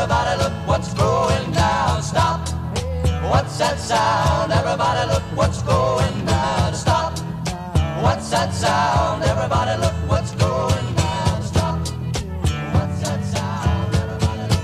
Everybody look what's going down. Stop. What's that sound? Everybody look what's going down. Stop. What's that sound? Everybody look what's going down. Stop. What's that sound? Everybody look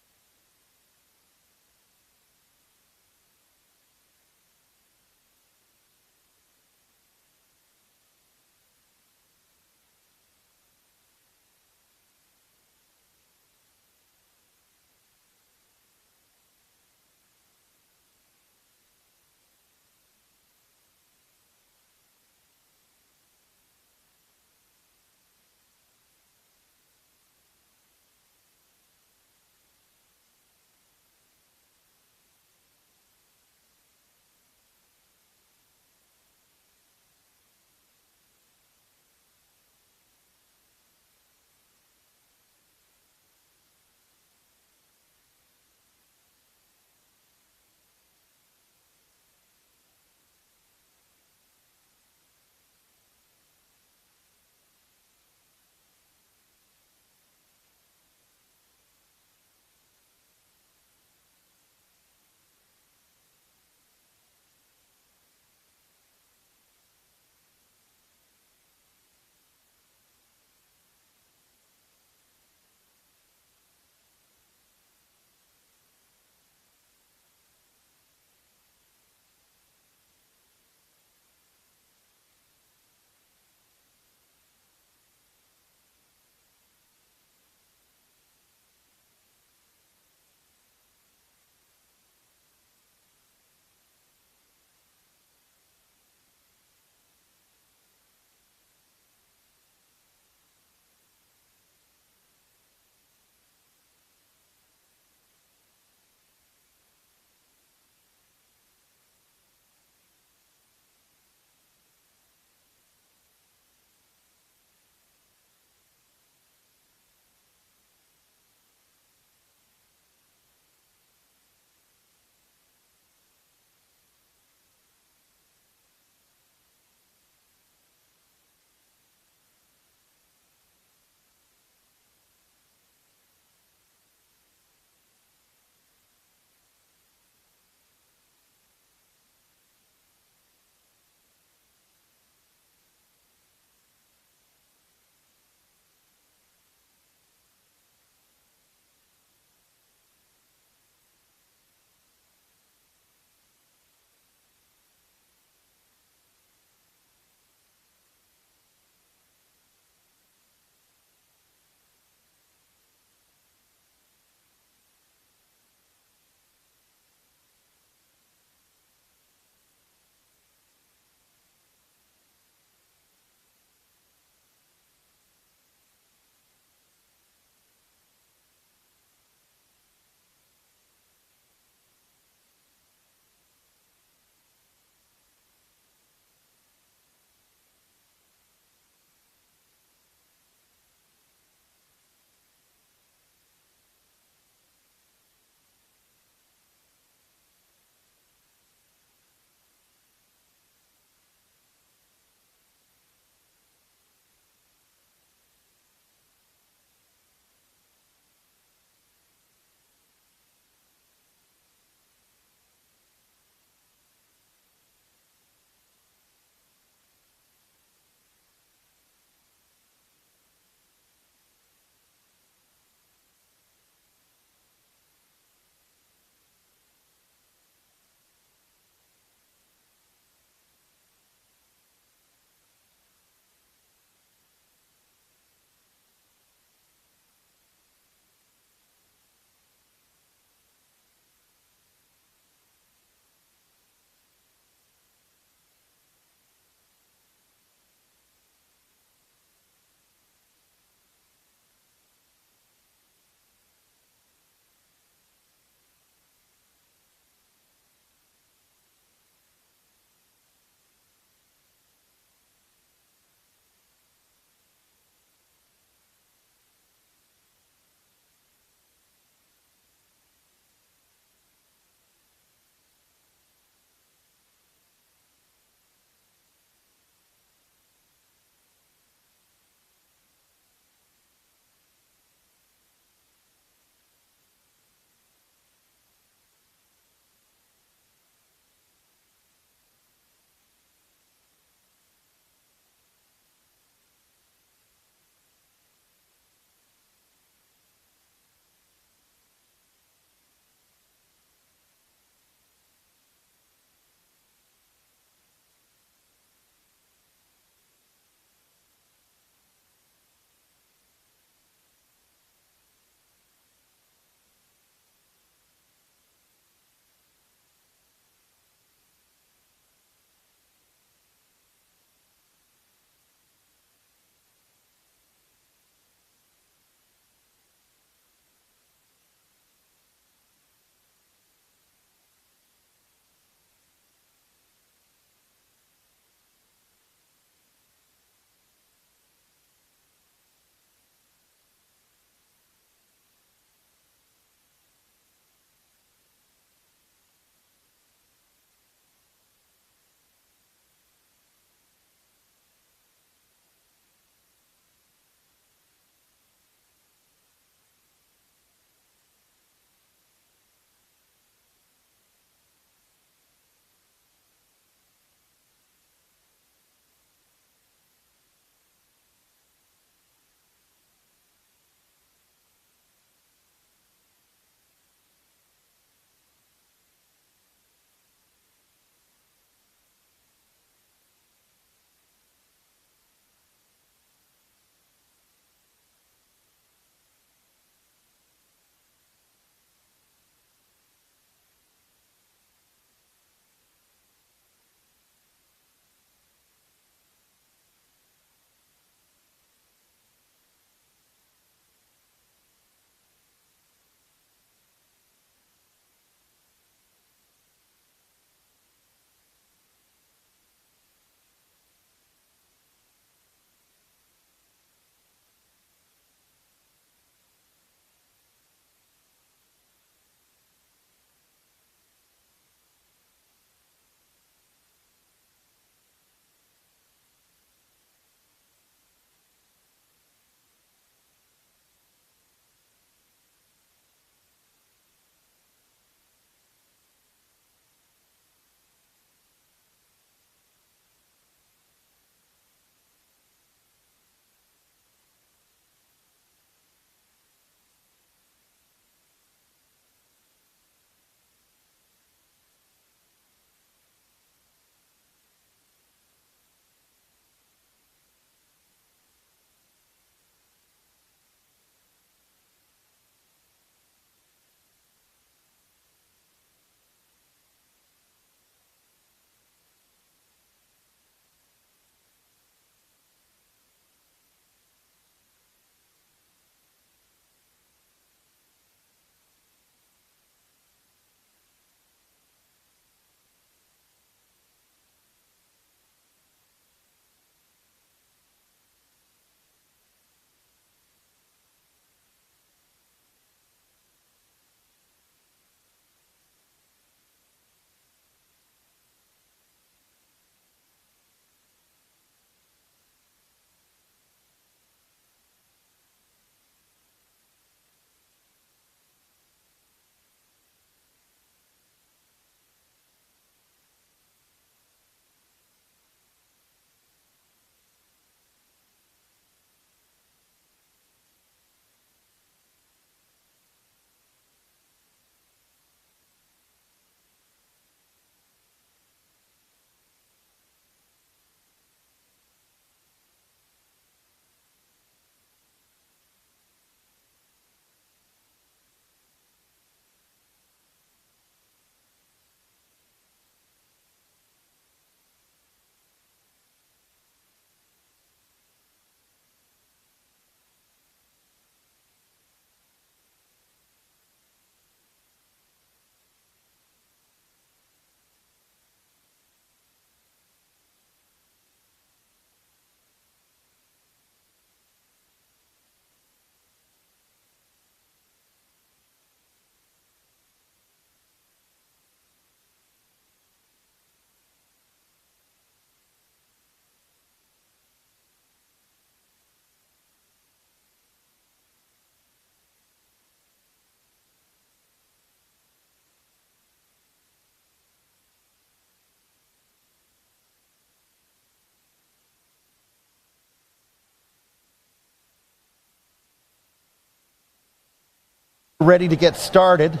Ready to get started.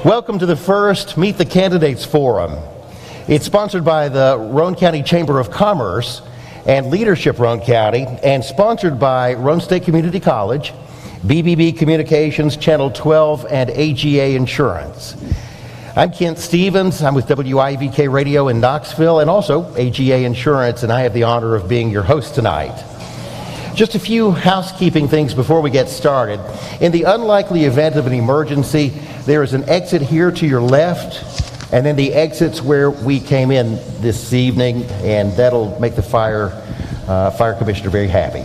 Welcome to the first Meet the Candidates Forum. It's sponsored by the Roane County Chamber of Commerce and Leadership Roane County, and sponsored by Roane State Community College, BBB Communications, Channel 12, and AGA Insurance. I'm Kent Stevens. I'm with WIVK Radio in Knoxville and also AGA Insurance, and I have the honor of being your host tonight. Just a few housekeeping things before we get started. In the unlikely event of an emergency, there is an exit here to your left, and then the exits where we came in this evening, and that'll make the fire commissioner very happy.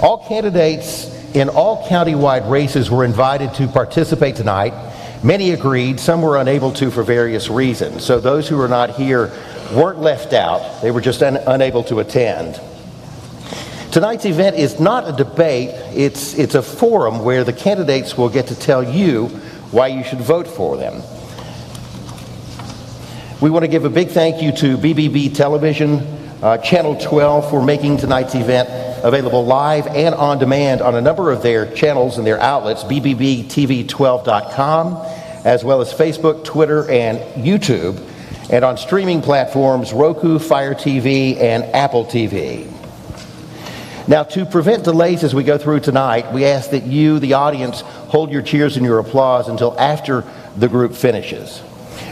All candidates in all countywide races were invited to participate tonight. Many agreed, some were unable to for various reasons. So those who were not here weren't left out, they were just unable to attend. Tonight's event is not a debate, it's a forum where the candidates will get to tell you why you should vote for them. We want to give a big thank you to BBB Television, Channel 12 for making tonight's event available live and on demand on a number of their channels and their outlets, bbbtv12.com, as well as Facebook, Twitter, and YouTube, and on streaming platforms Roku, Fire TV, and Apple TV. Now, to prevent delays as we go through tonight, we ask that you, the audience, hold your cheers and your applause until after the group finishes.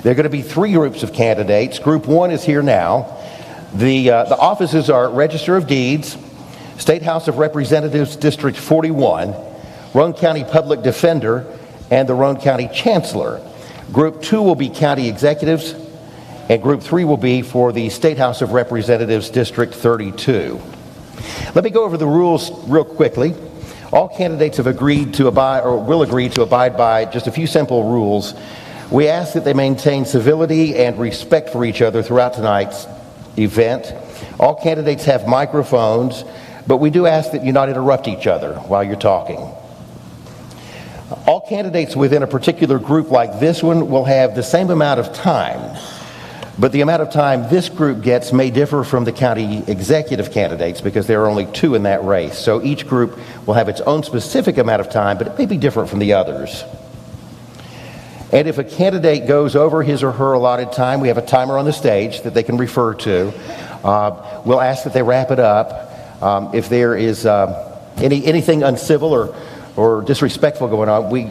There are going to be three groups of candidates. Group one is here now. The offices are Register of Deeds, State House of Representatives, District 41, Roane County Public Defender, and the Roane County Chancellor. Group 2 will be county executives, and Group 3 will be for the State House of Representatives, District 32. Let me go over the rules real quickly. All candidates have agreed to abide, or will agree to abide by, just a few simple rules. We ask that they maintain civility and respect for each other throughout tonight's event. All candidates have microphones, but we do ask that you not interrupt each other while you're talking. All candidates within a particular group like this one will have the same amount of time, but the amount of time this group gets may differ from the county executive candidates because there are only two in that race. So each group will have its own specific amount of time, but it may be different from the others. And if a candidate goes over his or her allotted time, we have a timer on the stage that they can refer to. We'll ask that they wrap it up. If there is anything uncivil or disrespectful going on, we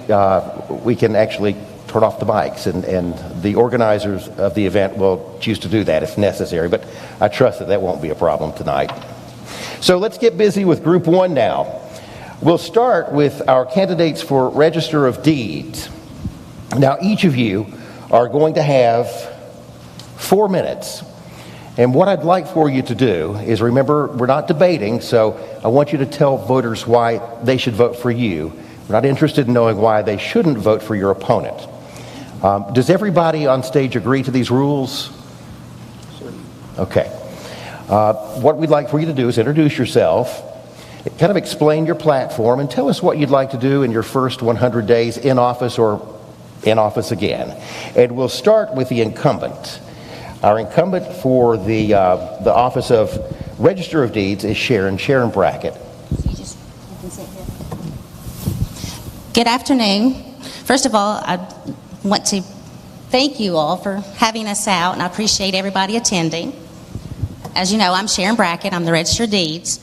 can actually turn off the mics, and the organizers of the event will choose to do that if necessary, but I trust that won't be a problem tonight. So let's get busy with Group 1 now. We'll start with our candidates for Register of Deeds. Now, each of you are going to have 4 minutes. And what I'd like for you to do is, remember, we're not debating, so I want you to tell voters why they should vote for you. We're not interested in knowing why they shouldn't vote for your opponent. Does everybody on stage agree to these rules? Okay. What we'd like for you to do is introduce yourself, kind of explain your platform, and tell us what you'd like to do in your first 100 days in office or in office again. And we'll start with the incumbent. Our incumbent for the office of Register of Deeds is Sharon Brackett. Good afternoon. First of all, I want to thank you all for having us out, and I appreciate everybody attending. As you know, I'm Sharon Brackett. I'm the Register of Deeds.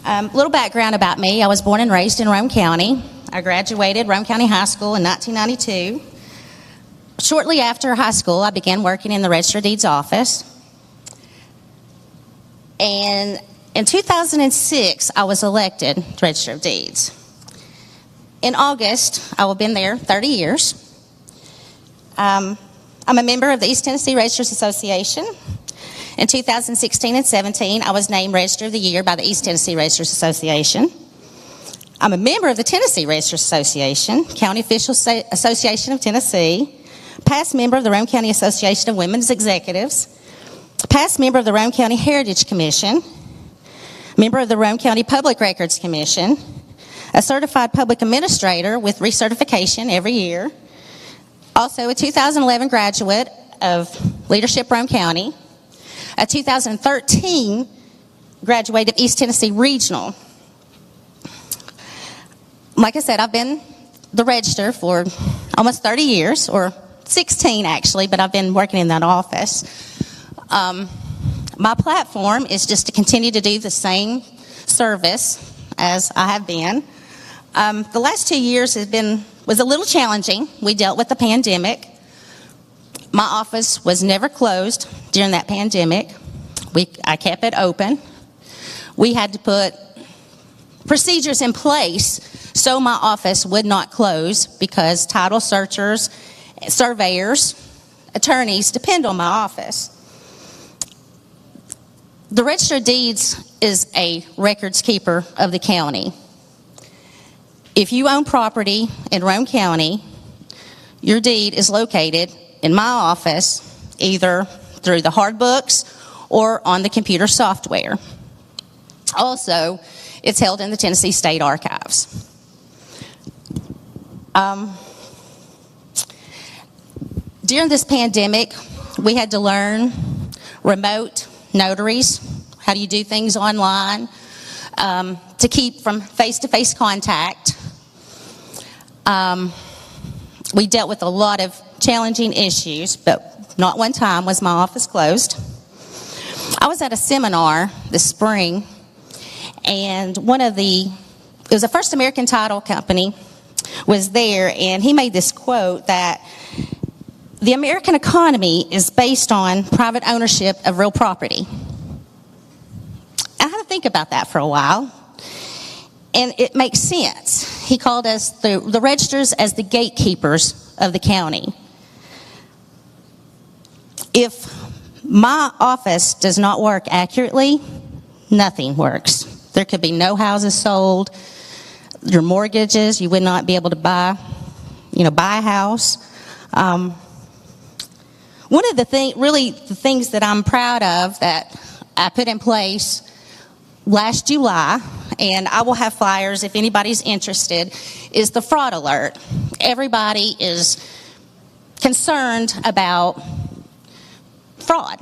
A little background about me. I was born and raised in Roane County. I graduated Roane County High School in 1992. Shortly after high school, I began working in the Register of Deeds office. And in 2006, I was elected to Register of Deeds. In August, I will have been there 30 years. I'm a member of the East Tennessee Registrars Association. In 2016 and 17, I was named Register of the Year by the East Tennessee Registrars Association. I'm a member of the Tennessee Registrars Association, County Officials Association of Tennessee, past member of the Roane County Association of Women's Executives, past member of the Roane County Heritage Commission, member of the Roane County Public Records Commission, a certified public administrator with recertification every year, also a 2011 graduate of Leadership Roane County, a 2013 graduate of East Tennessee Regional. Like I said, I've been the register for almost 30 years, or 16 actually, but I've been working in that office. My platform is just to continue to do the same service as I have been. The last 2 years was a little challenging. We dealt with the pandemic. My office was never closed during that pandemic. I kept it open. We had to put procedures in place so my office would not close, because title searchers, surveyors, attorneys depend on my office. The Register of Deeds is a records keeper of the county. If you own property in Roane County, your deed is located in my office, either through the hard books or on the computer software. Also, it's held in the Tennessee State Archives. During this pandemic, we had to learn remote notaries. How do you do things online to keep from face-to-face contact? We dealt with a lot of challenging issues, but not one time was my office closed. I was at a seminar this spring, and it was a First American Title Company was there, and he made this quote that the American economy is based on private ownership of real property. I had to think about that for a while, and it makes sense. He called us the registers as the gatekeepers of the county. If my office does not work accurately, nothing works. There could be no houses sold. Your mortgages, you would not be able to buy a house. One of the things that I'm proud of that I put in place last July, and I will have flyers if anybody's interested, is the fraud alert. Everybody is concerned about fraud,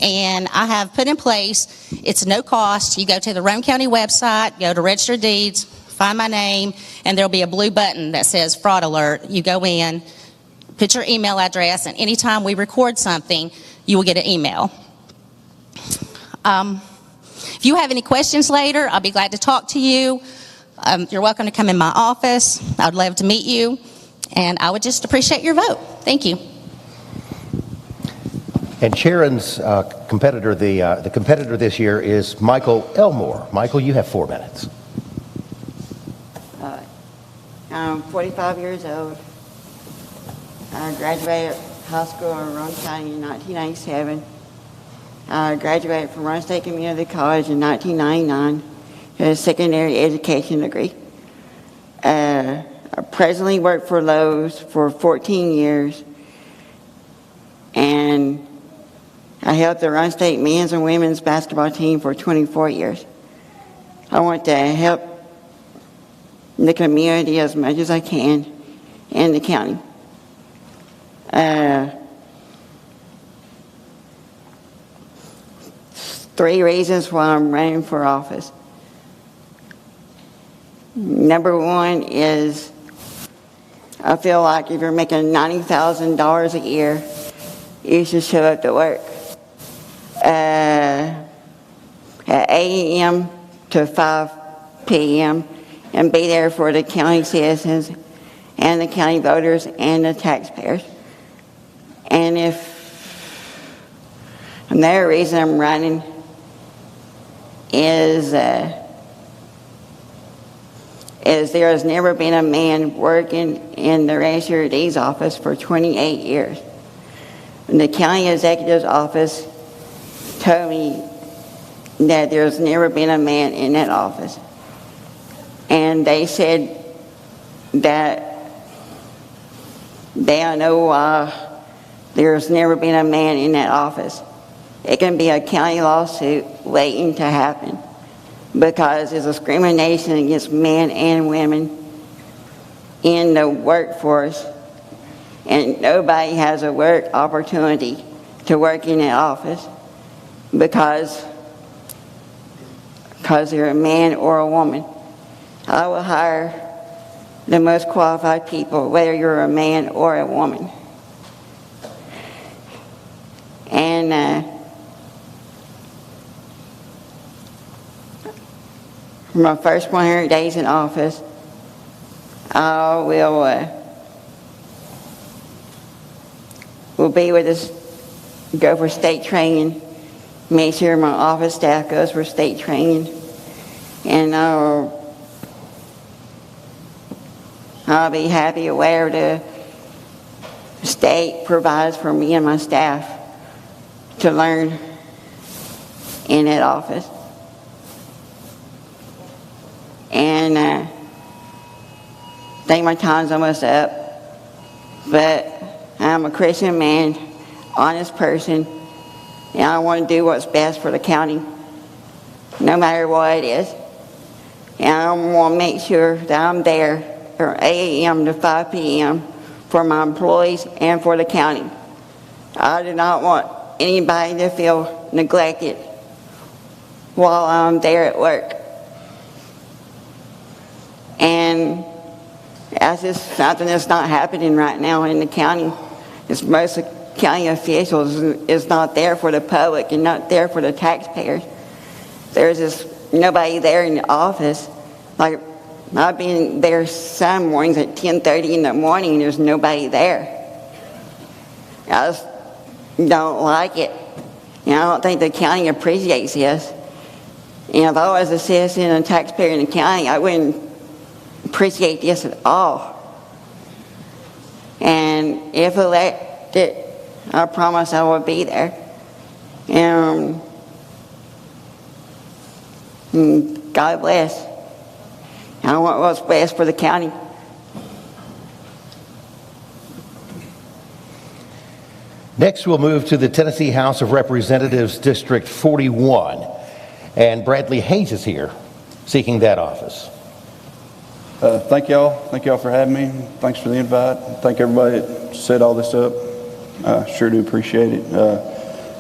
and I have put in place, it's no cost. You go to the Roane County website, go to Register of Deeds, find my name, and there'll be a blue button that says fraud alert. You go in, put your email address, and anytime we record something, you will get an email. If you have any questions later, I'll be glad to talk to you. You're welcome to come in my office. I would love to meet you, and I would just appreciate your vote. Thank you. And Sharon's competitor, the competitor this year is Michael Elmore. Michael, you have 4 minutes. I'm 45 years old. I graduated high school in Roane County in 1997. I graduated from Roane State Community College in 1999 with a secondary education degree. I presently work for Lowe's for 14 years, and I helped the Roane State men's and women's basketball team for 24 years. I want to help the community as much as I can in the county. 3 reasons why I'm running for office. Number 1 is I feel like if you're making $90,000 a year, you should show up to work at 8 a.m. to 5 p.m. and be there for the county citizens and the county voters and the taxpayers. And another reason I'm running is there has never been a man working in the Register of Deeds office for 28 years. And the county executive's office told me that there's never been a man in that office. And they said that they don't know why there's never been a man in that office. It can be a county lawsuit waiting to happen because there's discrimination against men and women in the workforce, and nobody has a work opportunity to work in that office. because they're a man or a woman. I will hire the most qualified people, whether you're a man or a woman. And for my first 100 days in office, I will be with us, go for state training, make sure my office staff goes for state training, and I'll be happy aware the state provides for me and my staff to learn in that office. And I think my time's almost up, but I'm a Christian man, honest person, and I want to do what's best for the county, no matter what it is. And I want to make sure that I'm there from 8 a.m. to 5 p.m. for my employees and for the county. I do not want anybody to feel neglected while I'm there at work. And that's just something that's not happening right now in the county. It's most of county officials is not there for the public and not there for the taxpayers. There's just nobody there in the office. Like, I've been there some mornings at 10:30 in the morning and there's nobody there. I just don't like it. And I don't think the county appreciates this. And if I was a citizen and a taxpayer in the county, I wouldn't appreciate this at all. And if elected, I promise I will be there. And God bless. I want what's best for the county. Next, we'll move to the Tennessee House of Representatives, District 41. And Bradley Hayes is here, seeking that office. Thank y'all. Thank y'all for having me. Thanks for the invite. Thank everybody that set all this up. I sure do appreciate it.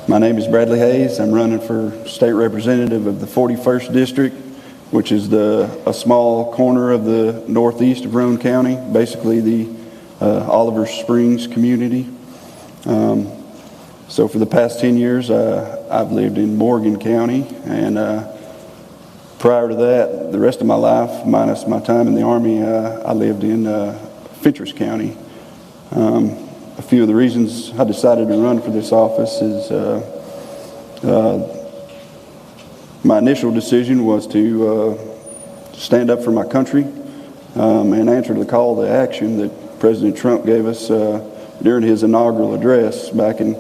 My name is Bradley Hayes. I'm running for state representative of the 41st District, which is a small corner of the northeast of Roane County, basically the Oliver Springs community. So for the past 10 years, I've lived in Morgan County, and prior to that, the rest of my life, minus my time in the Army, I lived in Fentress County. A few of the reasons I decided to run for this office is my initial decision was to stand up for my country and answer the call to action that President Trump gave us during his inaugural address back in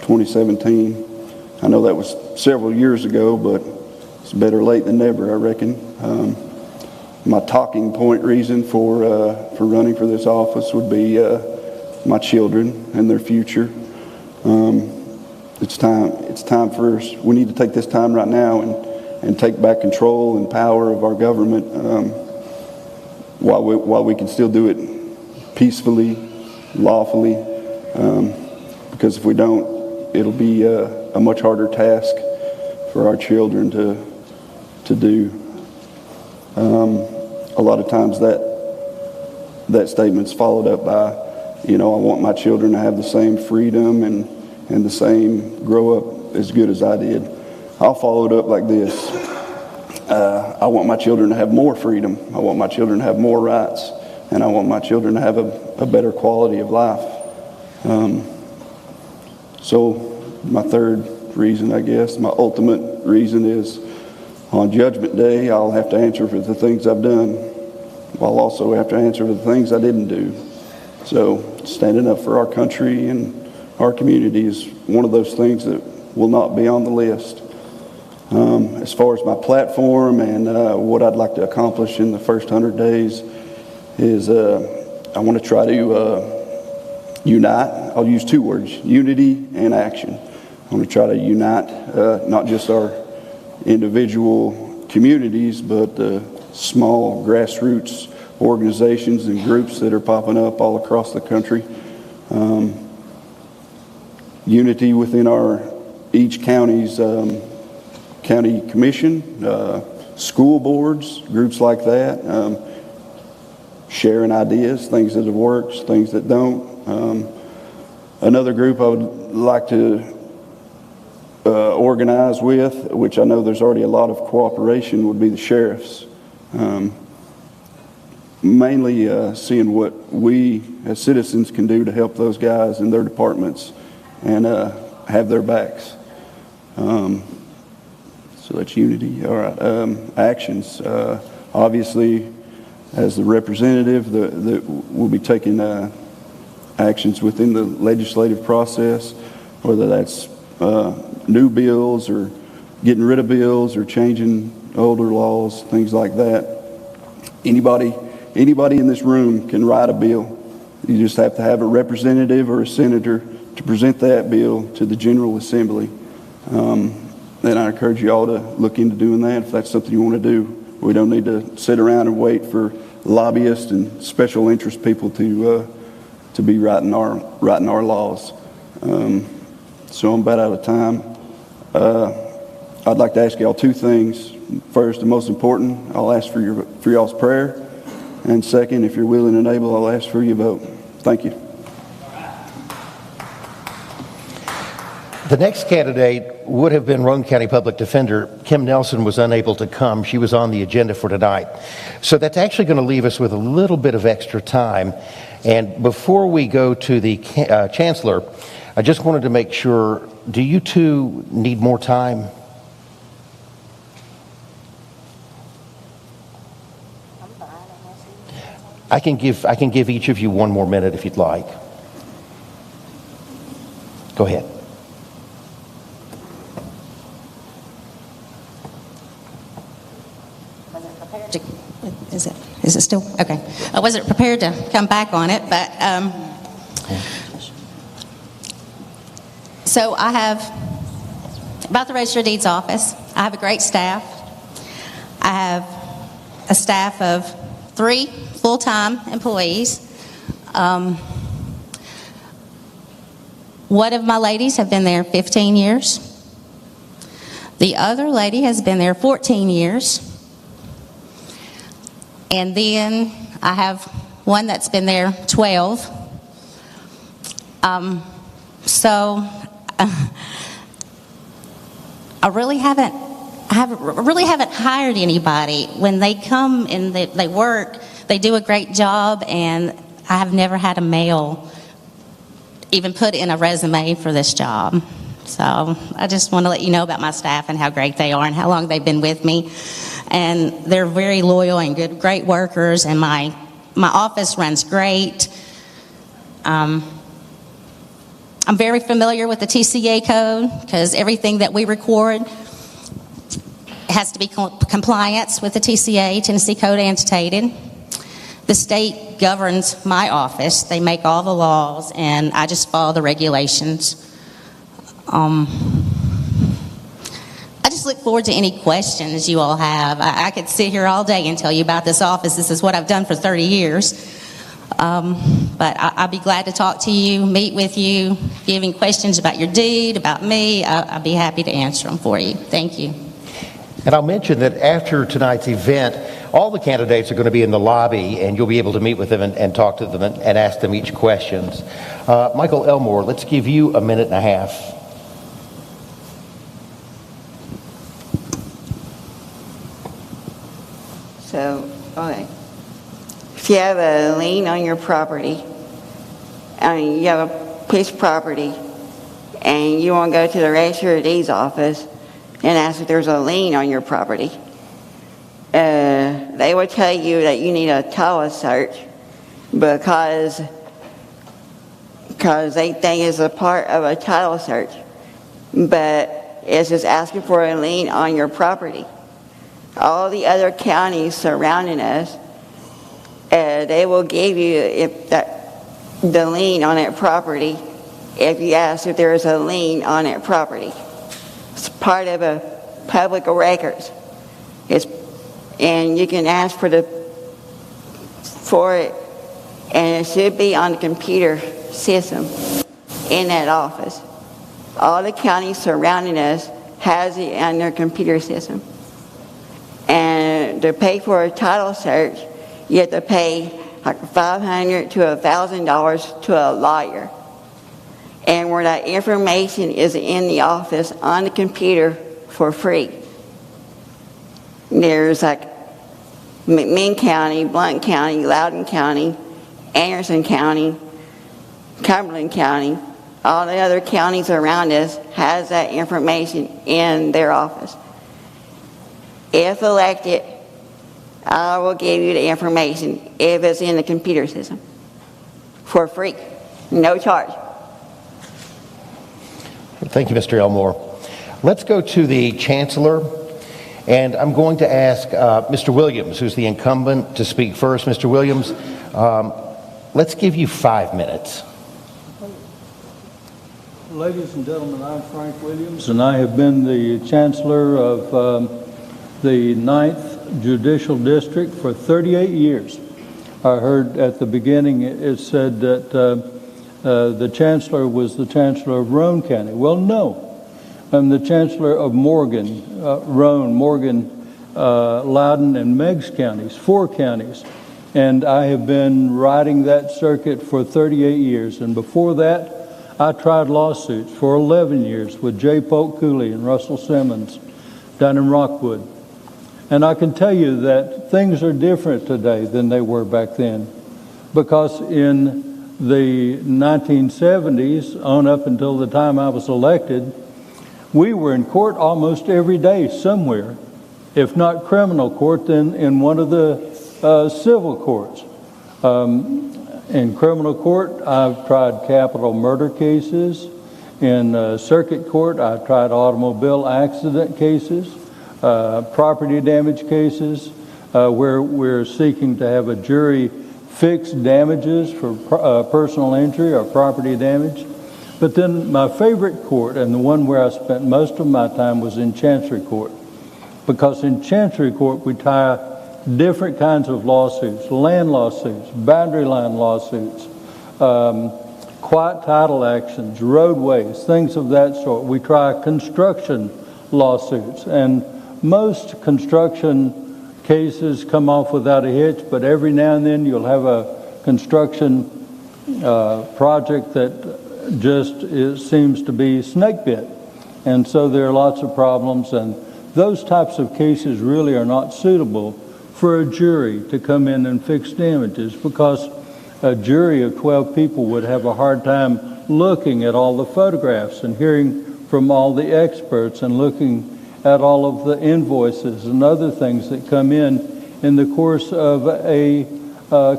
2017. I know that was several years ago, but it's better late than never, I reckon. My talking point reason for running for this office would be my children and their future. It's time for us. We need to take this time right now and take back control and power of our government while we can still do it peacefully, lawfully. Because if we don't, it'll be a much harder task for our children to do. A lot of times that statement's followed up by, I want my children to have the same freedom and the same grow up as good as I did. I'll follow it up like this. I want my children to have more freedom. I want my children to have more rights. And I want my children to have a better quality of life. So my third reason, I guess, my ultimate reason is on Judgment Day, I'll have to answer for the things I've done. I'll also have to answer for the things I didn't do. So standing up for our country and our community is one of those things that will not be on the list. As far as my platform and what I'd like to accomplish in the first 100 days is I want to try to unite. I'll use two words, unity and action. I want to try to unite not just our individual communities, but small grassroots organizations and groups that are popping up all across the country. Unity within our each county's county commission, school boards, groups like that, sharing ideas, things that have worked, things that don't. Another group I would like to organize with, which I know there's already a lot of cooperation, would be the sheriffs. Mainly seeing what we as citizens can do to help those guys in their departments and have their backs. So that's unity. All right. Actions. Obviously, as the representative, we'll be taking actions within the legislative process, whether that's new bills or getting rid of bills or changing older laws, things like that. Anybody in this room can write a bill. You just have to have a representative or a senator to present that bill to the General Assembly. Then I encourage you all to look into doing that if that's something you want to do. We don't need to sit around and wait for lobbyists and special interest people to be writing our laws. So I'm about out of time. I'd like to ask y'all two things. First, and most important, I'll ask for y'all's prayer. And second, if you're willing and able, I'll ask for your vote. Thank you. The next candidate would have been Roane County Public Defender. Kim Nelson was unable to come. She was on the agenda for tonight. So that's actually going to leave us with a little bit of extra time. And before we go to the Chancellor, I just wanted to make sure, do you two need more time? I can give each of you 1 more minute if you'd like. Go ahead. Is it still? Okay. I wasn't prepared to come back on it, but so I have, about the Register of Deeds office, I have a great staff. I have a staff of 3 full-time employees. One of my ladies have been there 15 years. The other lady has been there 14 years. And then I have one that's been there 12. So I really haven't hired anybody. When they come and they work, they do a great job, and I have never had a male even put in a resume for this job. So I just want to let you know about my staff and how great they are and how long they've been with me. And they're very loyal and great workers, and my office runs great. I'm very familiar with the TCA code because everything that we record has to be compliance with the TCA, Tennessee Code Annotated. The state governs my office. They make all the laws, and I just follow the regulations. I just look forward to any questions you all have. I could sit here all day and tell you about this office. This is what I've done for 30 years. But I'll be glad to talk to you, meet with you, giving questions about your deed, about me. I'll be happy to answer them for you. Thank you. And I'll mention that after tonight's event, all the candidates are going to be in the lobby, and you'll be able to meet with them and talk to them and ask them each questions. Michael Elmore, let's give you a minute and a half. So, okay. If you have a lien on your property, you have a piece of property, and you want to go to the Register of Deeds office and ask if there's a lien on your property, they will tell you that you need a title search because they think it's a part of a title search, but it's just asking for a lien on your property. All the other counties surrounding us, they will give you the lien on that property if you ask if there is a lien on that property. It's part of a public records. And you can ask for it, and it should be on the computer system in that office. all the counties surrounding us has it on their computer system. And to pay for a title search, you have to pay like $500 to $1,000 to a lawyer. And where that information is in the office on the computer for free. There's like McMinn County, Blount County, Loudoun County, Anderson County, Cumberland County, all the other counties around us has that information in their office. If elected, I will give you the information if it's in the computer system for free, no charge. Thank you, Mr. Elmore. Let's go to the Chancellor, and I'm going to ask Mr. Williams, who's the incumbent, to speak first. Mr. Williams, let's give you 5 minutes. Ladies and gentlemen, I'm Frank Williams, and I have been the Chancellor of the 9th Judicial District for 38 years. I heard at the beginning it said that the Chancellor was the Chancellor of Roane County. Well, no. I'm the Chancellor of Morgan, Roane, Morgan, Loudoun, and Meigs counties, 4 counties. And I have been riding that circuit for 38 years. And before that, I tried lawsuits for 11 years with J. Polk Cooley and Russell Simmons down in Rockwood. And I can tell you that things are different today than they were back then. Because in the 1970s, on up until the time I was elected, we were in court almost every day somewhere. If not criminal court, then in one of the civil courts. In criminal court, I've tried capital murder cases. In circuit court, I've tried automobile accident cases, property damage cases, where we're seeking to have a jury fix damages for personal injury or property damage. But then my favorite court, and the one where I spent most of my time, was in Chancery Court. Because in Chancery Court, we tie different kinds of lawsuits, land lawsuits, boundary line lawsuits, quiet title actions, roadways, things of that sort. We try construction lawsuits, and most construction cases come off without a hitch, but every now and then you'll have a construction project that just seems to be snake bit. And so there are lots of problems, and those types of cases really are not suitable for a jury to come in and fix damages, because a jury of 12 people would have a hard time looking at all the photographs and hearing from all the experts and looking at all of the invoices and other things that come in the course of a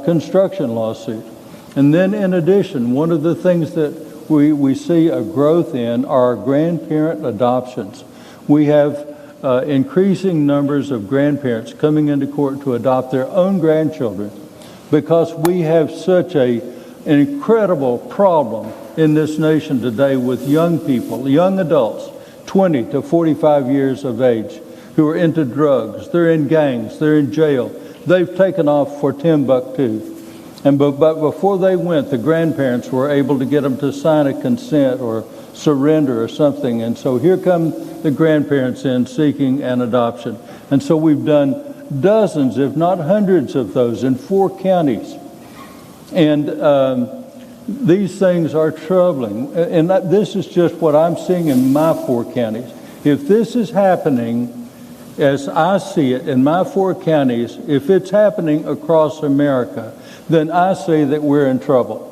construction lawsuit. And then in addition, one of the things that we see a growth in are grandparent adoptions. We have increasing numbers of grandparents coming into court to adopt their own grandchildren, because we have such an incredible problem in this nation today with young people, young adults, 20 to 45 years of age, who are into drugs, they're in gangs, they're in jail, they've taken off for Timbuktu. But before they went, the grandparents were able to get them to sign a consent or surrender or something. And so here come the grandparents in seeking an adoption. And so we've done dozens, if not hundreds of those in 4 counties. And these things are troubling. And this is just what I'm seeing in my 4 counties. If this is happening as I see it in my 4 counties, if it's happening across America, then I say that we're in trouble.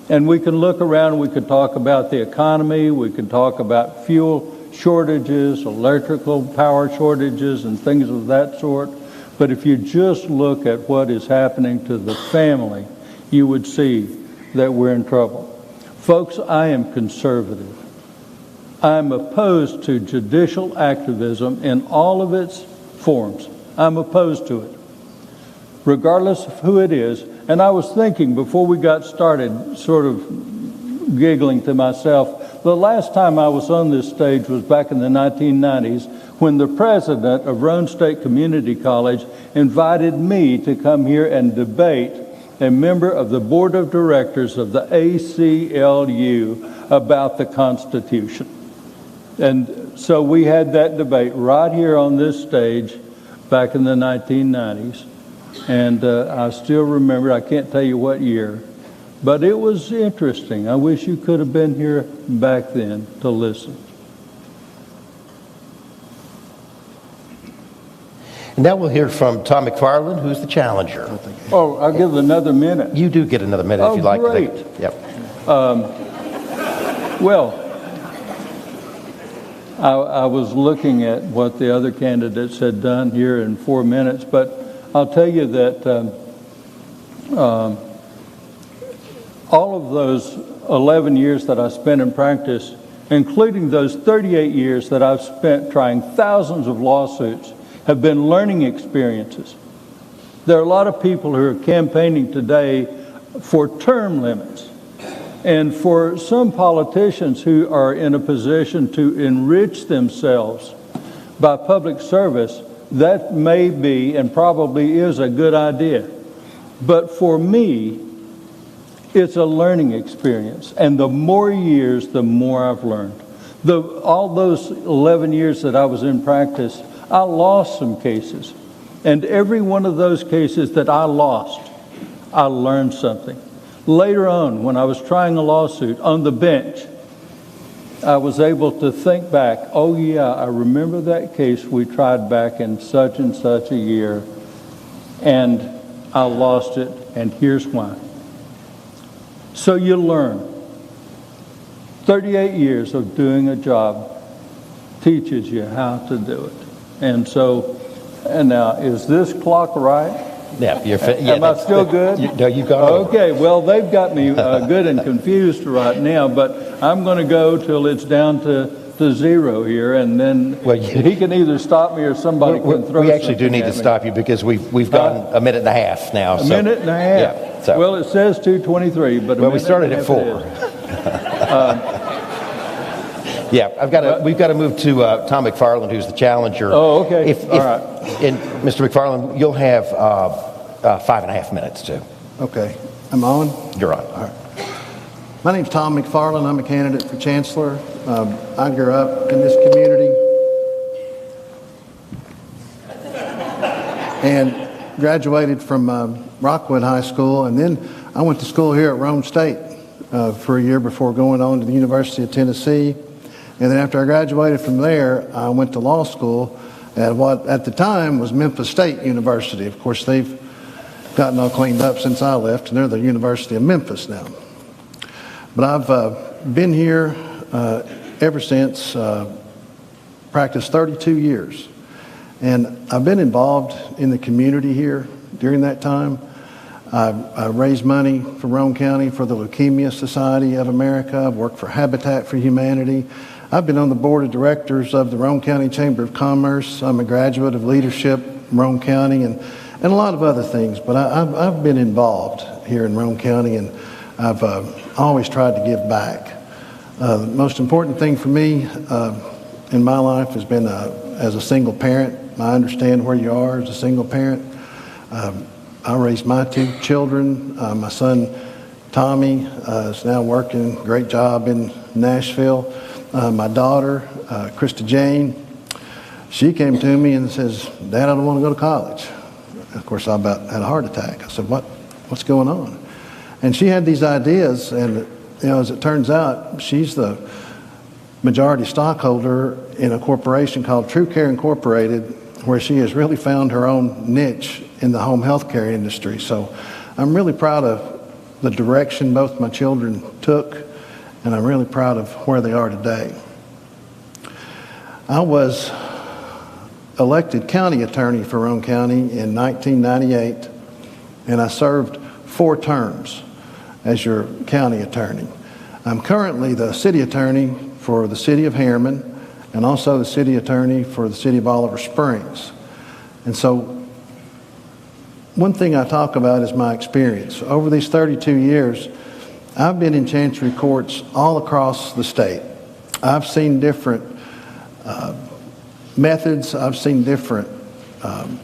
And we can look around, we could talk about the economy, we could talk about fuel shortages, electrical power shortages, and things of that sort. But if you just look at what is happening to the family, you would see that we're in trouble. Folks, I am conservative. I'm opposed to judicial activism in all of its forms. I'm opposed to it, regardless of who it is. And I was thinking before we got started, sort of giggling to myself, the last time I was on this stage was back in the 1990s, when the president of Roane State Community College invited me to come here and debate a member of the board of directors of the ACLU about the Constitution. And so we had that debate right here on this stage back in the 1990s. And I still remember, I can't tell you what year, but it was interesting. I wish you could have been here back then to listen. Now we'll hear from Tom McFarlane, who's the challenger. Oh, I'll give another minute. You do get another minute if you'd like great. to. Yep. Well, I was looking at what the other candidates had done here in 4 minutes, but I'll tell you that all of those 11 years that I spent in practice, including those 38 years that I've spent trying thousands of lawsuits, have been learning experiences. There are a lot of people who are campaigning today for term limits. And for some politicians who are in a position to enrich themselves by public service, that may be and probably is a good idea. But for me, it's a learning experience. And the more years, the more I've learned. All those 11 years that I was in practice, I lost some cases. And every one of those cases that I lost, I learned something. Later on, when I was trying a lawsuit on the bench, I was able to think back, oh yeah, I remember that case we tried back in such and such a year, and I lost it, and here's why. So you learn. 38 years of doing a job teaches you how to do it. And so, and now, is this clock right? Yeah, Am I still good? No, you've got it. Okay, well, they've got me good and confused right now, but I'm going to go till it's down to zero here, and then he can either stop me or somebody can throw We actually do something need to at me. stop you because we've gone a minute and a half now. A minute and a half? Yeah. So. Well, it says 2:23, but Well, we started at 4. Yeah, we've got to move to Tom McFarlane, who's the challenger. Oh, okay. All right. And Mr. McFarlane, you'll have 5.5 minutes too. Okay. Am I on? You're on. All right. My name's Tom McFarlane. I'm a candidate for Chancellor. I grew up in this community and graduated from Rockwood High School, and then I went to school here at Roane State for a year before going on to the University of Tennessee. And then after I graduated from there, I went to law school at what at the time was Memphis State University. Of course, they've gotten all cleaned up since I left, and they're the University of Memphis now. But I've been here ever since, practiced 32 years. And I've been involved in the community here during that time. I raised money for Roane County for the Leukemia Society of America. I've worked for Habitat for Humanity. I've been on the board of directors of the Roane County Chamber of Commerce. I'm a graduate of leadership in Roane County and a lot of other things. But I've been involved here in Roane County, and I've always tried to give back. The most important thing for me in my life has been as a single parent. I understand where you are as a single parent. I raised my 2 children. My son, Tommy, is now working, great job in Nashville. My daughter, Krista Jane, she came to me and says, "Dad, I don't want to go to college." Of course, I about had a heart attack. I said, what's going on? And she had these ideas, and as it turns out, she's the majority stockholder in a corporation called True Care Incorporated, where she has really found her own niche in the home health care industry. So I'm really proud of the direction both my children took, and I'm really proud of where they are today. I was elected county attorney for Roane County in 1998, and I served 4 terms as your county attorney. I'm currently the city attorney for the city of Harriman and also the city attorney for the city of Oliver Springs. And so one thing I talk about is my experience. Over these 32 years, I've been in Chancery courts all across the state. I've seen different methods. I've seen different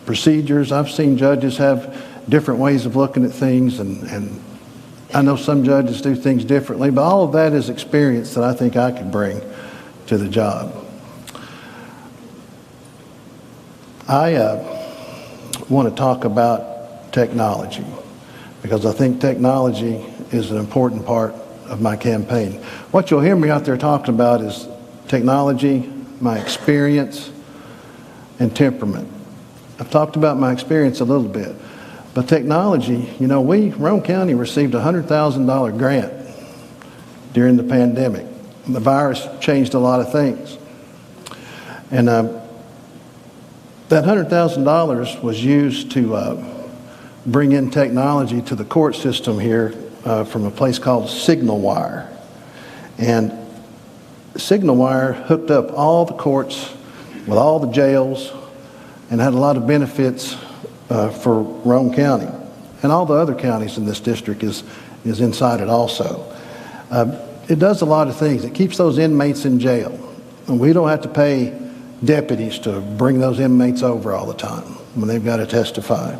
procedures. I've seen judges have different ways of looking at things, and I know some judges do things differently, but all of that is experience that I think I could bring to the job. I want to talk about technology, because I think technology is an important part of my campaign. What you'll hear me out there talking about is technology, my experience, and temperament. I've talked about my experience a little bit, but technology, you know, Roane County received a $100,000 grant during the pandemic. The virus changed a lot of things. And that $100,000 was used to bring in technology to the court system here from a place called Signal Wire. And Signal Wire hooked up all the courts with all the jails and had a lot of benefits for Roane County. And all the other counties in this district is inside it also. It does a lot of things. It keeps those inmates in jail. And we don't have to pay deputies to bring those inmates over all the time when they've got to testify.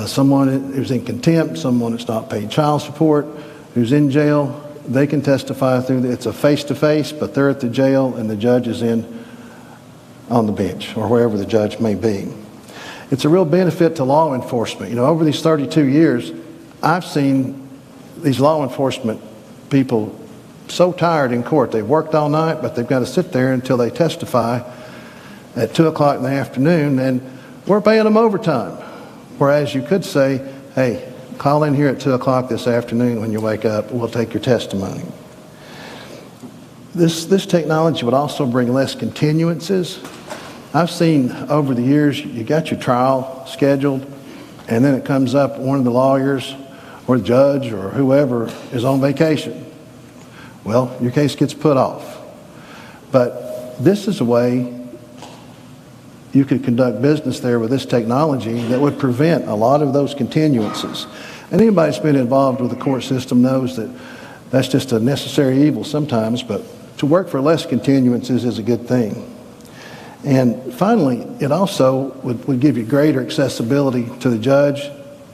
Someone who's in contempt, someone that's not paid child support, who's in jail, they can testify through it's a face-to-face, but they're at the jail and the judge is in on the bench or wherever the judge may be. It's a real benefit to law enforcement. You know, over these 32 years, I've seen these law enforcement people so tired in court. They've worked all night, but they've got to sit there until they testify at 2 o'clock in the afternoon, and we're paying them overtime. Whereas you could say, hey, call in here at 2 o'clock this afternoon when you wake up, we'll take your testimony. This technology would also bring less continuances. I've seen over the years, you got your trial scheduled, and then it comes up, one of the lawyers or the judge or whoever is on vacation. Well, your case gets put off. But this is a way you could conduct business there with this technology that would prevent a lot of those continuances. And anybody that's been involved with the court system knows that that's just a necessary evil sometimes, but to work for less continuances is a good thing. And finally, it also would give you greater accessibility to the judge.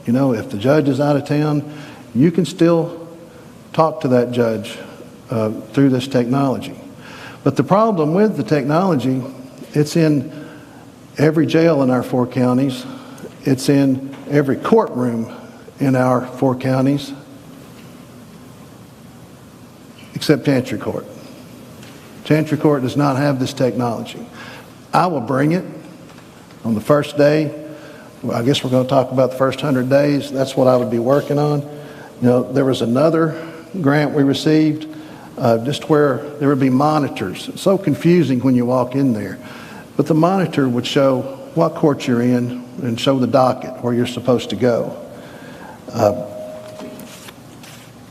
You know, if the judge is out of town, you can still talk to that judge through this technology. But the problem with the technology, it's in every jail in our 4 counties. It's in every courtroom in our 4 counties, except Chancery Court. Chancery Court does not have this technology. I will bring it on the first day. Well, I guess we're going to talk about the first 100 days. That's what I would be working on. You know, there was another grant we received just where there would be monitors. It's so confusing when you walk in there. But the monitor would show what court you're in and show the docket where you're supposed to go.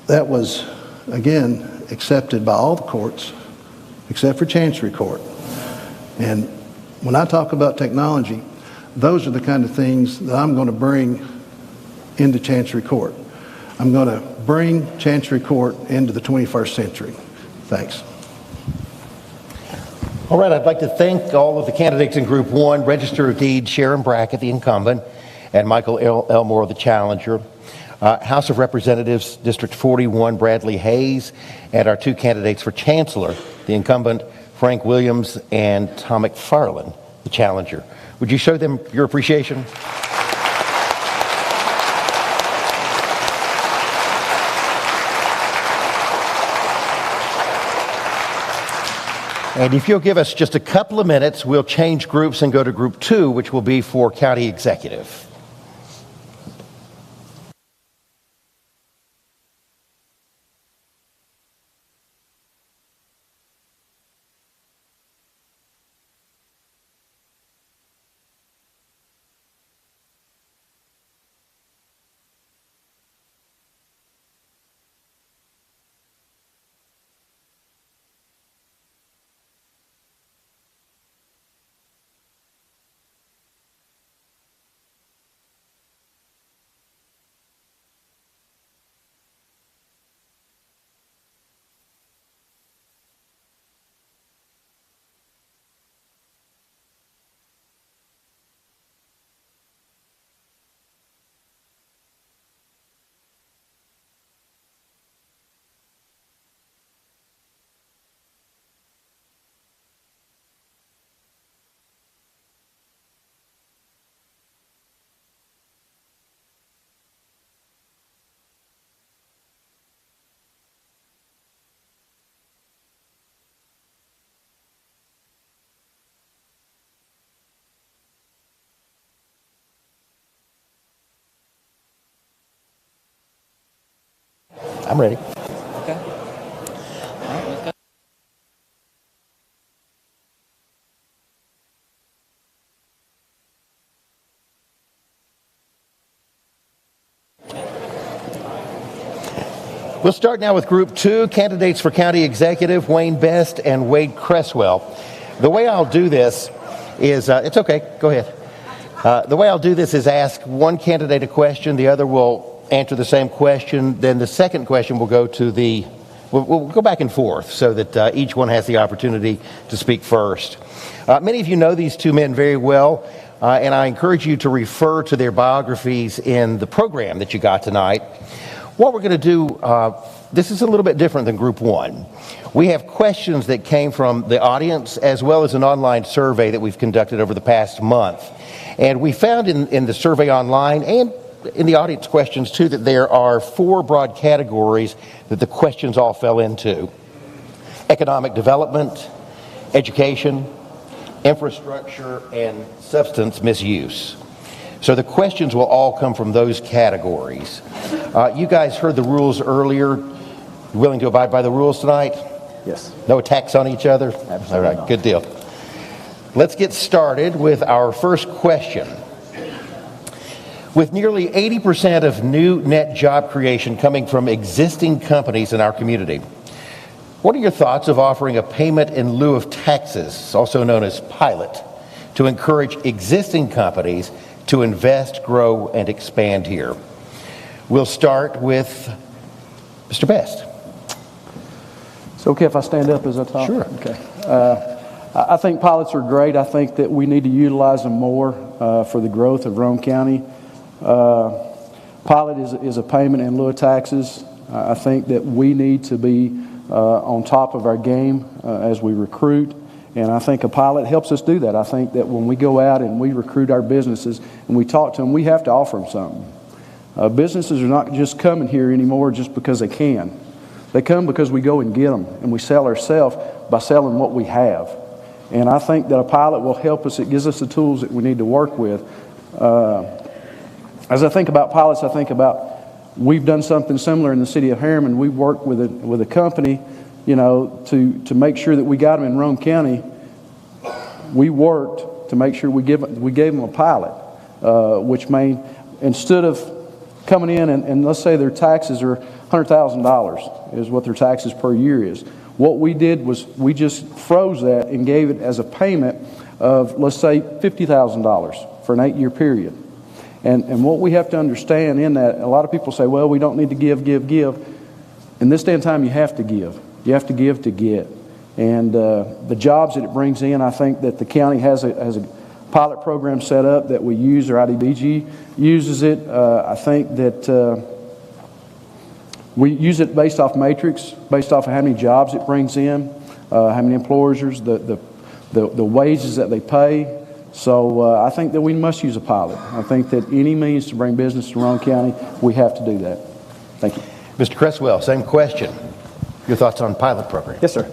That was, again, accepted by all the courts except for Chancery Court. And when I talk about technology, those are the kind of things that I'm going to bring into Chancery Court. I'm going to bring Chancery Court into the 21st century. Thanks. All right, I'd like to thank all of the candidates in Group 1, Register of Deeds, Sharon Brackett, the incumbent, and Michael Elmore, the challenger. House of Representatives, District 41, Bradley Hayes, and our 2 candidates for Chancellor, the incumbent, Frank Williams, and Tom McFarlane, the challenger. Would you show them your appreciation? And if you'll give us just a couple of minutes, we'll change groups and go to Group 2, which will be for County Executive. I'm ready. Okay. All right, let's go. We'll start now with Group 2, candidates for County Executive, Wayne Best and Wade Creswell. The way I'll do this is, it's okay, go ahead. The way I'll do this is ask one candidate a question, the other will answer the same question, then the second question will go to we'll go back and forth so that each one has the opportunity to speak first. Many of you know these two men very well, and I encourage you to refer to their biographies in the program that you got tonight. What we're going to do, this is a little bit different than Group 1. We have questions that came from the audience as well as an online survey that we've conducted over the past month. And we found in the survey online and in the audience questions too that there are 4 broad categories that the questions all fell into: economic development, education, infrastructure, and substance misuse. So the questions will all come from those categories. You guys heard the rules earlier. Willing to abide by the rules tonight? Yes. No attacks on each other? Absolutely all right, not. Good deal. Let's get started with our first question. With nearly 80% of new net job creation coming from existing companies in our community, what are your thoughts of offering a payment in lieu of taxes, also known as pilot, to encourage existing companies to invest, grow, and expand here? We'll start with Mr. Best. It's okay if I stand up as I talk? Sure. Okay. I think pilots are great. I think that we need to utilize them more for the growth of Roane County. Pilot is a payment in lieu of taxes. I think that we need to be on top of our game as we recruit. And I think a pilot helps us do that. I think that when we go out and we recruit our businesses and we talk to them, we have to offer them something. Businesses are not just coming here anymore just because they can. They come because we go and get them, and we sell ourselves by selling what we have. And I think that a pilot will help us. It gives us the tools that we need to work with. As I think about pilots, I think about we've done something similar in the city of Harriman. We worked with a company, to make sure that we got them in Roane County. We worked to make sure we gave them a pilot, which means instead of coming in and let's say their taxes are $100,000 is what their taxes per year is. What we did was we just froze that and gave it as a payment of, let's say, $50,000 for an 8-year period. And what we have to understand in that, a lot of people say, well, we don't need to give. In this day and time, you have to give. You have to give to get. And the jobs that it brings in, I think that the county has a pilot program set up that we use, or IDBG uses it. I think that we use it based off matrix, based off of how many jobs it brings in, how many employers, the wages that they pay. So I think that we must use a pilot. I think that any means to bring business to Roane County, we have to do that. Thank you. Mr. Creswell, same question. Your thoughts on pilot program? Yes, sir.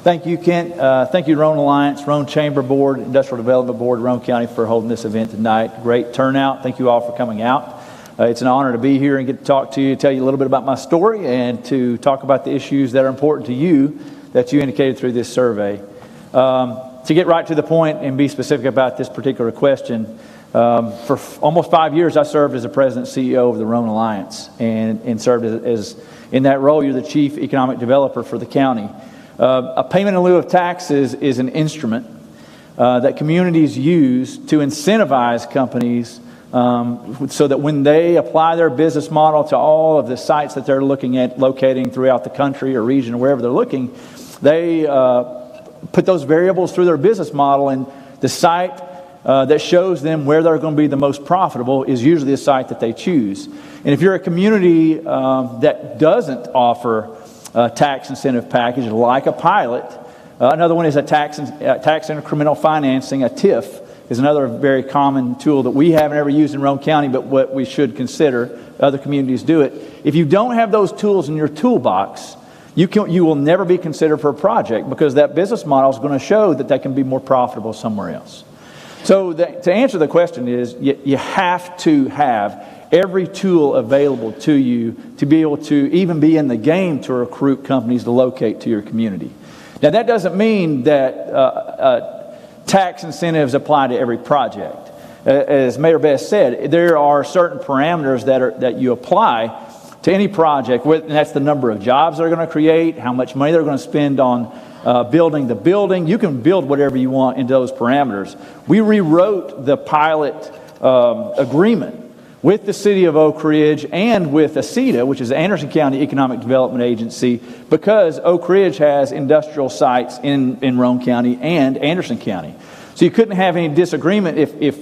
Thank you, Kent. Thank you, Roane Alliance, Roane Chamber Board, Industrial Development Board, Roane County for holding this event tonight. Great turnout. Thank you all for coming out. It's an honor to be here and get to talk to you, tell you a little bit about my story, and to talk about the issues that are important to you that you indicated through this survey. To get right to the point and be specific about this particular question, for almost 5 years I served as the president and CEO of the Roane Alliance and served as in that role you're the chief economic developer for the county. A payment in lieu of taxes is an instrument that communities use to incentivize companies so that when they apply their business model to all of the sites that they're looking at locating throughout the country or region or wherever they're looking, they put those variables through their business model, and the site that shows them where they're going to be the most profitable is usually the site that they choose. And if you're a community that doesn't offer a tax incentive package like a pilot, another one is a tax incremental financing, a TIF, is another very common tool that we haven't ever used in Roane County, but what we should consider. Other communities do it. If you don't have those tools in your toolbox, you will never be considered for a project, because that business model is going to show that they can be more profitable somewhere else. So to answer the question is, you have to have every tool available to you to be able to even be in the game to recruit companies to locate to your community. Now, that doesn't mean that tax incentives apply to every project. As Mayor Best said, there are certain parameters that you apply to any project, and that's the number of jobs they're going to create, how much money they're going to spend on building the building. You can build whatever you want into those parameters. We rewrote the pilot agreement with the City of Oak Ridge and with ACEDA, which is the Anderson County Economic Development Agency, because Oak Ridge has industrial sites in Roane County and Anderson County. So you couldn't have any disagreement if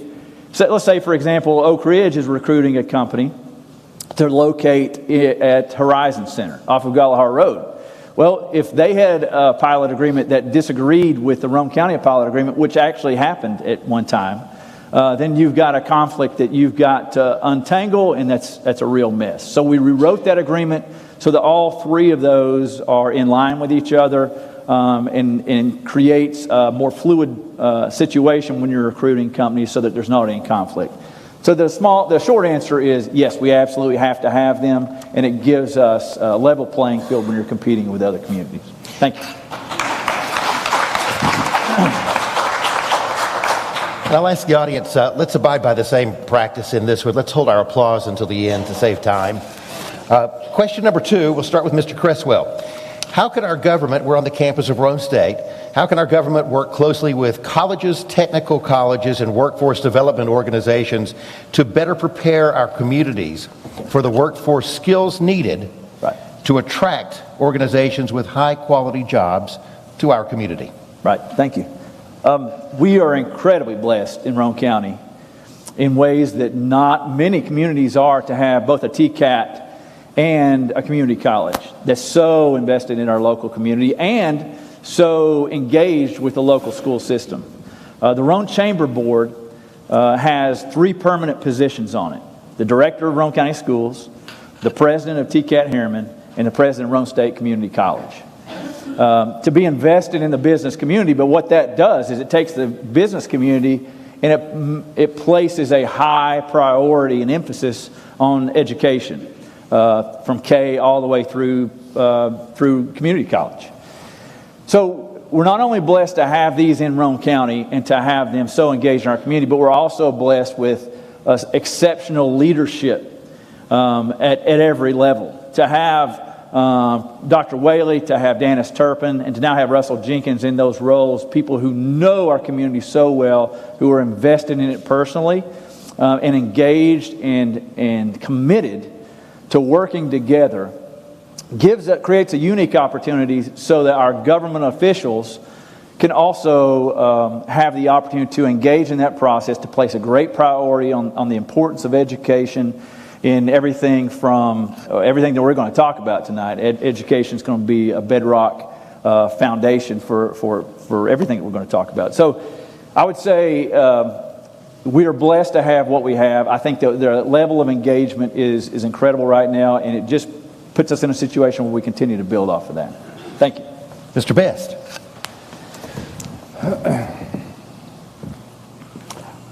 let's say, for example, Oak Ridge is recruiting a company to locate at Horizon Center off of Gullahar Road. Well, if they had a pilot agreement that disagreed with the Roane County pilot agreement, which actually happened at one time, then you've got a conflict that you've got to untangle, and that's a real mess. So we rewrote that agreement so that all three of those are in line with each other, and creates a more fluid situation when you're recruiting companies so that there's not any conflict. So the short answer is yes, we absolutely have to have them, and it gives us a level playing field when you're competing with other communities. Thank you. And I'll ask the audience, let's abide by the same practice in this one. Let's hold our applause until the end to save time. Question number 2, we'll start with Mr. Creswell. How can our government, we're on the campus of Roane State, how can our government work closely with colleges, technical colleges, and workforce development organizations to better prepare our communities for the workforce skills needed to attract organizations with high-quality jobs to our community? Right, thank you. We are incredibly blessed in Roane County in ways that not many communities are, to have both a TCAT and a community college that's so invested in our local community and so engaged with the local school system. The Roane Chamber Board has 3 permanent positions on it: the director of Roane County Schools, the president of TCAT Harriman, and the president of Roane State Community College. To be invested in the business community, but what that does is it takes the business community and it places a high priority and emphasis on education, from K all the way through community college. So we're not only blessed to have these in Roane County and to have them so engaged in our community, but we're also blessed with exceptional leadership at every level. To have Dr. Whaley, to have Dennis Turpin, and to now have Russell Jenkins in those roles, people who know our community so well, who are invested in it personally, and engaged and committed to working together, creates a unique opportunity so that our government officials can also have the opportunity to engage in that process, to place a great priority on the importance of education in everything that we're going to talk about tonight. Education is going to be a bedrock foundation for everything that we're going to talk about. So I would say we are blessed to have what we have. I think that the level of engagement is incredible right now, and it just puts us in a situation where we continue to build off of that. Thank you. Mr. Best.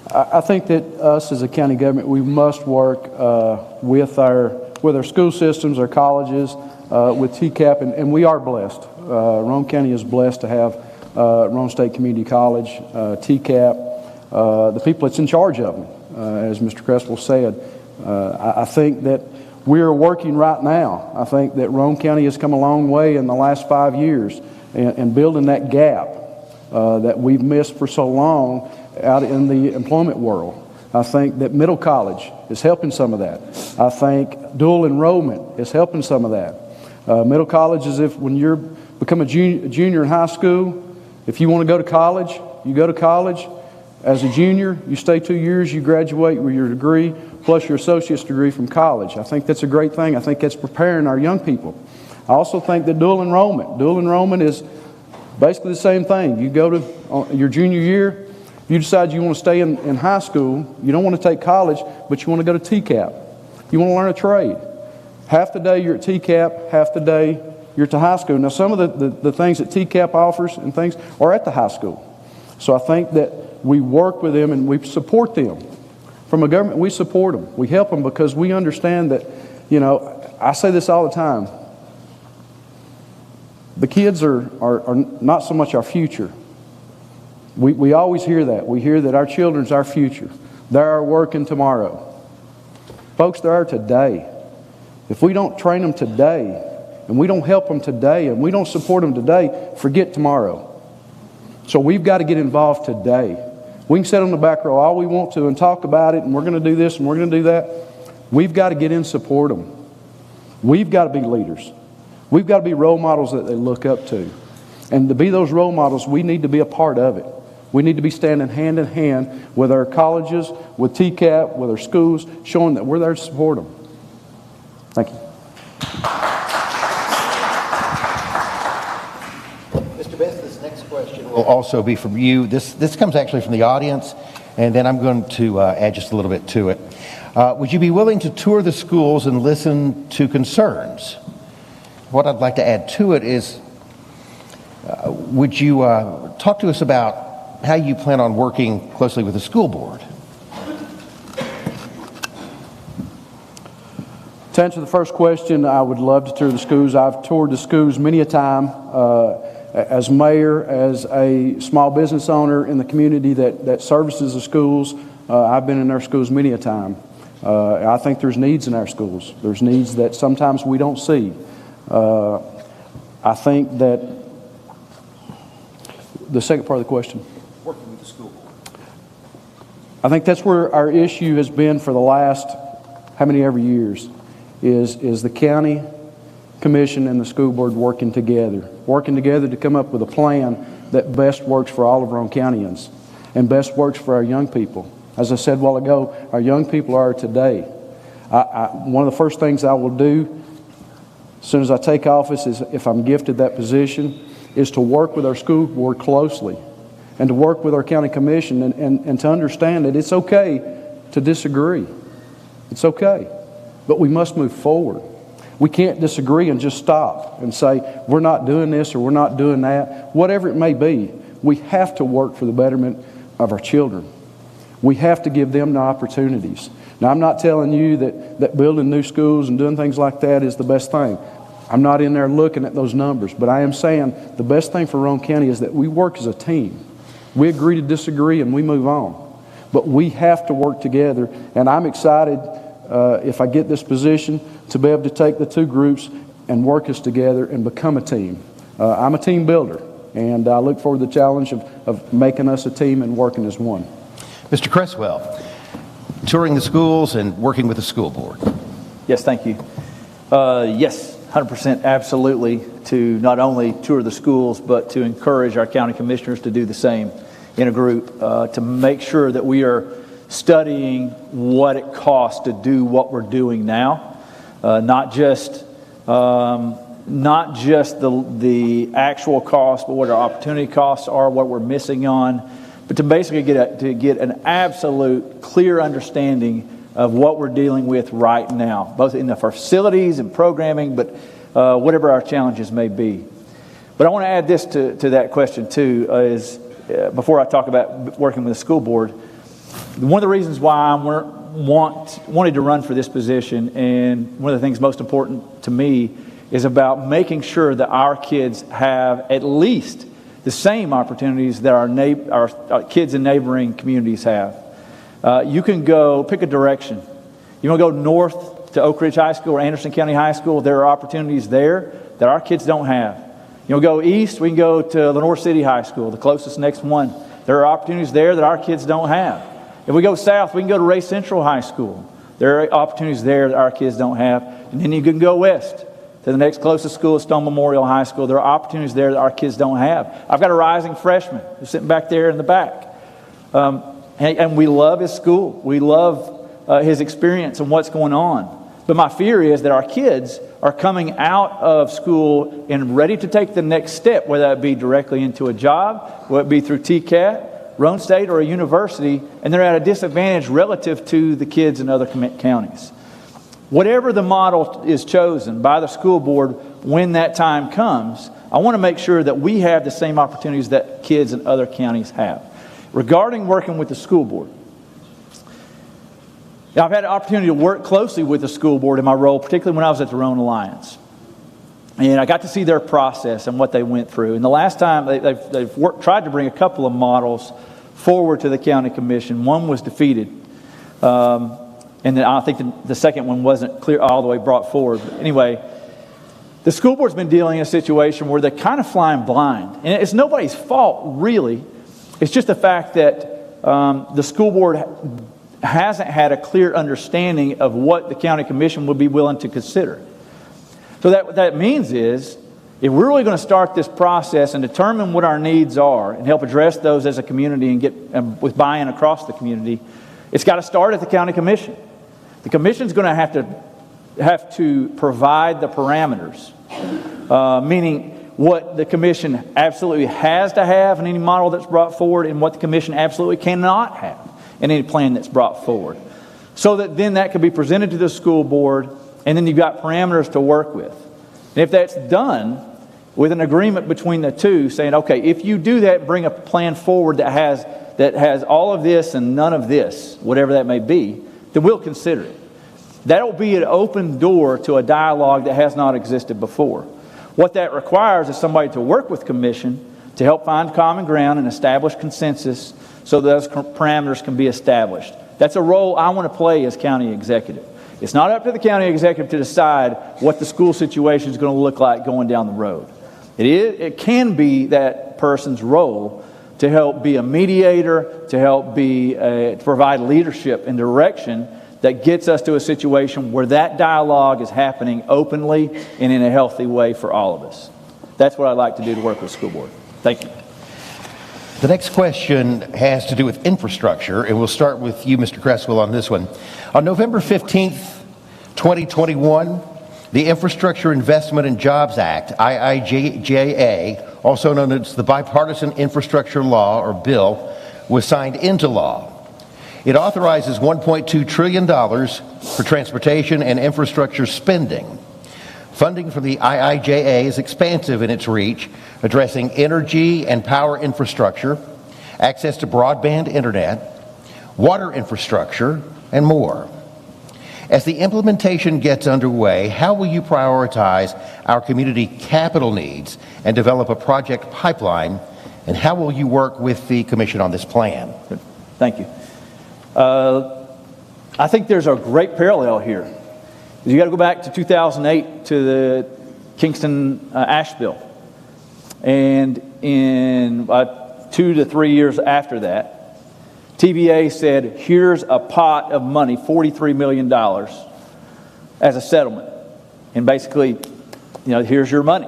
I think that us as a county government, we must work with our school systems, our colleges, with TCAP, and we are blessed. Roane County is blessed to have Roane State Community College, TCAP, the people that's in charge of them, as Mr. Creswell said. I think that we are working right now. I think that Roane County has come a long way in the last 5 years in building that gap that we've missed for so long out in the employment world. I think that middle college is helping some of that. I think dual enrollment is helping some of that. Middle college is when you're become a junior in high school, if you want to go to college, you go to college. As a junior, you stay 2 years, you graduate with your degree plus your associate's degree from college. I think that's a great thing. I think that's preparing our young people. I also think that dual enrollment is basically the same thing. You go to your junior year, you decide you want to stay in high school, you don't want to take college, but you want to go to TCAP. You want to learn a trade. Half the day you're at TCAP, half the day you're at the high school. Now some of the things that TCAP offers and things are at the high school. So I think that we work with them and we support them From a government, we support them. We help them because we understand that, you know, I say this all the time. The kids are not so much our future. We always hear that. We hear that our children's our future. They're our working tomorrow. Folks, they're our today. If we don't train them today, and we don't help them today, and we don't support them today, forget tomorrow. So we've got to get involved today. We can sit on the back row all we want to and talk about it, and we're going to do this and we're going to do that. We've got to get in and support them. We've got to be leaders. We've got to be role models that they look up to. And to be those role models, we need to be a part of it. We need to be standing hand in hand with our colleges, with TCAP, with our schools, showing that we're there to support them. Thank you. Mr. Beth, this next question will also be from you. This comes actually from the audience, and then I'm going to add just a little bit to it. Would you be willing to tour the schools and listen to concerns? What I'd like to add to it is, would you talk to us about how you plan on working closely with the school board? To answer the first question, I would love to tour the schools. I've toured the schools many a time. As mayor, as a small business owner in the community that services the schools, I've been in our schools many a time. I think there's needs in our schools. There's needs that sometimes we don't see. I think that the second part of the question. Working with the school board. I think that's where our issue has been for the last how many ever years, is the county commission and the school board working together to come up with a plan that best works for all of Roane Countyans and best works for our young people. As I said a while ago, our young people are today. One of the first things I will do as soon as I take office, is if I'm gifted that position, is to work with our school board closely and to work with our county commission and to understand that it's okay to disagree. It's okay. But we must move forward. We can't disagree and just stop and say, we're not doing this or we're not doing that. Whatever it may be, we have to work for the betterment of our children. We have to give them the opportunities. Now, I'm not telling you that building new schools and doing things like that is the best thing. I'm not in there looking at those numbers, but I am saying the best thing for Roane County is that we work as a team. We agree to disagree and we move on. But we have to work together, and I'm excited if I get this position to be able to take the two groups and work us together and become a team. I'm a team builder, and I look forward to the challenge of making us a team and working as one. Mr. Creswell, touring the schools and working with the school board. Yes, thank you. Yes, 100% absolutely, to not only tour the schools, but to encourage our county commissioners to do the same in a group, to make sure that we are studying what it costs to do what we're doing now, not just the actual cost, but what our opportunity costs are, what we're missing on, but to basically get an absolute clear understanding of what we're dealing with right now, both in the facilities and programming, but whatever our challenges may be. But I want to add this to that question too, is before I talk about working with the school board, one of the reasons why I wanted to run for this position, and one of the things most important to me, is about making sure that our kids have at least the same opportunities that our kids in neighboring communities have. You can go pick a direction. You want to go north to Oak Ridge High School or Anderson County High School, there are opportunities there that our kids don't have. You want to go east, we can go to Lenore City High School, the closest next one. There are opportunities there that our kids don't have. If we go south, we can go to Ray Central High School. There are opportunities there that our kids don't have. And then you can go west to the next closest school, Stone Memorial High School. There are opportunities there that our kids don't have. I've got a rising freshman who's sitting back there in the back. And we love his school. We love his experience and what's going on. But my fear is that our kids are coming out of school and ready to take the next step, whether that be directly into a job, whether it be through TCAT, Roane State, or a university, and they're at a disadvantage relative to the kids in other counties. Whatever the model is chosen by the school board when that time comes, I want to make sure that we have the same opportunities that kids in other counties have. Regarding working with the school board, Now, I've had an opportunity to work closely with the school board in my role, particularly when I was at the Roane Alliance. And I got to see their process and what they went through. And the last time they've tried to bring a couple of models forward to the county commission. One was defeated. And then I think the second one wasn't clear all the way brought forward. But anyway, the school board's been dealing in a situation where they're kind of flying blind. And it's nobody's fault, really. It's just the fact that the school board hasn't had a clear understanding of what the county commission would be willing to consider. So what that means is, if we're really going to start this process and determine what our needs are and help address those as a community and get with buy-in across the community, it's got to start at the county commission. The commission's going to have to provide the parameters, meaning what the commission absolutely has to have in any model that's brought forward and what the commission absolutely cannot have in any plan that's brought forward. So that then that can be presented to the school board, and then you've got parameters to work with. And if that's done with an agreement between the two, saying, okay, if you do that, bring a plan forward that has all of this and none of this, whatever that may be, then we'll consider it. That'll be an open door to a dialogue that has not existed before. What that requires is somebody to work with commission to help find common ground and establish consensus so those parameters can be established. That's a role I want to play as county executive. It's not up to the county executive to decide what the school situation is going to look like going down the road. It can be that person's role to help be a mediator, to help to provide leadership and direction that gets us to a situation where that dialogue is happening openly and in a healthy way for all of us. That's what I'd like to do to work with the school board. Thank you. The next question has to do with infrastructure, and we'll start with you, Mr. Creswell, on this one. On November 15th, 2021, the Infrastructure Investment and Jobs Act, IIJA, also known as the Bipartisan Infrastructure Law, or bill, was signed into law. It authorizes $1.2 trillion for transportation and infrastructure spending. Funding from the IIJA is expansive in its reach, addressing energy and power infrastructure, access to broadband internet, water infrastructure, and more. As the implementation gets underway, how will you prioritize our community capital needs and develop a project pipeline, and how will you work with the Commission on this plan? Thank you. I think there's a great parallel here. You got to go back to 2008 to the Kingston ash bill. And in 2 to 3 years after that, TVA said, here's a pot of money, $43 million, as a settlement. And basically, here's your money.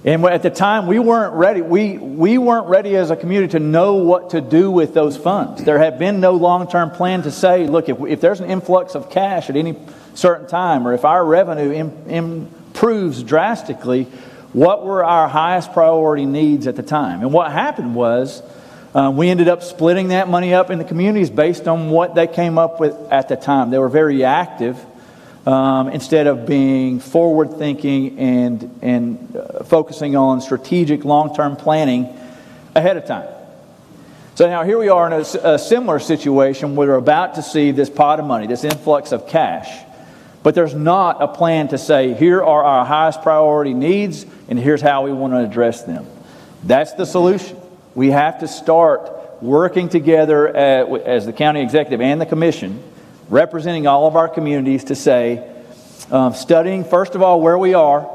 And at the time, we weren't ready. We weren't ready as a community to know what to do with those funds. There had been no long-term plan to say, look, if there's an influx of cash at any certain time, or if our revenue improves drastically, what were our highest priority needs at the time? And what happened was we ended up splitting that money up in the communities based on what they came up with at the time. They were very active instead of being forward-thinking and focusing on strategic long-term planning ahead of time. So now here we are in a similar situation where we're about to see this pot of money, this influx of cash. But there's not a plan to say, here are our highest priority needs, and here's how we want to address them. That's the solution. We have to start working together as the county executive and the commission, representing all of our communities to say, studying, first of all, where we are,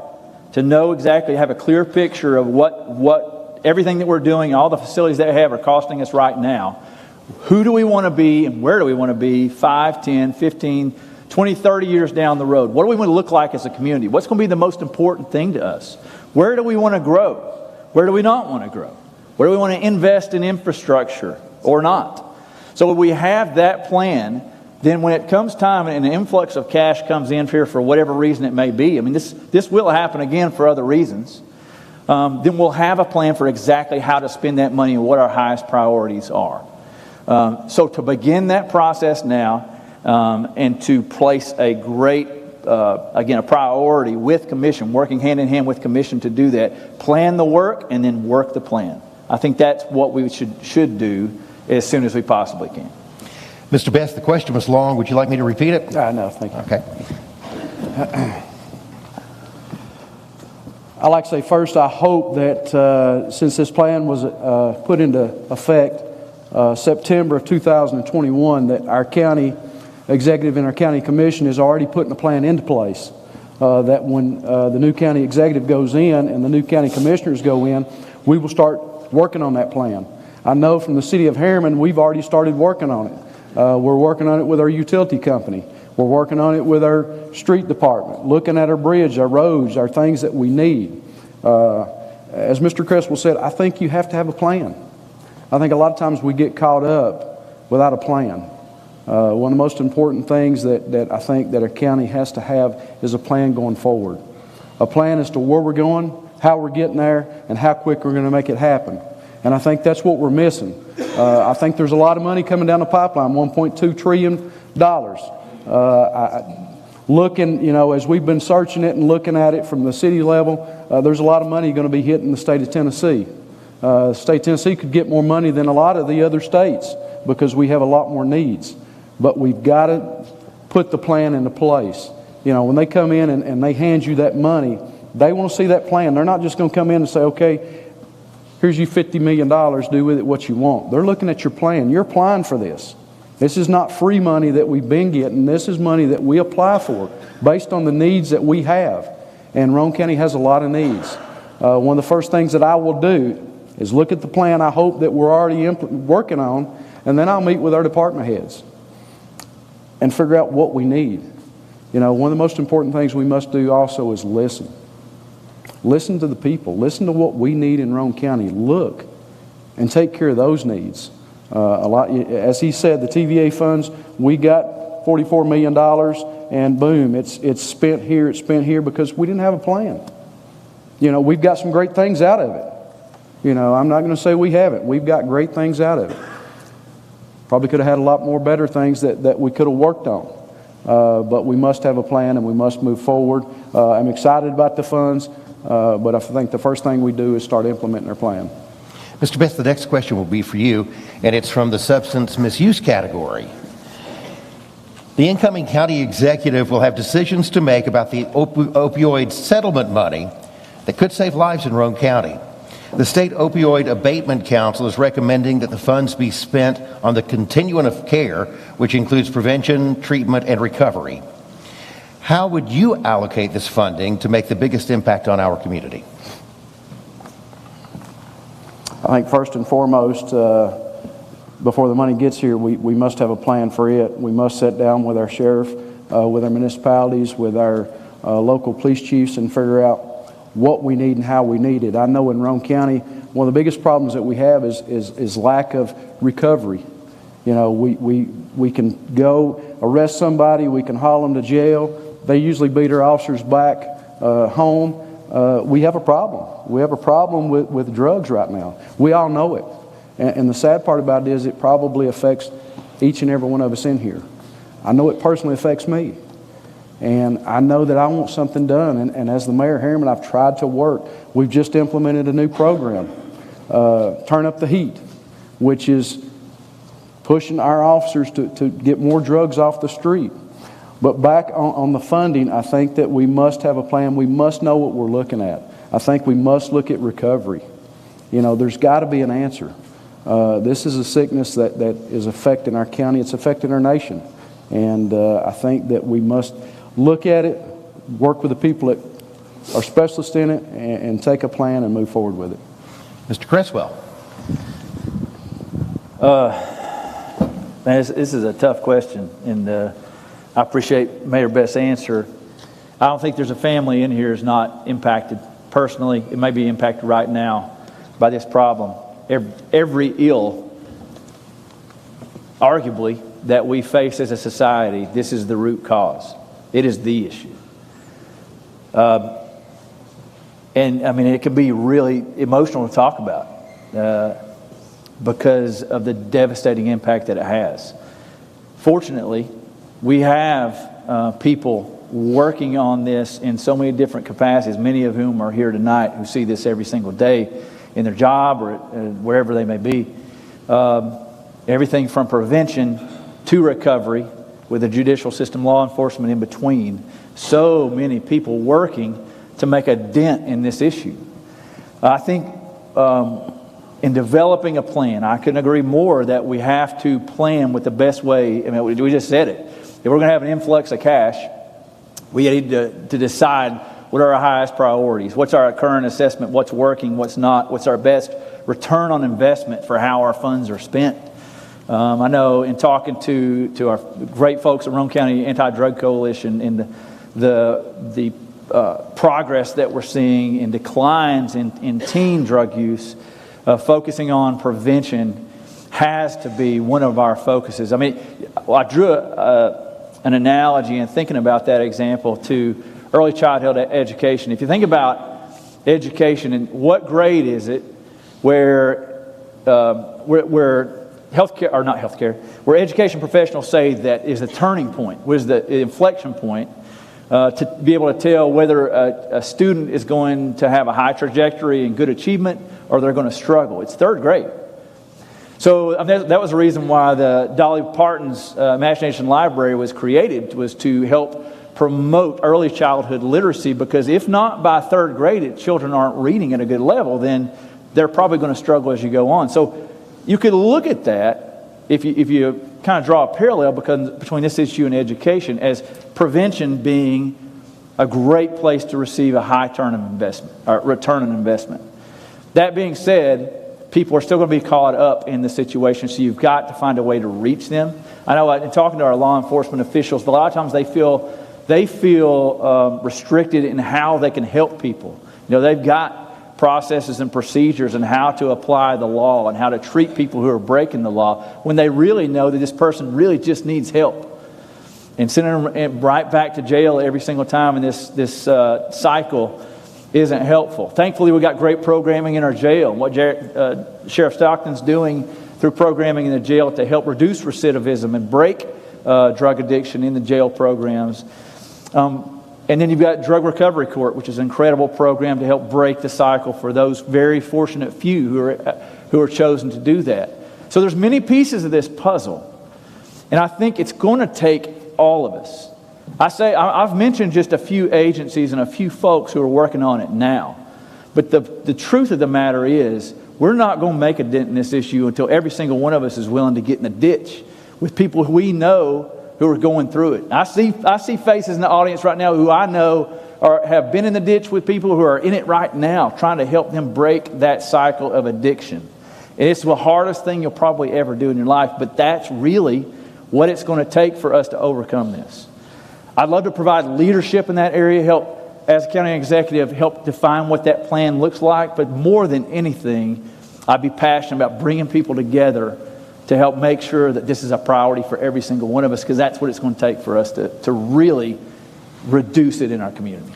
to know exactly, have a clear picture of what everything that we're doing, all the facilities that we have are costing us right now. Who do we want to be and where do we want to be 5, 10, 15, 20, 30 years down the road? What do we want to look like as a community? What's going to be the most important thing to us? Where do we want to grow? Where do we not want to grow? Where do we want to invest in infrastructure or not? So when we have that plan, then when it comes time and an influx of cash comes in here for whatever reason it may be, this will happen again for other reasons, then we'll have a plan for exactly how to spend that money and what our highest priorities are. So to begin that process now, and to place a great, a priority with commission, working hand in hand with commission to do that, plan the work and then work the plan. I think that's what we should do as soon as we possibly can. Mr. Best, the question was long. Would you like me to repeat it? No, thank you. Okay. I'd like to say first, I hope that since this plan was put into effect September of 2021, that our county executive and our county commission is already putting a plan into place. That when the new county executive goes in and the new county commissioners go in, we will start working on that plan. I know from the city of Harriman, we've already started working on it. We're working on it with our utility company. We're working on it with our street department, looking at our bridge, our roads, our things that we need. As Mr. Creswell said, I think you have to have a plan. I think a lot of times we get caught up without a plan. One of the most important things that I think that a county has to have is a plan going forward. A plan as to where we're going, how we're getting there, and how quick we're going to make it happen. And I think that's what we're missing. I think there's a lot of money coming down the pipeline, $1.2 trillion. Looking, as we've been searching it and looking at it from the city level, there's a lot of money going to be hitting the state of Tennessee. The state of Tennessee could get more money than a lot of the other states because we have a lot more needs. But we've got to put the plan into place. When they come in and they hand you that money, they want to see that plan. They're not just going to come in and say, okay, here's you $50 million, do with it what you want. They're looking at your plan. You're applying for this. This is not free money that we've been getting. This is money that we apply for based on the needs that we have. And Roane County has a lot of needs. One of the first things that I will do is look at the plan I hope that we're already working on, and then I'll meet with our department heads and figure out what we need. One of the most important things we must do also is listen. Listen to the people. Listen to what we need in Roane County. Look and take care of those needs. As he said, the TVA funds, we got $44 million, and boom, it's spent here because we didn't have a plan. We've got some great things out of it. I'm not going to say we haven't. We've got great things out of it. Probably could have had a lot more better things that we could have worked on. But we must have a plan and we must move forward. I'm excited about the funds, but I think the first thing we do is start implementing our plan. Mr. Best, the next question will be for you, and it's from the substance misuse category. The incoming county executive will have decisions to make about the opioid settlement money that could save lives in Roane County. The State Opioid Abatement Council is recommending that the funds be spent on the continuum of care, which includes prevention, treatment, and recovery. How would you allocate this funding to make the biggest impact on our community? I think first and foremost, before the money gets here, we must have a plan for it. We must sit down with our sheriff, with our municipalities, with our local police chiefs and figure out what we need and how we need it. I know in Roane County, one of the biggest problems that we have is lack of recovery. We can go arrest somebody, we can haul them to jail. They usually beat our officers back home. We have a problem. We have a problem with drugs right now. We all know it. And the sad part about it is it probably affects each and every one of us in here. I know it personally affects me. And I know that I want something done. And as the mayor of Harriman, I've tried to work. We've just implemented a new program, Turn Up the Heat, which is pushing our officers to get more drugs off the street. But back on the funding, I think that we must have a plan. We must know what we're looking at. I think we must look at recovery. There's got to be an answer. This is a sickness that is affecting our county. It's affecting our nation. And I think that we must look at it, work with the people that are specialists in it, and take a plan and move forward with it. Mr. Creswell. Man, this is a tough question, and I appreciate Mayor Best's answer. I don't think there's a family in here that's not impacted personally. It may be impacted right now by this problem. Every ill, arguably, that we face as a society, this is the root cause. It is the issue. And I mean, it can be really emotional to talk about because of the devastating impact that it has. Fortunately, we have people working on this in so many different capacities, many of whom are here tonight who see this every single day in their job or wherever they may be. Everything from prevention to recovery, with the judicial system, law enforcement in between. So many people working to make a dent in this issue. I think in developing a plan, I couldn't agree more that we have to plan with the best way. I mean, we just said it. If we're going to have an influx of cash, we need to decide what are our highest priorities. What's our current assessment? What's working? What's not? What's our best return on investment for how our funds are spent? I know in talking to our great folks at Roane County Anti-Drug Coalition and the progress that we're seeing in declines in teen drug use, focusing on prevention has to be one of our focuses. I mean, I drew an analogy in thinking about that example to early childhood education. If you think about education, and what grade is it where healthcare, or not healthcare, where education professionals say that is the turning point, was the inflection point to be able to tell whether a student is going to have a high trajectory and good achievement or they're going to struggle. It's third grade. So that was the reason why the Dolly Parton's Imagination Library was created, was to help promote early childhood literacy, because if not by third grade, children aren't reading at a good level, then they're probably going to struggle as you go on. So you could look at that, if you kind of draw a parallel between this issue and education, as prevention being a great place to receive a high return on investment. That being said, people are still going to be caught up in the situation, so you've got to find a way to reach them. I know in talking to our law enforcement officials, a lot of times they feel restricted in how they can help people. You know, they've got processes and procedures and how to apply the law and how to treat people who are breaking the law, when they really know that this person really just needs help. And sending them right back to jail every single time in this cycle isn't helpful. Thankfully, we got great programming in our jail. What Sheriff Stockton's doing through programming in the jail to help reduce recidivism and break drug addiction in the jail programs. And then you've got Drug Recovery Court, which is an incredible program to help break the cycle for those very fortunate few who are chosen to do that. So there's many pieces of this puzzle, and I think it's going to take all of us. I've mentioned just a few agencies and a few folks who are working on it now, but the truth of the matter is, we're not going to make a dent in this issue until every single one of us is willing to get in the ditch with people who we know who are going through it. I see faces in the audience right now who I know have been in the ditch with people who are in it right now, trying to help them break that cycle of addiction. And it's the hardest thing you'll probably ever do in your life, but that's really what it's going to take for us to overcome this. I'd love to provide leadership in that area, help as a county executive, help define what that plan looks like, but more than anything, I'd be passionate about bringing people together to help make sure that this is a priority for every single one of us, because that's what it's going to take for us to really reduce it in our community.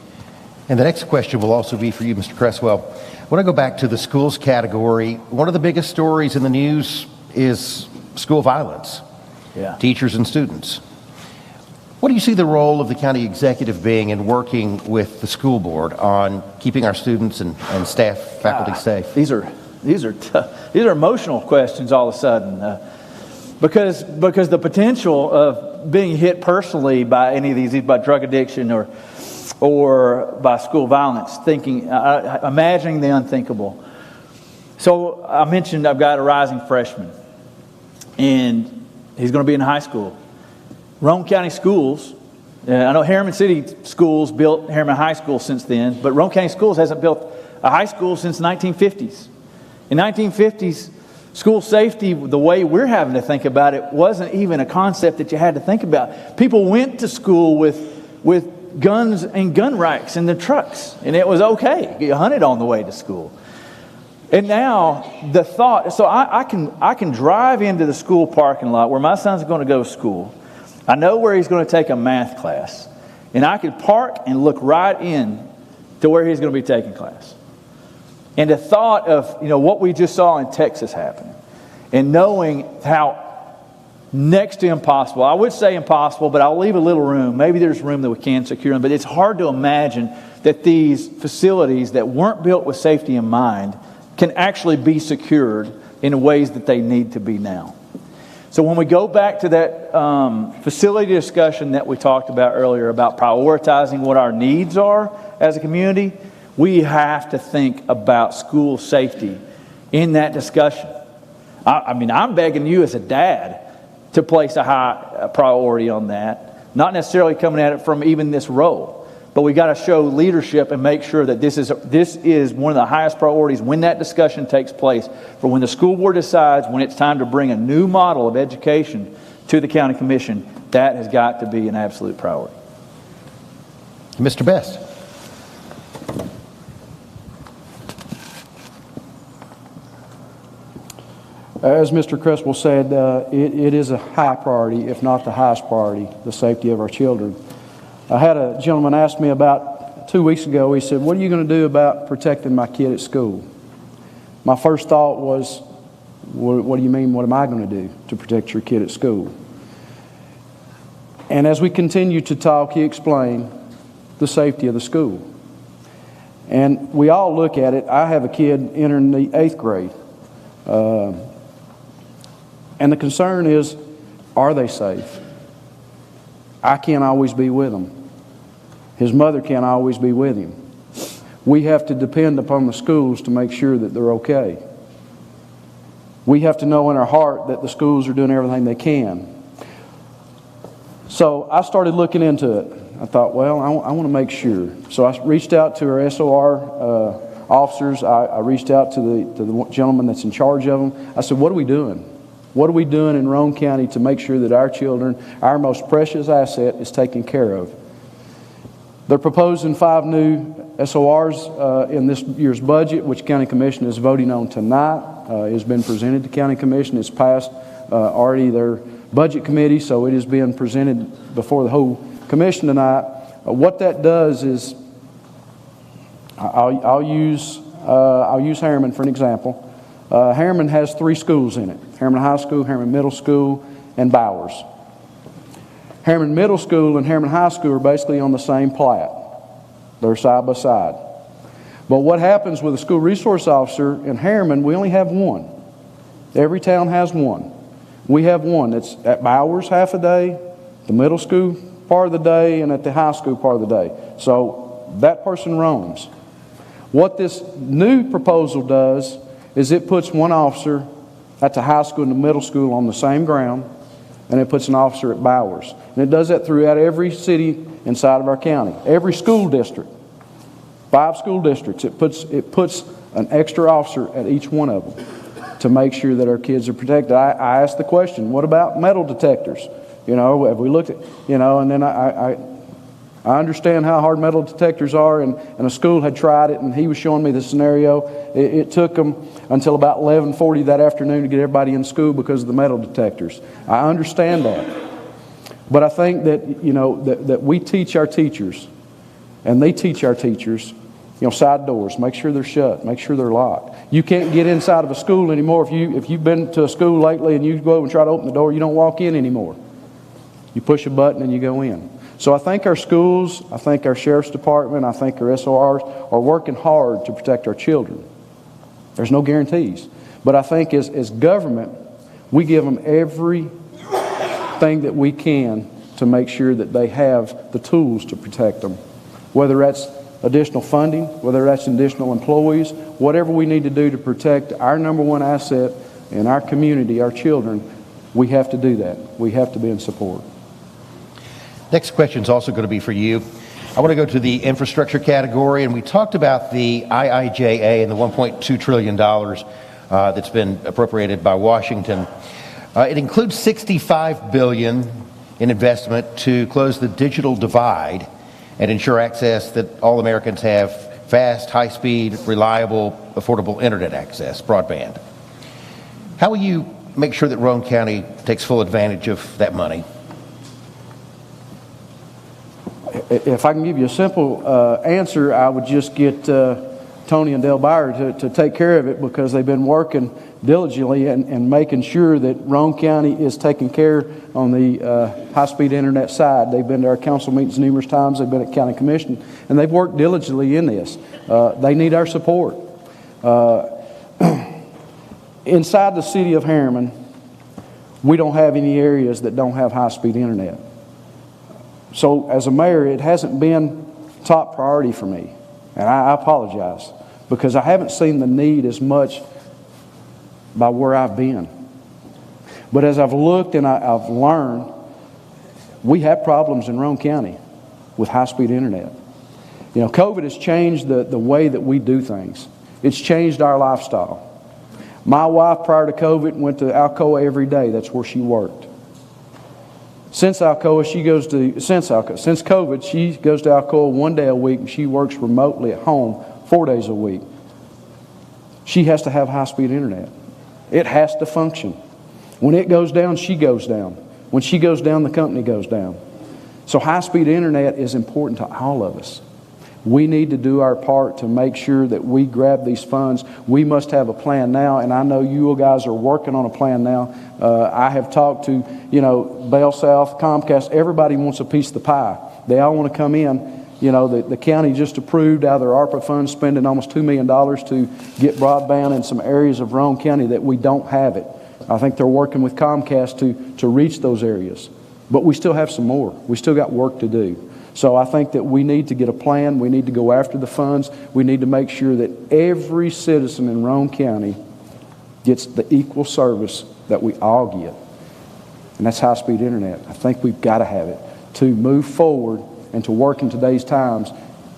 And the next question will also be for you, Mr. Creswell. I want to go back to the schools category. One of the biggest stories in the news is school violence, teachers and students. What do you see the role of the county executive being in working with the school board on keeping our students and staff, faculty safe? These are tough. These are emotional questions all of a sudden, because the potential of being hit personally by any of these, by drug addiction or by school violence, imagining the unthinkable. So I mentioned I've got a rising freshman, and he's going to be in high school. Roane County Schools, I know Harriman City Schools built Harriman High School since then, but Roane County Schools hasn't built a high school since the 1950s. In 1950s, school safety, the way we're having to think about it, wasn't even a concept that you had to think about. People went to school with guns and gun racks in their trucks, and it was okay. You hunted on the way to school. And now the thought, so I can drive into the school parking lot where my son's going to go to school. I know where he's going to take a math class, and I could park and look right in to where he's going to be taking class. And the thought of, what we just saw in Texas happen, and knowing how next to impossible, I would say impossible, but I'll leave a little room. Maybe there's room that we can secure them, but it's hard to imagine that these facilities that weren't built with safety in mind can actually be secured in ways that they need to be now. So when we go back to that facility discussion that we talked about earlier about prioritizing what our needs are as a community, we have to think about school safety in that discussion. I mean, I'm begging you as a dad to place a high priority on that, not necessarily coming at it from even this role, but we got to show leadership and make sure that this is one of the highest priorities when that discussion takes place. For when the school board decides when it's time to bring a new model of education to the county commission, that has got to be an absolute priority. Mr. Best. As Mr. Creswell said, it is a high priority, if not the highest priority, the safety of our children. I had a gentleman ask me about 2 weeks ago, he said, what are you going to do about protecting my kid at school? My first thought was, what do you mean, what am I going to do to protect your kid at school? And as we continue to talk, he explained the safety of the school. And we all look at it. I have a kid entering the 8th grade. And the concern is, are they safe? I can't always be with them. His mother can't always be with him. We have to depend upon the schools to make sure that they're okay. We have to know in our heart that the schools are doing everything they can. So I started looking into it. I thought, well, I want to make sure. So I reached out to our SOR officers. I reached out to the gentleman that's in charge of them. I said, what are we doing? What are we doing in Roane County to make sure that our children, our most precious asset, is taken care of? They're proposing 5 new SORs in this year's budget, which County Commission is voting on tonight. It has been presented to County Commission. It's passed already their budget committee, so it is being presented before the whole commission tonight. What that does is, I'll use Harriman for an example. Harriman has 3 schools in it: Harriman High School, Harriman Middle School, and Bowers. Harriman Middle School and Harriman High School are basically on the same plat. They're side by side. But what happens with a school resource officer in Harriman, we only have one. Every town has one. We have one that's at Bowers half a day, the middle school part of the day, and at the high school part of the day. So that person roams. What this new proposal does is it puts one officer at the high school and the middle school on the same ground, and it puts an officer at Bowers. And it does that throughout every city inside of our county. Every school district, 5 school districts, it puts an extra officer at each one of them to make sure that our kids are protected. I asked the question, what about metal detectors? You know, have we looked at, and then I understand how hard metal detectors are, and a school had tried it, and he was showing me the scenario. It took them until about 11:40 that afternoon to get everybody in school because of the metal detectors. I understand that. But I think that, that we teach our teachers, and they teach our teachers, side doors, make sure they're shut, make sure they're locked. You can't get inside of a school anymore. If you've been to a school lately and you go over and try to open the door, you don't walk in anymore. You push a button and you go in. So I think our schools, I think our sheriff's department, I think our SORs are working hard to protect our children. There's no guarantees. But I think as government, we give them everything that we can to make sure that they have the tools to protect them. Whether that's additional funding, whether that's additional employees, whatever we need to do to protect our number one asset in our community, our children, we have to do that. We have to be in support. Next question is also going to be for you. I want to go to the infrastructure category, and we talked about the IIJA and the $1.2 trillion that's been appropriated by Washington. It includes $65 billion in investment to close the digital divide and ensure access that all Americans have fast, high-speed, reliable, affordable internet access, broadband. How will you make sure that Roane County takes full advantage of that money? If I can give you a simple answer, I would just get Tony and Dale Byer to take care of it, because they've been working diligently and making sure that Roane County is taken care on the high-speed internet side. They've been to our council meetings numerous times. They've been at County Commission, and they've worked diligently in this. They need our support. Inside the city of Harriman, We don't have any areas that don't have high-speed internet. So as a mayor, it hasn't been top priority for me. And I apologize, because I haven't seen the need as much by where I've been. But as I've looked and I've learned, we have problems in Roane County with high-speed internet. You know, COVID has changed the way that we do things. It's changed our lifestyle. My wife, prior to COVID, went to Alcoa every day. That's where she worked. Since COVID, she goes to Alcoa 1 day a week, and she works remotely at home 4 days a week. She has to have high-speed internet. It has to function. When it goes down, she goes down. When she goes down, the company goes down. So high-speed internet is important to all of us. We need to do our part to make sure that we grab these funds. We must have a plan now, and I know you guys are working on a plan now. I have talked to, Bell South, Comcast. Everybody wants a piece of the pie. They all want to come in. The county just approved out of their ARPA funds spending almost $2 million to get broadband in some areas of Roane County that we don't have it. I think they're working with Comcast to reach those areas. But we still have some more. We still got work to do. So I think that we need to get a plan. We need to go after the funds. We need to make sure that every citizen in Roane County gets the equal service that we all get. And that's high-speed internet. I think we've got to have it. To move forward and to work in today's times,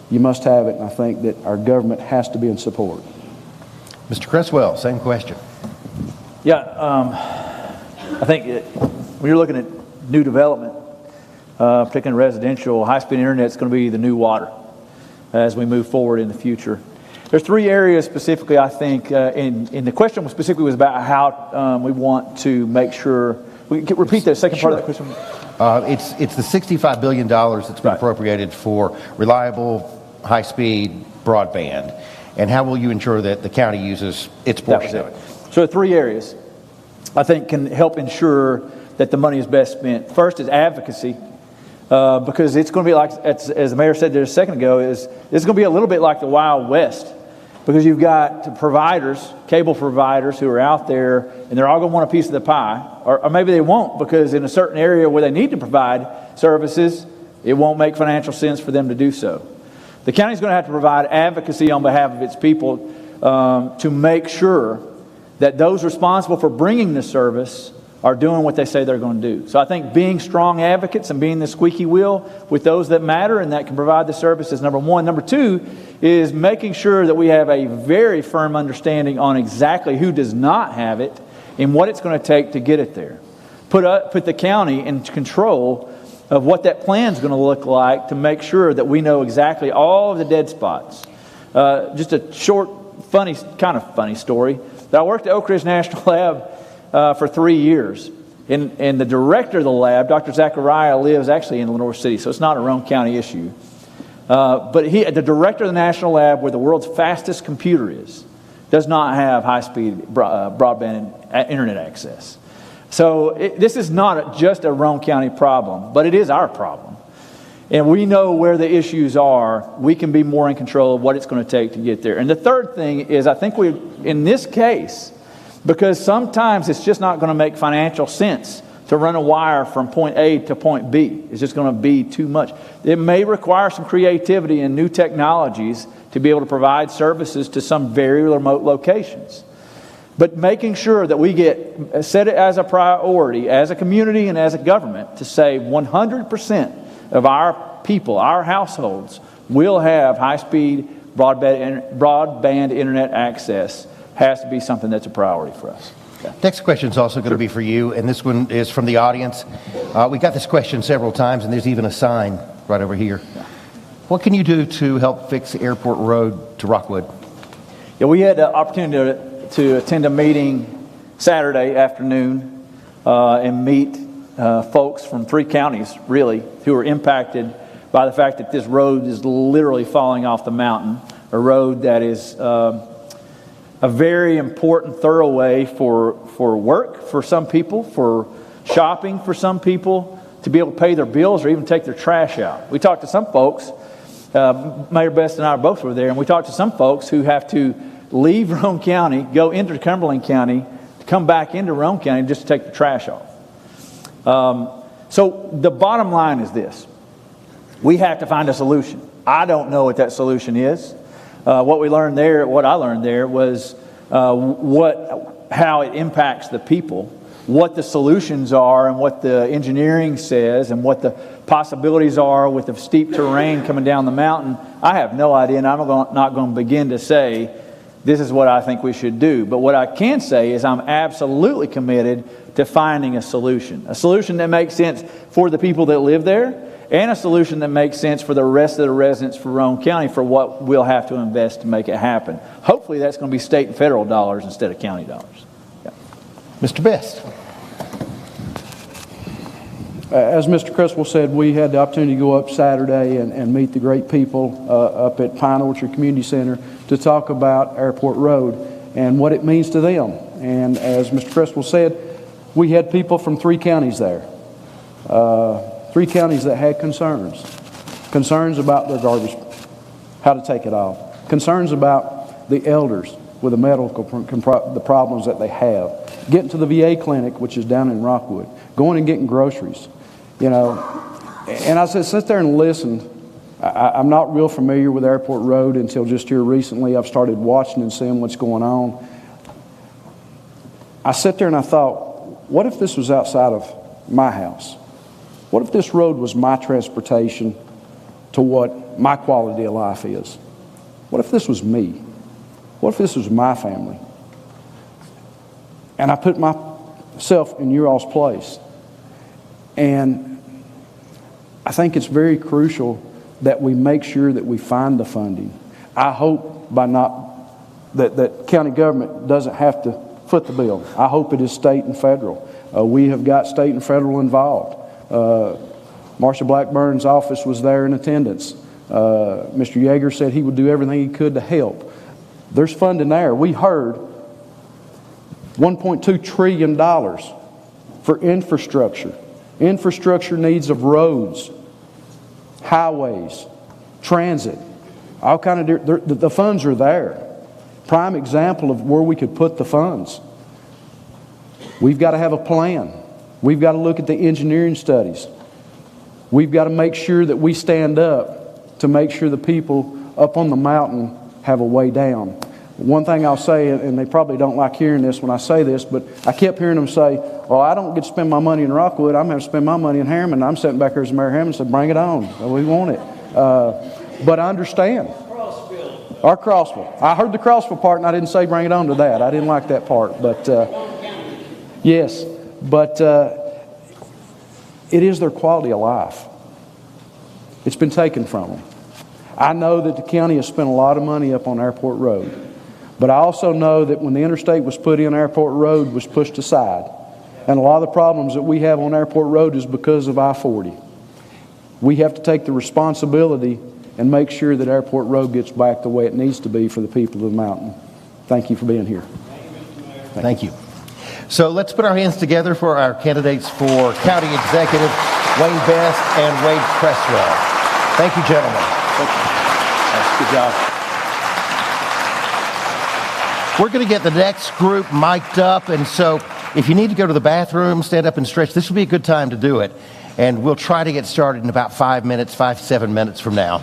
you must have it. And I think that our government has to be in support. Mr. Creswell, same question. Yeah, I think when you're looking at new development, particularly residential, high-speed internet is going to be the new water as we move forward in the future. There's three areas specifically, I think, and the question specifically was about how we want to make sure. We can repeat the second part of the question. It's the $65 billion that's been appropriated for reliable, high-speed broadband, and how will you ensure that the county uses its portion of it? So three areas I think can help ensure that the money is best spent. First is advocacy. Because it's going to be like, as the mayor said there a second ago, it's going to be a little bit like the Wild West. Because you've got providers, cable providers who are out there, and they're all going to want a piece of the pie. Or maybe they won't, because in a certain area where they need to provide services, it won't make financial sense for them to do so. The county's going to have to provide advocacy on behalf of its people to make sure that those responsible for bringing the service are doing what they say they're going to do. So I think being strong advocates and being the squeaky wheel with those that matter and that can provide the service is number one. Number two is making sure that we have a very firm understanding on exactly who does not have it and what it's going to take to get it there. Put the county in control of what that plan is going to look like to make sure that we know exactly all of the dead spots. Just a short, kind of funny story. I worked at Oak Ridge National Lab for 3 years. And the director of the lab, Dr. Zachariah, lives actually in Lenore City, so it's not a Roane County issue. But the director of the National Lab, where the world's fastest computer is, does not have high-speed broadband internet access. So this is not just a Roane County problem, but it is our problem. And we know where the issues are. We can be more in control of what it's going to take to get there. And the third thing is, I think in this case, because sometimes it's just not going to make financial sense to run a wire from point A to point B. It's just going to be too much. It may require some creativity and new technologies to be able to provide services to some very remote locations. But making sure that we set it as a priority, as a community and as a government, to say 100% of our people, our households, will have high-speed broadband internet access has to be something that's a priority for us. Okay. Next question is also going to be for you, and this one is from the audience. We got this question several times, and there's even a sign right over here. Yeah. What can you do to help fix Airport Road to Rockwood? Yeah, we had the opportunity to attend a meeting Saturday afternoon and meet folks from 3 counties, really, who are impacted by the fact that this road is literally falling off the mountain, a road that is a very important thoroughway for work for some people, for shopping for some people, to be able to pay their bills or even take their trash out. We talked to some folks, Mayor Best and I both were there, and we talked to some folks who have to leave Roane County, go into Cumberland County, to come back into Roane County just to take the trash off. So the bottom line is this. We have to find a solution. I don't know what that solution is. What I learned there was how it impacts the people, what the solutions are and what the engineering says and what the possibilities are with the steep terrain coming down the mountain. I have no idea, and I'm not going to begin to say this is what I think we should do. But what I can say is I'm absolutely committed to finding a solution that makes sense for the people that live there, and a solution that makes sense for the rest of the residents for Roane County for what we'll have to invest to make it happen. Hopefully that's going to be state and federal dollars instead of county dollars. Yeah. Mr. Best. As Mr. Creswell said, we had the opportunity to go up Saturday and meet the great people up at Pine Orchard Community Center to talk about Airport Road and what it means to them. And as Mr. Creswell said, we had people from 3 counties there. 3 counties that had concerns about their garbage, how to take it off, concerns about the elders with the medical the problems that they have, getting to the VA clinic, which is down in Rockwood, going and getting groceries, you know. And I said, sit there and listen. I'm not real familiar with Airport Road until just here recently. I've started watching and seeing what's going on. I sat there and I thought, what if this was outside of my house? What if this road was my transportation to what my quality of life is? What if this was me? What if this was my family? And I put myself in your all's place. And I think it's very crucial that we make sure that we find the funding. I hope that county government doesn't have to foot the bill. I hope it is state and federal. We have got state and federal involved. Marcia Blackburn's office was there in attendance. Mr. Yeager said he would do everything he could to help. There's funding there. We heard $1.2 trillion for infrastructure needs of roads, highways, transit, all kind of. The funds are there. Prime example of where we could put the funds. We've got to have a plan. We've got to look at the engineering studies. We've got to make sure that we stand up to make sure the people up on the mountain have a way down. One thing I'll say, and they probably don't like hearing this when I say this, but I kept hearing them say, well, I don't get to spend my money in Rockwood. I'm going to spend my money in Harriman. I'm sitting back here as Mayor Harriman and said, bring it on. We want it. But I understand. Or Crossville. I heard the Crossville part and I didn't say bring it on to that. I didn't like that part. But yes. But it is their quality of life. It's been taken from them. I know that the county has spent a lot of money up on Airport Road. But I also know that when the interstate was put in, Airport Road was pushed aside. And a lot of the problems that we have on Airport Road is because of I-40. We have to take the responsibility and make sure that Airport Road gets back the way it needs to be for the people of the mountain. Thank you for being here. Thank you. So let's put our hands together for our candidates for County Executive, Wayne Best and Wade Creswell. Thank you, gentlemen. Thank you. That's a good job. We're going to get the next group mic'd up, and so if you need to go to the bathroom, stand up and stretch, this would be a good time to do it. And we'll try to get started in about 5 to 7 minutes from now.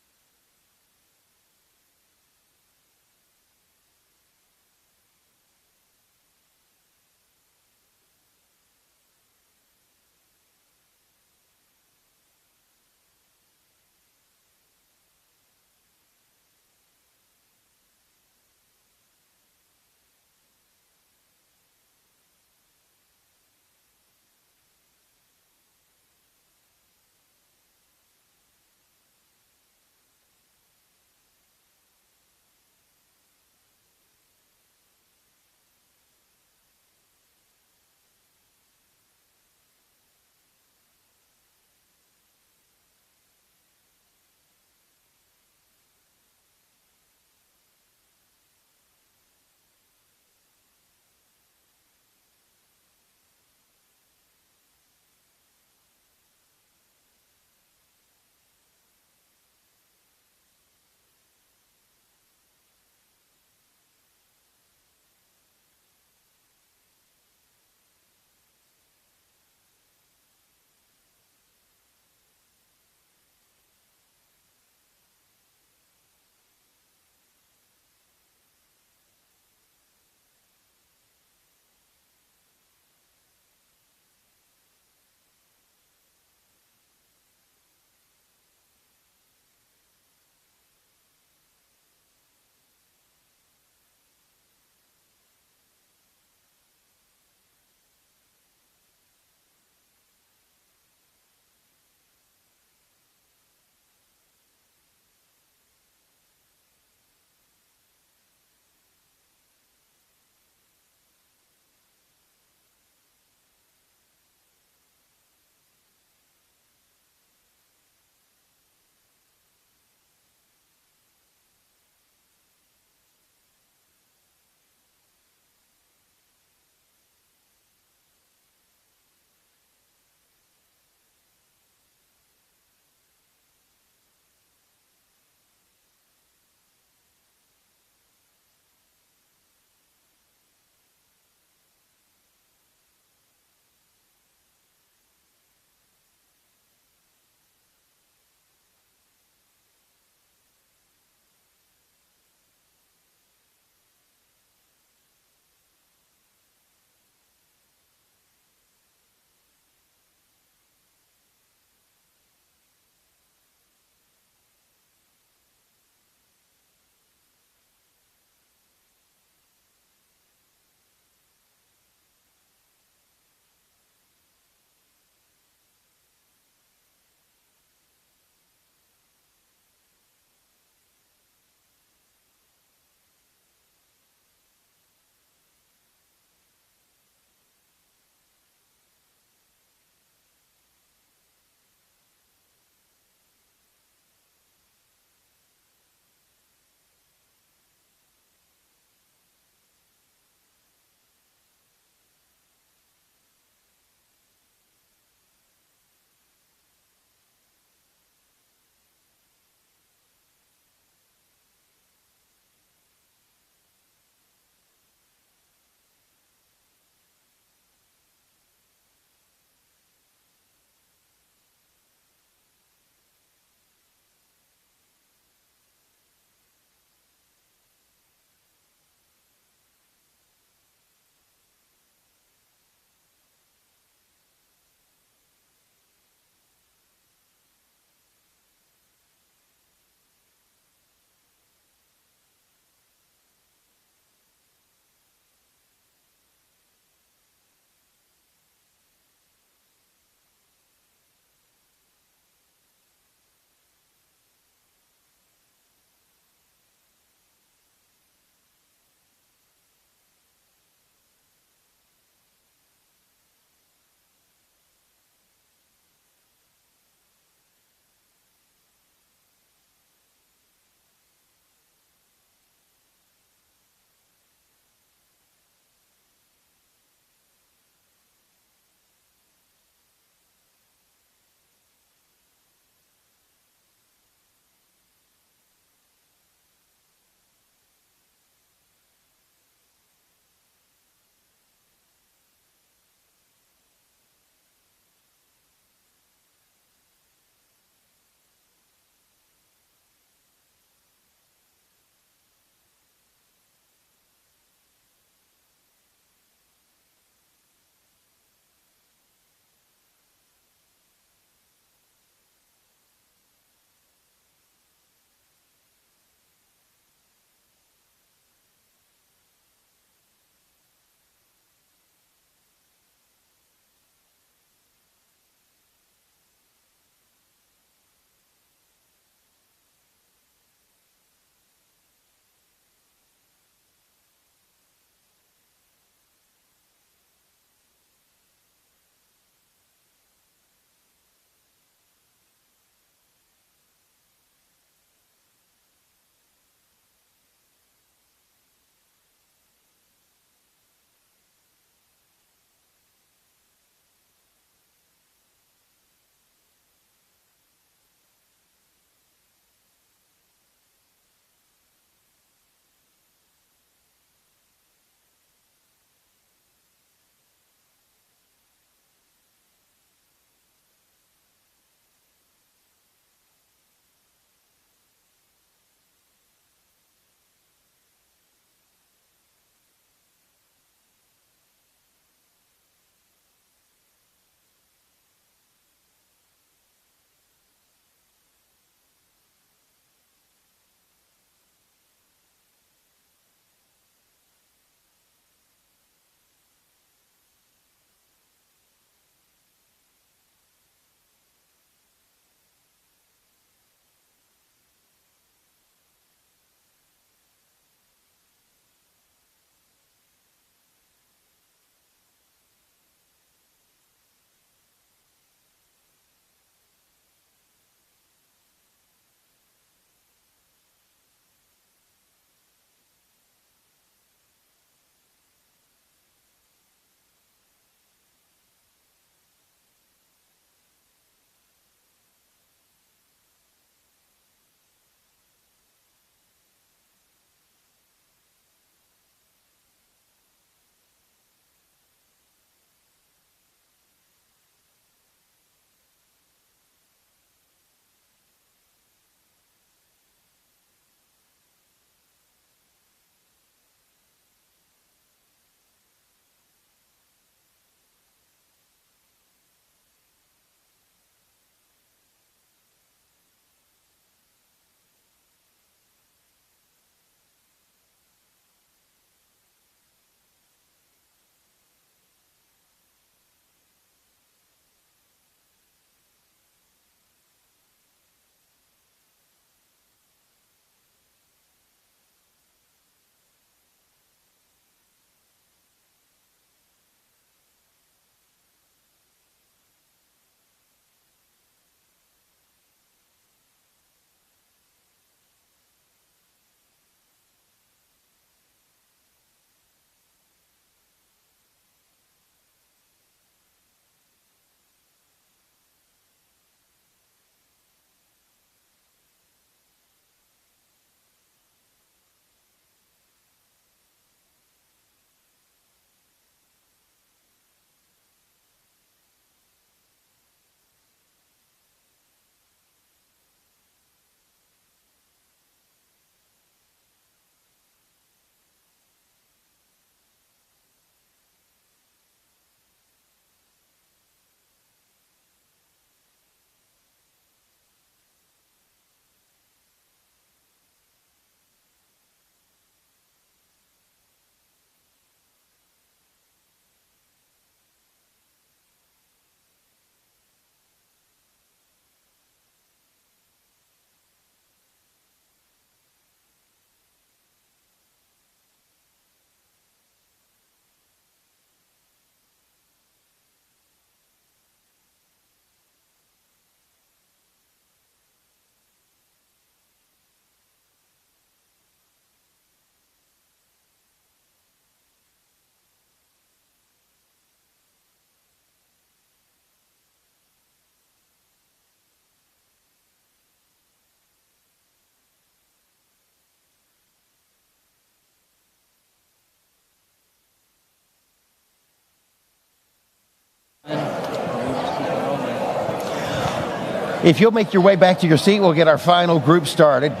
If you'll make your way back to your seat, we'll get our final group started. 3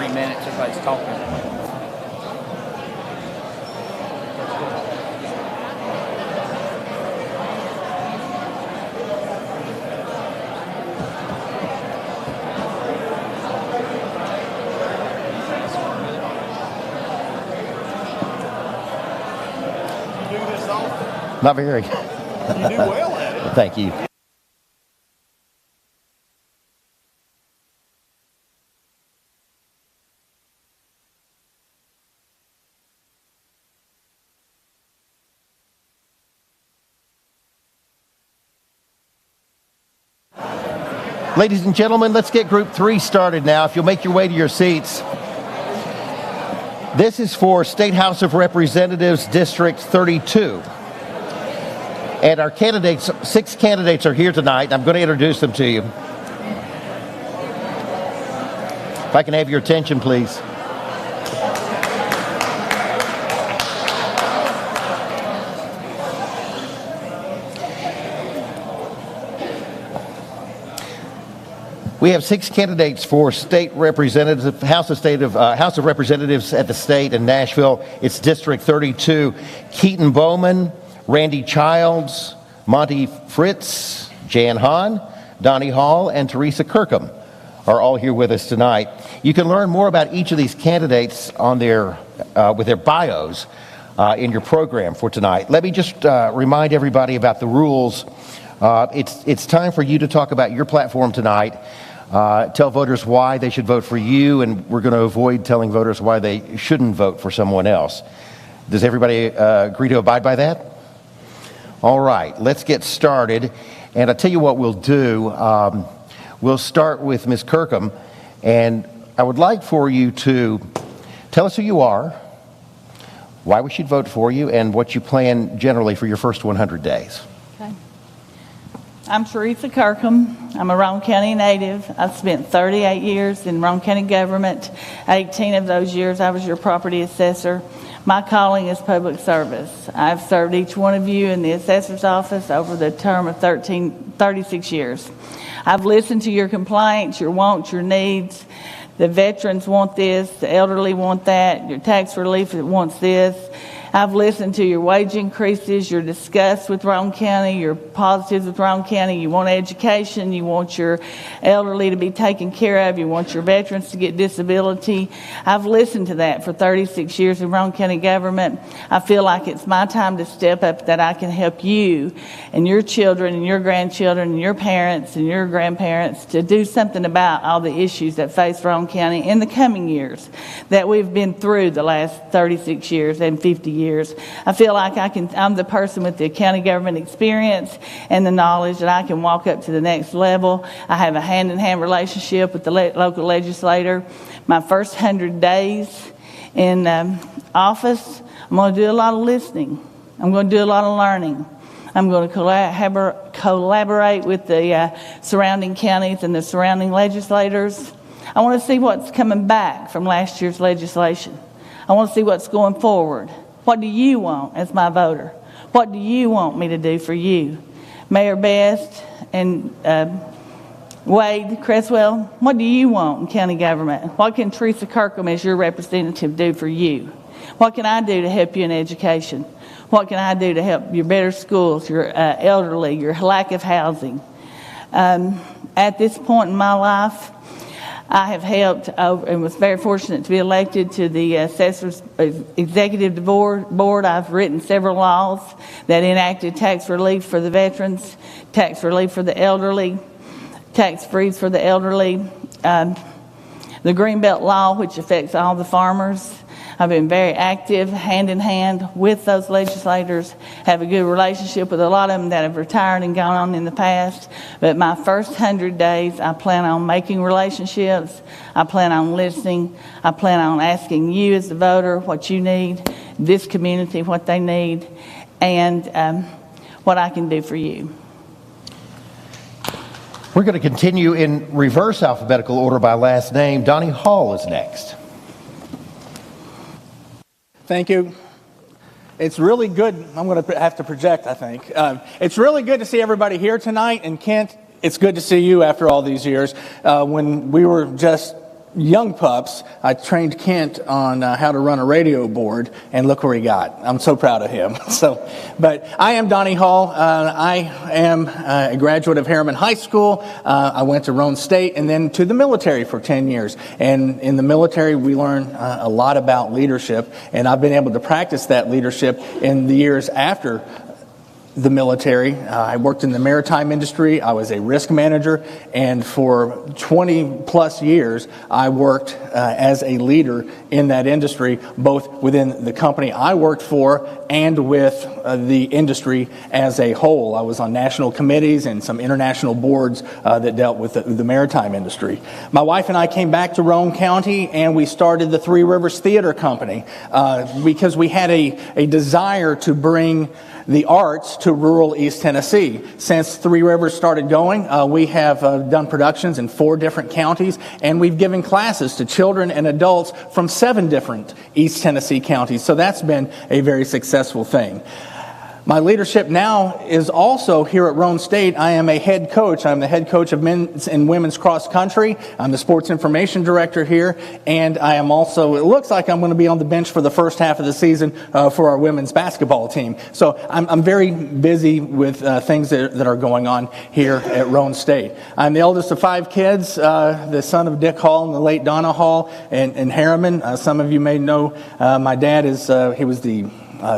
minutes, everybody's talking. Not very. You do well at it. Thank you. Ladies and gentlemen, let's get Group 3 started now. If you'll make your way to your seats. This is for State House of Representatives, District 32. And our candidates, 6 candidates are here tonight. I'm going to introduce them to you. If I can have your attention, please. We have 6 candidates for state representative, House of Representatives at the state in Nashville. It's District 32. Keaton Bowman, Randy Childs, Monty Fritz, Jan Hahn, Donnie Hall, and Teresa Kirkham are all here with us tonight. You can learn more about each of these candidates on with their bios in your program for tonight. Let me just remind everybody about the rules. It's time for you to talk about your platform tonight. Tell voters why they should vote for you, and we're going to avoid telling voters why they shouldn't vote for someone else. Does everybody agree to abide by that? All right, let's get started. And I'll tell you what we'll do. We'll start with Ms. Kirkham, and I would like for you to tell us who you are, why we should vote for you, and what you plan generally for your first 100 days. Okay. I'm Teresa Kirkham. I'm a Roane County native. I've spent 38 years in Roane County government. 18 of those years I was your property assessor. My calling is public service. I've served each one of you in the assessor's office over the term of 36 years. I've listened to your complaints, your wants, your needs. The veterans want this, the elderly want that, your tax relief wants this. I've listened to your wage increases, your disgust with Roane County, your positives with Roane County. You want education, you want your elderly to be taken care of, you want your veterans to get disability. I've listened to that for 36 years in Roane County government. I feel like it's my time to step up, that I can help you and your children and your grandchildren and your parents and your grandparents to do something about all the issues that face Roane County in the coming years that we've been through the last 36 years and 50 years. I feel like I'm the person with the county government experience and the knowledge that I can walk up to the next level. I have a hand-in-hand relationship with the local legislator. My first 100 days in office, I'm going to do a lot of listening. I'm going to do a lot of learning. I'm going to collaborate with the surrounding counties and the surrounding legislators. I want to see what's coming back from last year's legislation. I want to see what's going forward. What do you want as my voter? What do you want me to do for you? Mayor Best and Wade Creswell, what do you want in county government? What can Teresa Kirkham as your representative do for you? What can I do to help you in education? What can I do to help your better schools, your elderly, your lack of housing? At this point in my life, I have helped and was very fortunate to be elected to the Assessor's Executive Board. I've written several laws that enacted tax relief for the veterans, tax relief for the elderly, tax freeze for the elderly, the Greenbelt Law, which affects all the farmers. I've been very active, hand in hand with those legislators, have a good relationship with a lot of them that have retired and gone on in the past. But my first 100 days, I plan on making relationships. I plan on listening. I plan on asking you as the voter what you need, this community what they need, and what I can do for you. We're going to continue in reverse alphabetical order by last name. Donnie Hall is next. Thank you. It's really good. I'm going to have to project, I think. It's really good to see everybody here tonight. And Kent, it's good to see you after all these years. When we were just young pups, I trained Kent on how to run a radio board, and look where he got. I'm so proud of him. But I am Donnie Hall. I am a graduate of Harriman High School. I went to Roane State and then to the military for 10 years. And in the military, we learn a lot about leadership, and I've been able to practice that leadership in the years after the military. I worked in the maritime industry. I was a risk manager, and for 20 plus years, I worked as a leader in that industry, both within the company I worked for and with the industry as a whole. I was on national committees and some international boards that dealt with the maritime industry. My wife and I came back to Roane County, and we started the Three Rivers Theater Company because we had a desire to bring the arts to rural East Tennessee. Since Three Rivers started going, we have done productions in 4 different counties, and we've given classes to children and adults from 7 different East Tennessee counties. So that's been a very successful thing. My leadership now is also here at Roane State. I am a head coach. I'm the head coach of men's and women's cross country. I'm the sports information director here, and I am also, it looks like I'm going to be on the bench for the first half of the season for our women's basketball team. So I'm very busy with things that are going on here at Roane State. I'm the eldest of 5 kids, the son of Dick Hall and the late Donna Hall in Harriman. Some of you may know my dad he was the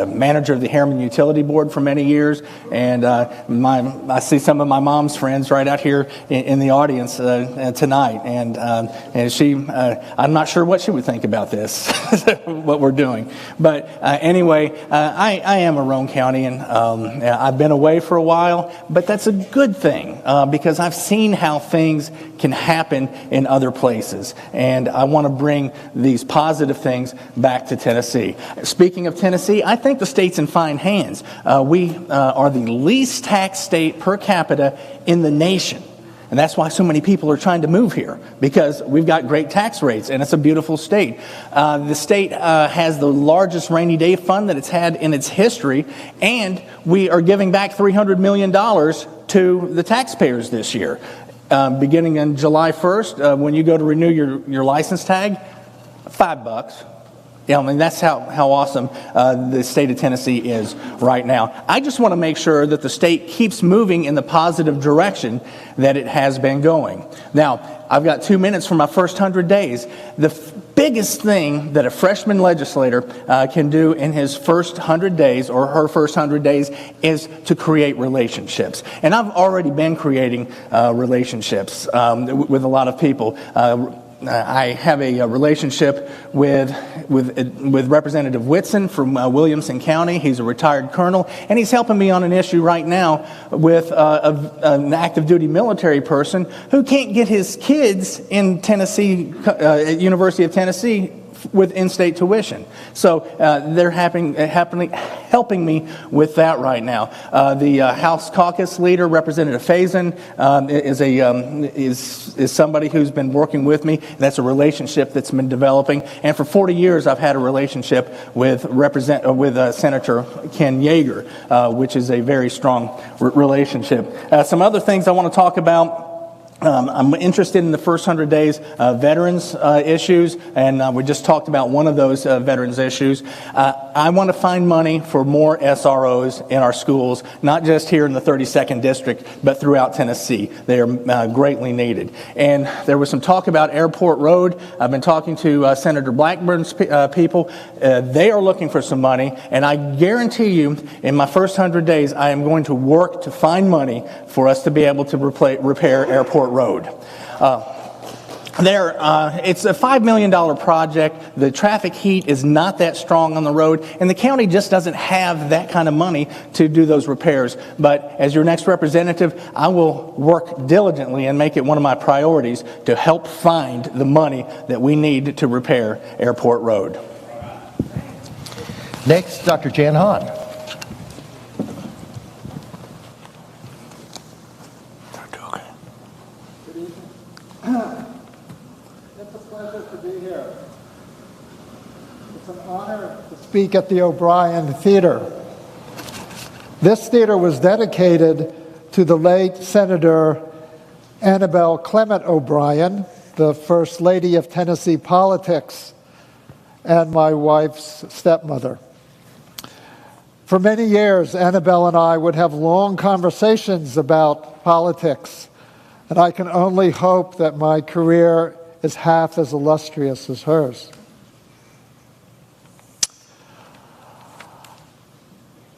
manager of the Harriman Utility Board for many years, and I see some of my mom's friends right out here in the audience tonight, and she, I'm not sure what she would think about this, what we're doing, but anyway, I am a Roane County, and I've been away for a while, but that's a good thing because I've seen how things can happen in other places, and I want to bring these positive things back to Tennessee. Speaking of Tennessee, I think the state's in fine hands. We are the least taxed state per capita in the nation. And that's why so many people are trying to move here, because we've got great tax rates, and it's a beautiful state. The state has the largest rainy day fund that it's had in its history, and we are giving back $300 million to the taxpayers this year. Beginning on July 1st, when you go to renew your license tag, $5. Yeah, I mean, that's how awesome the state of Tennessee is right now. I just want to make sure that the state keeps moving in the positive direction that it has been going. Now, I've got 2 minutes for my first 100 days. The biggest thing that a freshman legislator can do in his first 100 days or her first 100 days is to create relationships. And I've already been creating relationships with a lot of people. I have a relationship with Representative Whitson from Williamson County. He's a retired colonel, and he's helping me on an issue right now with an active duty military person who can't get his kids in Tennessee, at University of Tennessee, with in-state tuition. So they're helping me with that right now. The House Caucus leader, Representative Faison, is somebody who's been working with me. That's a relationship that's been developing. And for 40 years, I've had a relationship with Senator Ken Yeager, which is a very strong relationship. Some other things I want to talk about. I'm interested in the first 100 days veterans issues, and we just talked about one of those veterans issues. I want to find money for more SROs in our schools, not just here in the 32nd District, but throughout Tennessee. They are greatly needed. And there was some talk about Airport Road. I've been talking to Senator Blackburn's people. They are looking for some money, and I guarantee you, in my first 100 days, I am going to work to find money for us to be able to repair Airport Road. It's a $5 million project. The traffic heat is not that strong on the road, and the county just doesn't have that kind of money to do those repairs. But as your next representative, I will work diligently and make it one of my priorities to help find the money that we need to repair Airport Road. Next, Dr. Jan Hahn. It's a pleasure to be here. It's an honor to speak at the O'Brien Theater. This theater was dedicated to the late Senator Annabelle Clement O'Brien, the First Lady of Tennessee politics, and my wife's stepmother. For many years, Annabelle and I would have long conversations about politics, and I can only hope that my career is half as illustrious as hers.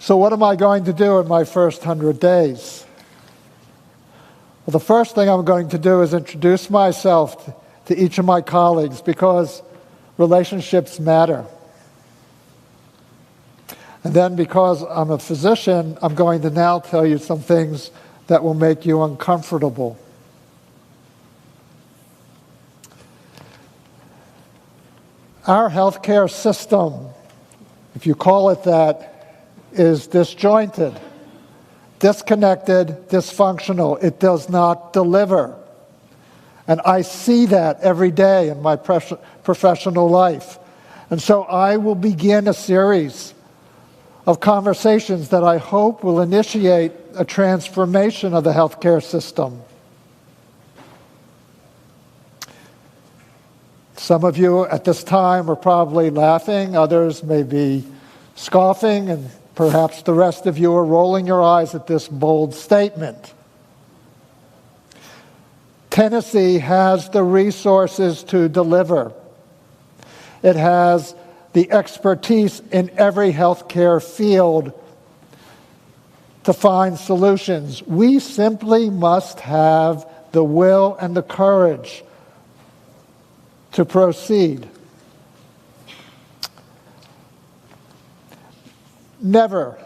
So what am I going to do in my first 100 days? Well, the first thing I'm going to do is introduce myself to each of my colleagues, because relationships matter. And then, because I'm a physician, I'm going to now tell you some things that will make you uncomfortable. Our healthcare system, if you call it that, is disjointed, disconnected, dysfunctional. It does not deliver. And I see that every day in my professional life. And so I will begin a series of conversations that I hope will initiate a transformation of the healthcare system. Some of you at this time are probably laughing, others may be scoffing, and perhaps the rest of you are rolling your eyes at this bold statement. Tennessee has the resources to deliver. It has the expertise in every healthcare field to find solutions. We simply must have the will and the courage to proceed. Never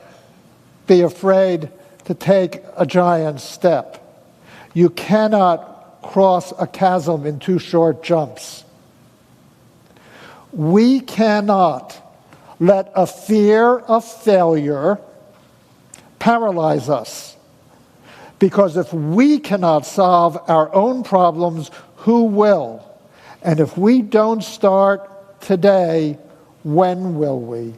be afraid to take a giant step. You cannot cross a chasm in 2 short jumps. We cannot let a fear of failure paralyze us. Because if we cannot solve our own problems, who will? And if we don't start today, when will we?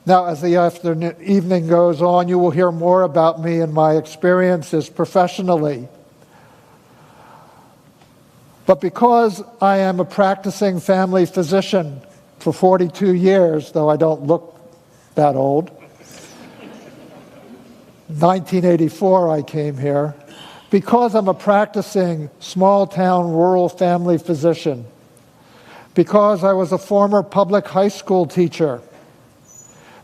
Now, as the evening goes on, you will hear more about me and my experiences professionally. But because I am a practicing family physician for 42 years, though I don't look that old, 1984 I came here, because I'm a practicing small-town rural family physician, because I was a former public high school teacher,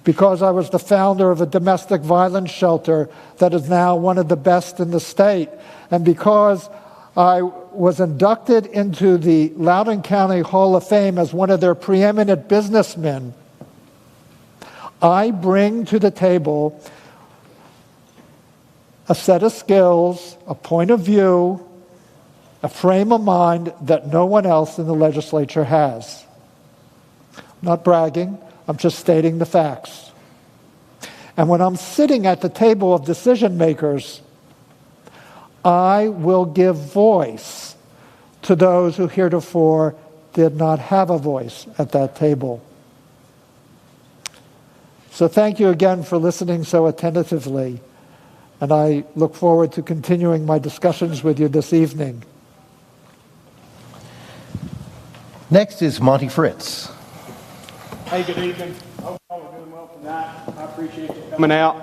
because I was the founder of a domestic violence shelter that is now one of the best in the state, and because I was inducted into the Loudoun County Hall of Fame as one of their preeminent businessmen, I bring to the table a set of skills, a point of view, a frame of mind that no one else in the legislature has. I'm not bragging. I'm just stating the facts. And when I'm sitting at the table of decision makers, I will give voice to those who heretofore did not have a voice at that table. So thank you again for listening so attentively, and I look forward to continuing my discussions with you this evening. Next is Monty Fritz. Hey, good evening. Hope y'all are doing well tonight. I appreciate you coming out.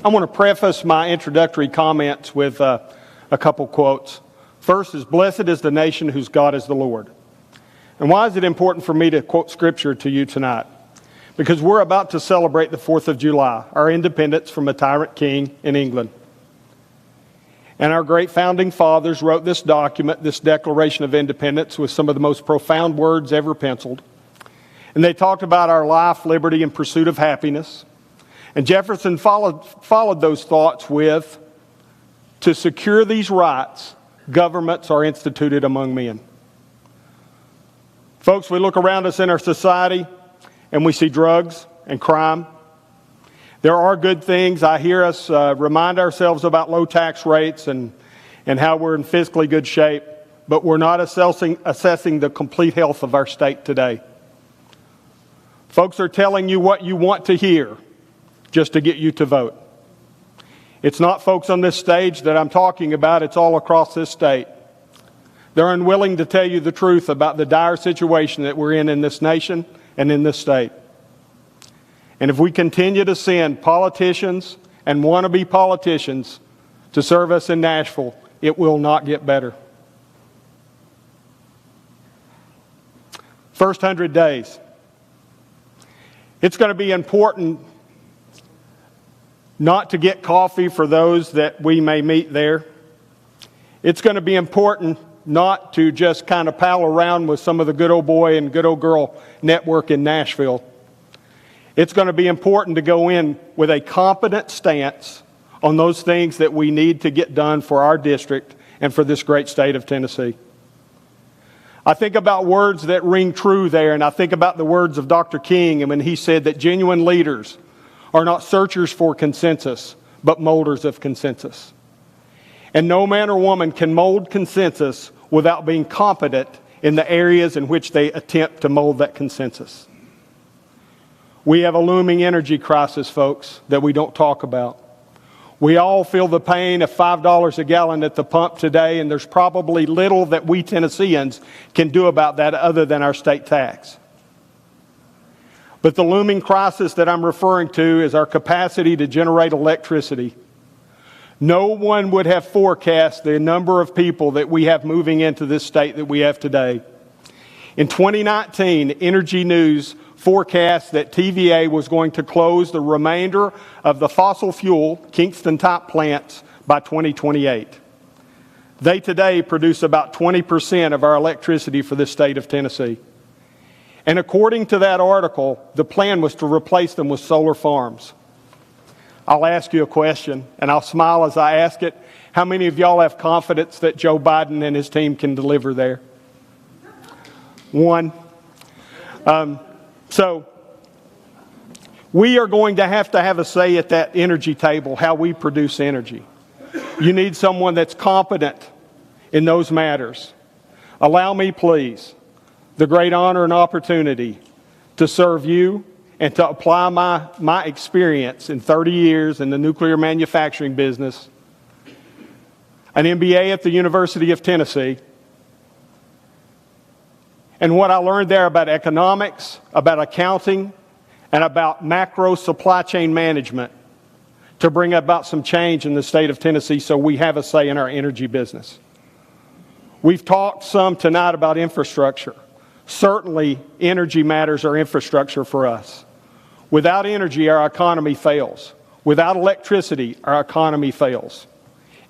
I want to preface my introductory comments with a couple quotes. First is, "Blessed is the nation whose God is the Lord." And why is it important for me to quote Scripture to you tonight? Because we're about to celebrate the 4th of July, our independence from a tyrant king in England. And our great founding fathers wrote this document, this Declaration of Independence, with some of the most profound words ever penciled. And they talked about our life, liberty, and pursuit of happiness. And Jefferson followed those thoughts with, "To secure these rights, governments are instituted among men." Folks, we look around us in our society and we see drugs and crime. There are good things. I hear us remind ourselves about low tax rates and how we're in fiscally good shape. but we're not assessing the complete health of our state today. Folks are telling you what you want to hear just to get you to vote. It's not folks on this stage that I'm talking about, it's all across this state. They're unwilling to tell you the truth about the dire situation that we're in this nation and in this state. And if we continue to send politicians and wannabe politicians to serve us in Nashville, it will not get better. First 100 days. It's going to be important not to get coffee for those that we may meet there. It's going to be important not to just kind of pal around with some of the good old boy and good old girl network in Nashville. It's going to be important to go in with a competent stance on those things that we need to get done for our district and for this great state of Tennessee. I think about words that ring true there, and I think about the words of Dr. King and when he said that genuine leaders are not searchers for consensus, but molders of consensus. And no man or woman can mold consensus without being competent in the areas in which they attempt to mold that consensus. We have a looming energy crisis, folks, that we don't talk about. We all feel the pain of $5 a gallon at the pump today, and there's probably little that we Tennesseans can do about that other than our state tax. But the looming crisis that I'm referring to is our capacity to generate electricity. No one would have forecast the number of people that we have moving into this state that we have today. In 2019, Energy News forecast that TVA was going to close the remainder of the fossil fuel Kingston-type plants by 2028. They today produce about 20% of our electricity for this state of Tennessee. And according to that article, the plan was to replace them with solar farms. I'll ask you a question, and I'll smile as I ask it. How many of y'all have confidence that Joe Biden and his team can deliver there? One. So we are going to have a say at that energy table, how we produce energy. You need someone that's competent in those matters. Allow me, please, the great honor and opportunity to serve you and to apply my experience in 30 years in the nuclear manufacturing business, an MBA at the University of Tennessee, and what I learned there about economics, about accounting, and about macro supply chain management to bring about some change in the state of Tennessee so we have a say in our energy business. We've talked some tonight about infrastructure. Certainly, energy matters are infrastructure for us. Without energy, our economy fails. Without electricity, our economy fails.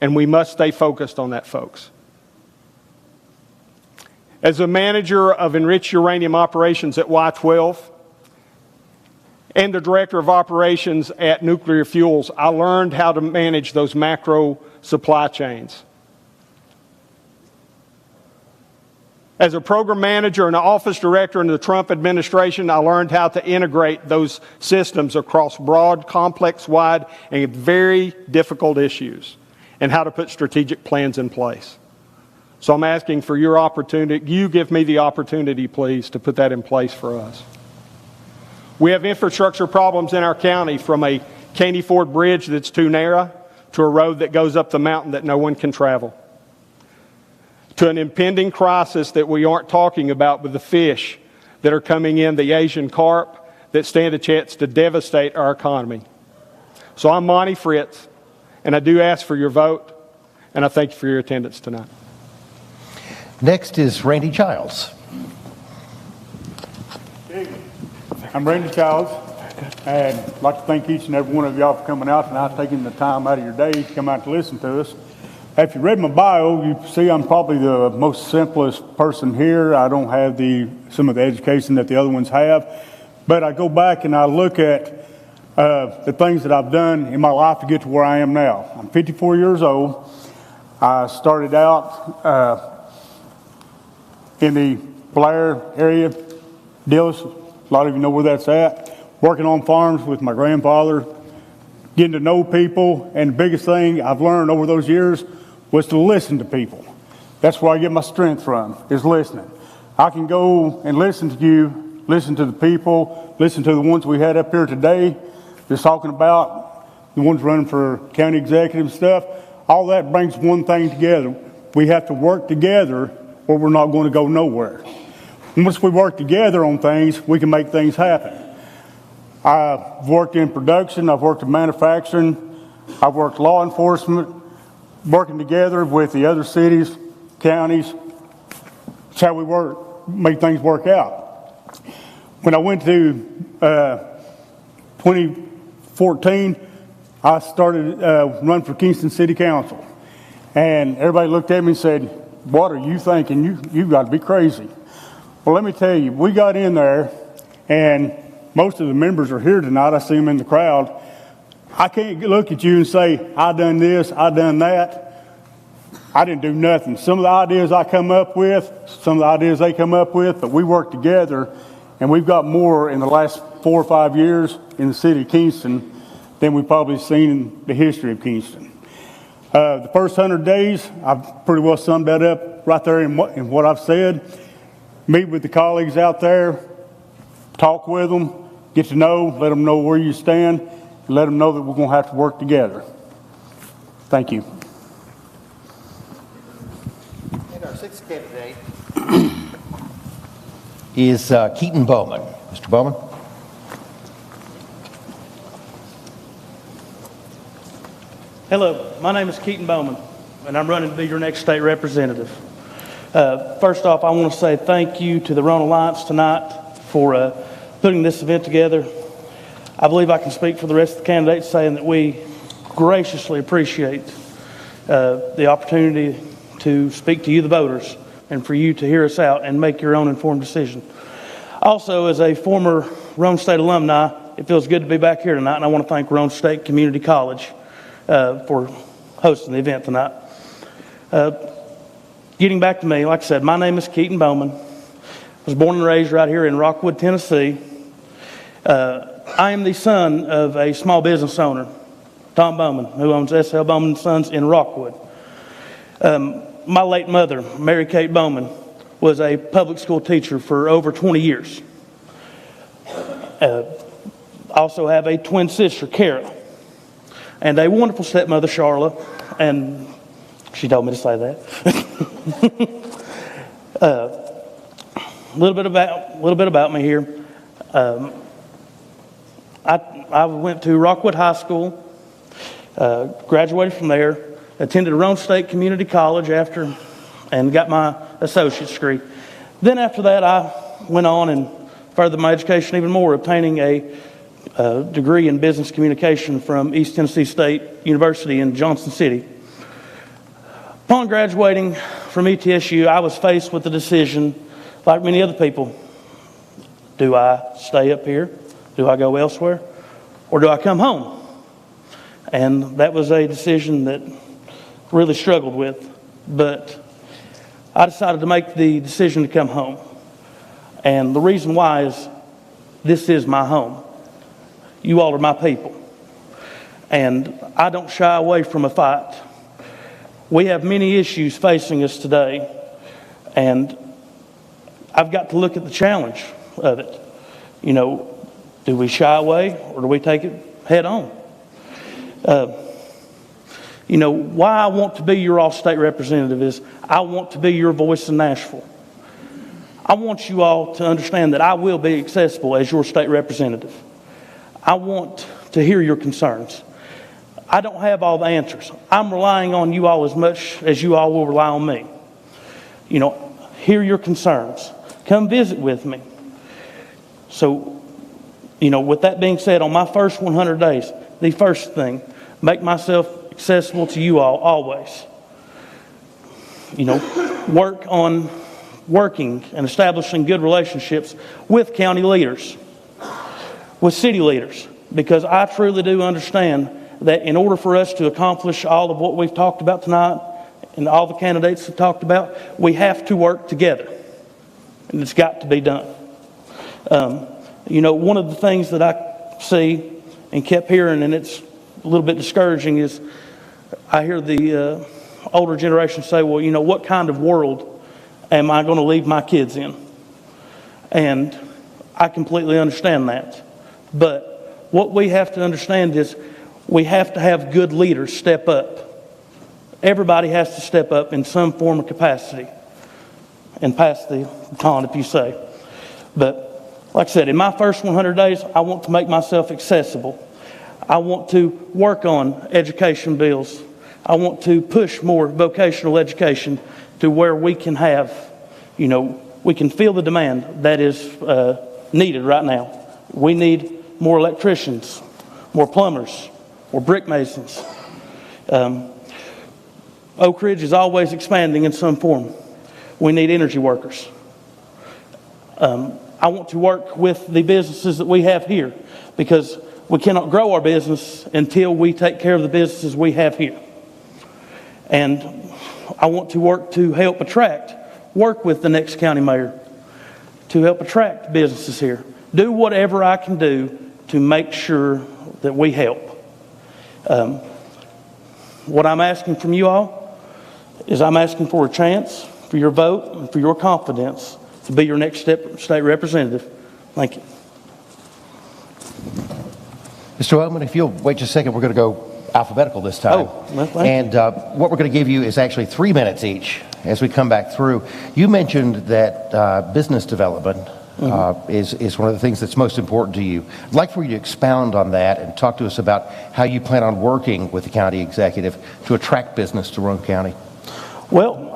And we must stay focused on that, folks. As a manager of enriched uranium operations at Y-12 and the director of operations at Nuclear Fuels, I learned how to manage those macro supply chains. As a program manager and an office director in the Trump administration, I learned how to integrate those systems across broad, complex, wide, and very difficult issues, and how to put strategic plans in place. So I'm asking for your opportunity. You give me the opportunity, please, to put that in place for us. We have infrastructure problems in our county, from a Caney Ford bridge that's too narrow to a road that goes up the mountain that no one can travel, to an impending crisis that we aren't talking about with the fish that are coming in, the Asian carp, that stand a chance to devastate our economy. So I'm Monty Fritz, and I do ask for your vote, and I thank you for your attendance tonight. Next is Randy Childs. I'm Randy Childs, and I'd like to thank each and every one of y'all for coming out tonight, taking the time out of your day to come out to listen to us. If you read my bio, you see I'm probably the most simplest person here. I don't have some of the education that the other ones have, but I go back and I look at the things that I've done in my life to get to where I am now. I'm 54 years old. I started out in the Blair area, Dillis, a lot of you know where that's at, working on farms with my grandfather, getting to know people, and the biggest thing I've learned over those years was to listen to people. That's where I get my strength from, is listening. I can go and listen to you, listen to the people, listen to the ones we had up here today, just talking about the ones running for county executive stuff. All that brings one thing together. We have to work together or we're not going to go nowhere. Once we work together on things, we can make things happen. I've worked in production, I've worked in manufacturing, I've worked law enforcement, working together with the other cities, counties. That's how we work, make things work out. When I went to 2014, I started running for Kingston City Council. And everybody looked at me and said, "What are you thinking? You've got to be crazy." Well, let me tell you, we got in there, and most of the members are here tonight. I see them in the crowd. I can't look at you and say, "I done this, I done that." I didn't do nothing. Some of the ideas I come up with, some of the ideas they come up with, but we work together, and we've got more in the last 4 or 5 years in the city of Kingston than we've probably seen in the history of Kingston. The first 100 days, I've pretty well summed that up right there in what I've said. Meet with the colleagues out there, talk with them, get to know, let them know where you stand, and let them know that we're going to have to work together. Thank you. And our sixth candidate is Keaton Bowman. Mr. Bowman. Hello, my name is Keaton Bowman, and I'm running to be your next state representative. First off, I want to say thank you to the Roane Alliance tonight for putting this event together. I believe I can speak for the rest of the candidates saying that we graciously appreciate the opportunity to speak to you, the voters, and for you to hear us out and make your own informed decision. Also, as a former Roane State alumni, it feels good to be back here tonight, and I want to thank Roane State Community College for hosting the event tonight. Getting back to me, like I said, my name is Keaton Bowman. I was born and raised right here in Rockwood, Tennessee. I am the son of a small business owner, Tom Bowman, who owns S.L. Bowman & Sons in Rockwood. My late mother, Mary Kate Bowman, was a public school teacher for over 20 years. I also have a twin sister, Kara, and a wonderful stepmother, Charlotte, and she told me to say that. A little bit about me here. I went to Rockwood High School, graduated from there, attended Roane State Community College after, and got my associate's degree. Then after that, I went on and furthered my education even more, obtaining a degree in business communication from East Tennessee State University in Johnson City. Upon graduating from ETSU, I was faced with the decision, like many other people, do I stay up here? Do I go elsewhere? Or do I come home? And that was a decision that really struggled with, but I decided to make the decision to come home. And the reason why is this is my home. You all are my people. And I don't shy away from a fight. We have many issues facing us today, and I've got to look at the challenge of it. You know, do we shy away or do we take it head on? You know, why I want to be your all-state representative is I want to be your voice in Nashville. I want you all to understand that I will be accessible as your state representative. I want to hear your concerns. I don't have all the answers. I'm relying on you all as much as you all will rely on me. You know, hear your concerns. Come visit with me. So, you know, with that being said, on my first 100 days, the first thing, make myself accessible to you all always. You know, work on working and establishing good relationships with county leaders, with city leaders, because I truly do understand that in order for us to accomplish all of what we've talked about tonight and all the candidates have talked about, we have to work together, and it's got to be done. You know, one of the things that I see and kept hearing, and it's a little bit discouraging, is I hear the older generation say, well, what kind of world am I going to leave my kids in? And I completely understand that. But what we have to understand is we have to have good leaders step up. Everybody has to step up in some form of capacity and pass the baton, if you say. But like I said, in my first 100 days, I want to make myself accessible. I want to work on education bills. I want to push more vocational education to where we can have, we can feel the demand that is needed right now. We need more electricians, more plumbers, more brick masons. Oak Ridge is always expanding in some form. We need energy workers. I want to work with the businesses that we have here because we cannot grow our business until we take care of the businesses we have here. And I want to work to help work with the next county mayor to help attract businesses here. Do whatever I can do to make sure that we help. What I'm asking from you all is I'm asking for a chance, for your vote, and for your confidence to be your next state representative. Thank you. Mr. Roane, if you'll wait just a second, we're going to go alphabetical this time. And what we're going to give you is actually 3 minutes each as we come back through. You mentioned that business development is one of the things that's most important to you. I'd like for you to expound on that and talk to us about how you plan on working with the county executive to attract business to Roane County. Well,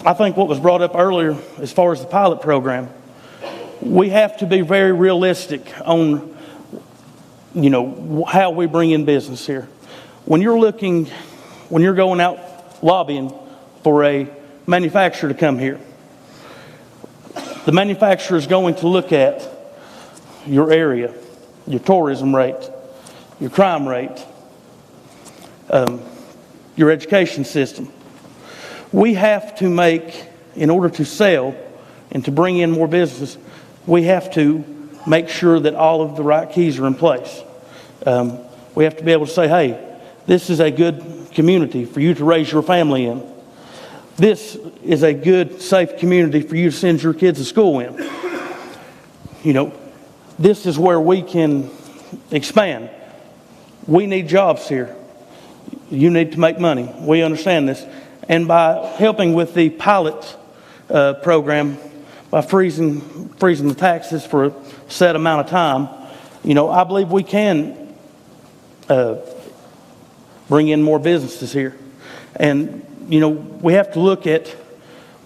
I think what was brought up earlier as far as the pilot program, we have to be very realistic on, how we bring in business here. When you're going out lobbying for a manufacturer to come here, the manufacturer is going to look at your area, your tourism rate, your crime rate, your education system. We have to in order to sell and to bring in more business, we have to make sure that all of the right keys are in place. We have to be able to say, hey, this is a good community for you to raise your family in. This is a good, safe community for you to send your kids to school in. This is where we can expand. We need jobs here. You need to make money. We understand this. And by helping with the pilot program, by freezing the taxes for a set amount of time, I believe we can bring in more businesses here. And, we have to look at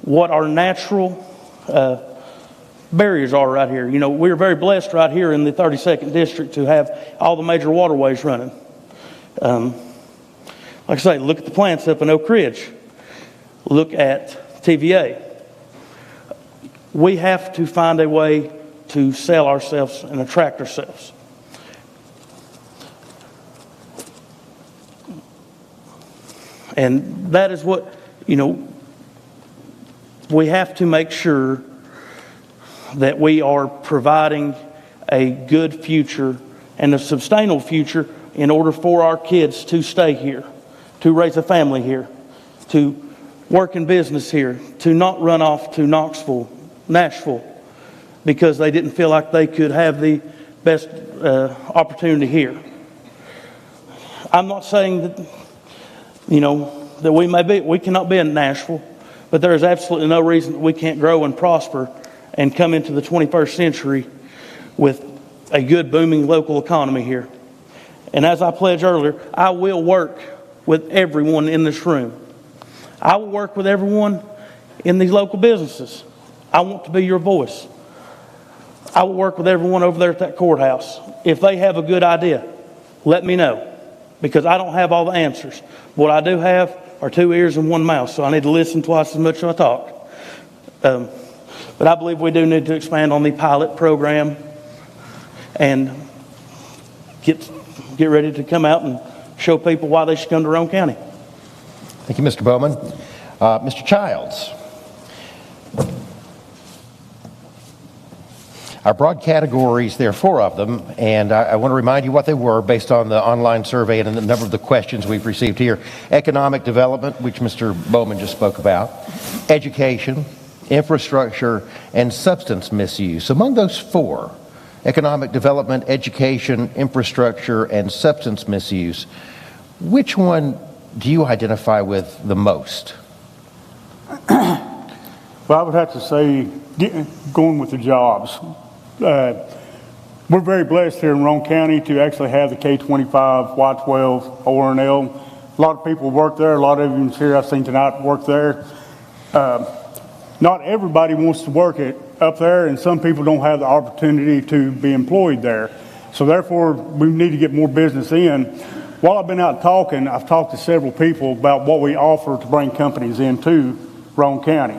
what our natural barriers are right here. We're very blessed right here in the 32nd District to have all the major waterways running. Like I say, look at the plants up in Oak Ridge. Look at TVA. We have to find a way to sell ourselves and attract ourselves. And that is what, we have to make sure that we are providing a good future and a sustainable future in order for our kids to stay here, to raise a family here, to work in business here, to not run off to Knoxville, Nashville, because they didn't feel like they could have the best opportunity here. I'm not saying that, that we cannot be in Nashville, but there is absolutely no reason that we can't grow and prosper and come into the 21st century with a good, booming local economy here. And as I pledged earlier, I will work with everyone in this room. I will work with everyone in these local businesses. I want to be your voice. I will work with everyone over there at that courthouse. If they have a good idea, let me know, because I don't have all the answers. What I do have are 2 ears and 1 mouth, so I need to listen twice as much as I talk. But I believe we do need to expand on the pilot program and get ready to come out and show people why they should come to Roane County. Thank you, Mr. Bowman. Mr. Childs. Our broad categories, there are 4 of them, and I want to remind you what they were based on the online survey and the number of the questions we've received here. Economic development, which Mr. Bowman just spoke about, education, infrastructure, and substance misuse. Among those 4, economic development, education, infrastructure, and substance misuse, which one do you identify with the most? Well, I would have to say going with the jobs. We're very blessed here in Roane County to actually have the K-25, Y-12, ORNL. A lot of people work there. A lot of you here I've seen tonight work there. Not everybody wants to work it up there, and some people don't have the opportunity to be employed there. So therefore, we need to get more business in. While I've been out talking, I've talked to several people about what we offer to bring companies into Roane County.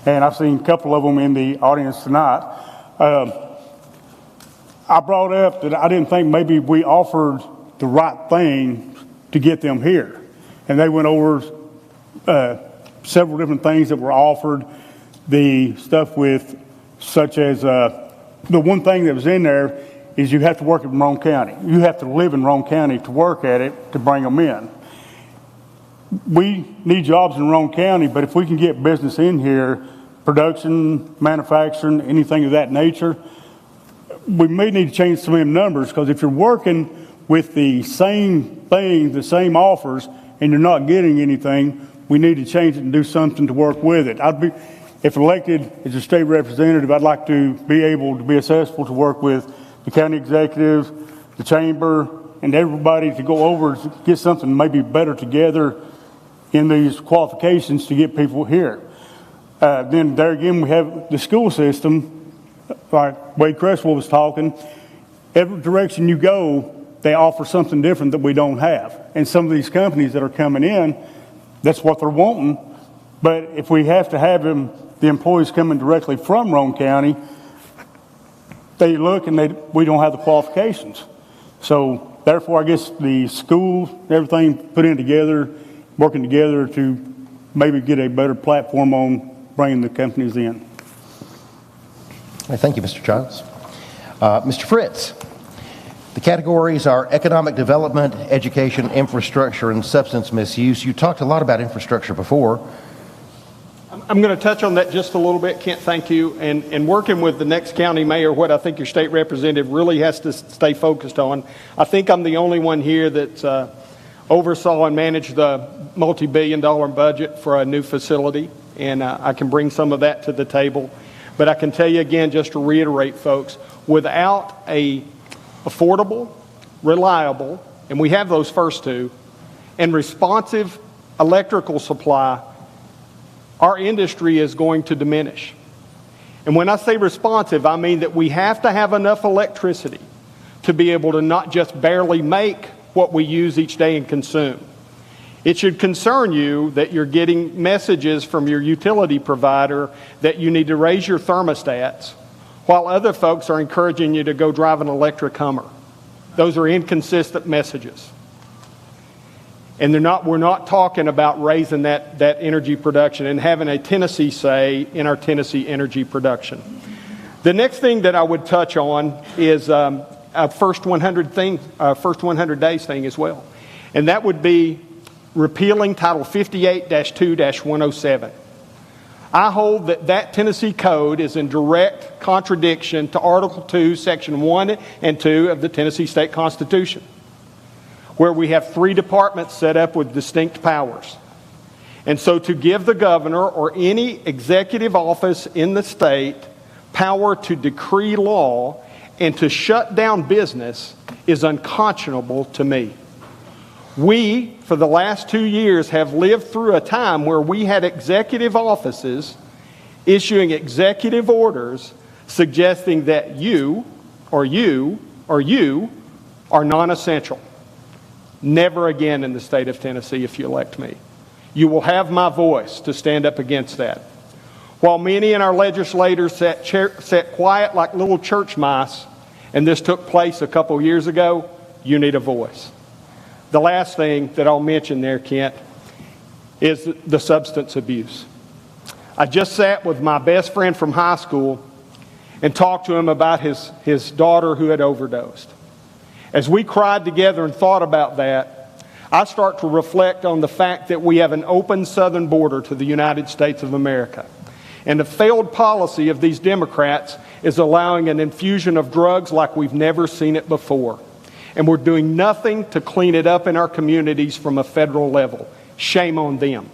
And I've seen a couple of them in the audience tonight. I brought up that I didn't think maybe we offered the right thing to get them here. And they went over several different things that were offered. The stuff with, such as, the one thing that was in there is you have to work in Roane County. You have to live in Roane County to work at it to bring them in. We need jobs in Roane County, but if we can get business in here, production, manufacturing, anything of that nature, we may need to change some of them numbers, because if you're working with the same thing, the same offers, and you're not getting anything, we need to change it and do something to work with it. If elected as a state representative, I'd like to be able to be accessible to work with the county executive, the chamber, and everybody to go over to get something maybe better together in these qualifications to get people here. Then there again, we have the school system, like Wade Creswell was talking. Every direction you go, they offer something different that we don't have. And some of these companies that are coming in, that's what they're wanting. But if we have to have the employees coming directly from Roane County, they look and we don't have the qualifications. So therefore, I guess the school, everything put in together, working together to maybe get a better platform on bringing the companies in. Thank you, Mr. Childs. Mr. Fritz, the categories are economic development, education, infrastructure, and substance misuse. You talked a lot about infrastructure before. I'm going to touch on that just a little bit, Kent, thank you. And working with the next county mayor, what I think your state representative really has to stay focused on. I think I'm the only one here that oversaw and managed the multi-billion-dollar budget for a new facility, and I can bring some of that to the table. But I can tell you again, just to reiterate, folks, without a affordable, reliable, and we have those first 2, and responsive electrical supply, our industry is going to diminish. And when I say responsive, I mean that we have to have enough electricity to be able to not just barely make what we use each day and consume. It should concern you that you're getting messages from your utility provider that you need to raise your thermostats, while other folks are encouraging you to go drive an electric Hummer. Those are inconsistent messages. And we're not talking about raising that energy production and having a Tennessee say in our Tennessee energy production. The next thing that I would touch on is a first 100 days thing as well. And that would be repealing Title 58-2-107. I hold that Tennessee code is in direct contradiction to Article 2, Section 1 and 2 of the Tennessee State Constitution, where we have 3 departments set up with distinct powers. And so to give the governor or any executive office in the state power to decree law and to shut down business is unconscionable to me. We, for the last 2 years, have lived through a time where we had executive offices issuing executive orders suggesting that you are non-essential. Never again in the state of Tennessee if you elect me. You will have my voice to stand up against that. While many in our legislators sat quiet like little church mice, and this took place a couple years ago, you need a voice. The last thing that I'll mention there, Kent, is the substance abuse. I just sat with my best friend from high school, and talked to him about his daughter who had overdosed. As we cried together and thought about that, I start to reflect on the fact that we have an open southern border to the United States of America. And the failed policy of these Democrats is allowing an infusion of drugs like we've never seen it before. And we're doing nothing to clean it up in our communities from a federal level. Shame on them.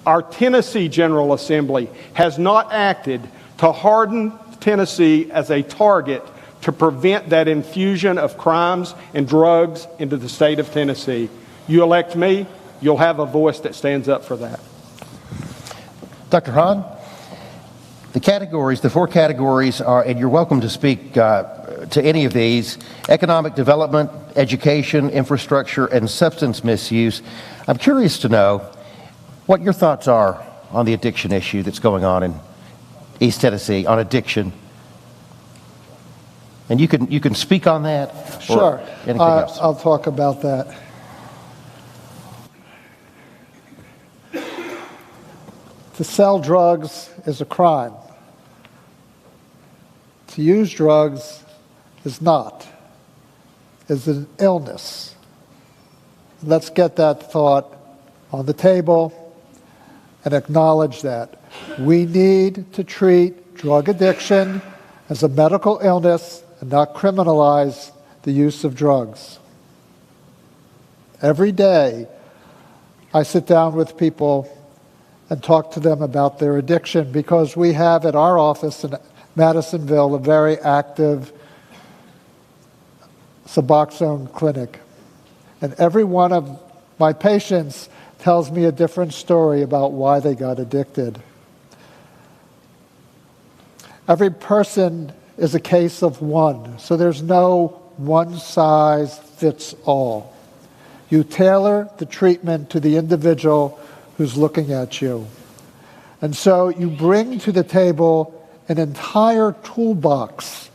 Our Tennessee General Assembly has not acted to harden Tennessee as a target to prevent that infusion of crimes and drugs into the state of Tennessee. You elect me, you'll have a voice that stands up for that. Dr. Hahn, the four categories are, and you're welcome to speak to any of these: economic development, education, infrastructure, and substance misuse. I'm curious to know what your thoughts are on the addiction issue that's going on in East Tennessee, on addiction. And you can speak on that? Sure. Anything else? I'll talk about that. To sell drugs is a crime. To use drugs is not. It's an illness. Let's get that thought on the table and acknowledge that. We need to treat drug addiction as a medical illness and not criminalize the use of drugs. Every day, I sit down with people and talk to them about their addiction, because we have at our office in Madisonville a very active Suboxone clinic. And every one of my patients tells me a different story about why they got addicted. Every person is a case of one, so there's no one size fits all. You tailor the treatment to the individual who's looking at you. And so you bring to the table an entire toolbox.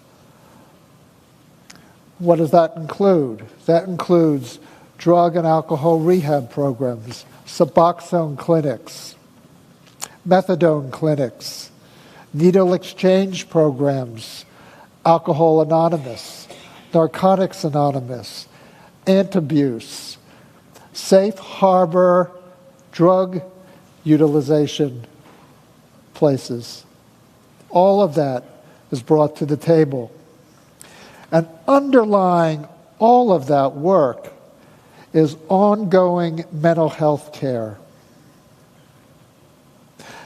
What does that include? That includes drug and alcohol rehab programs, Suboxone clinics, methadone clinics, needle exchange programs, Alcohol Anonymous, Narcotics Anonymous, anti-abuse, safe harbor drug utilization places. All of that is brought to the table. And underlying all of that work is ongoing mental health care.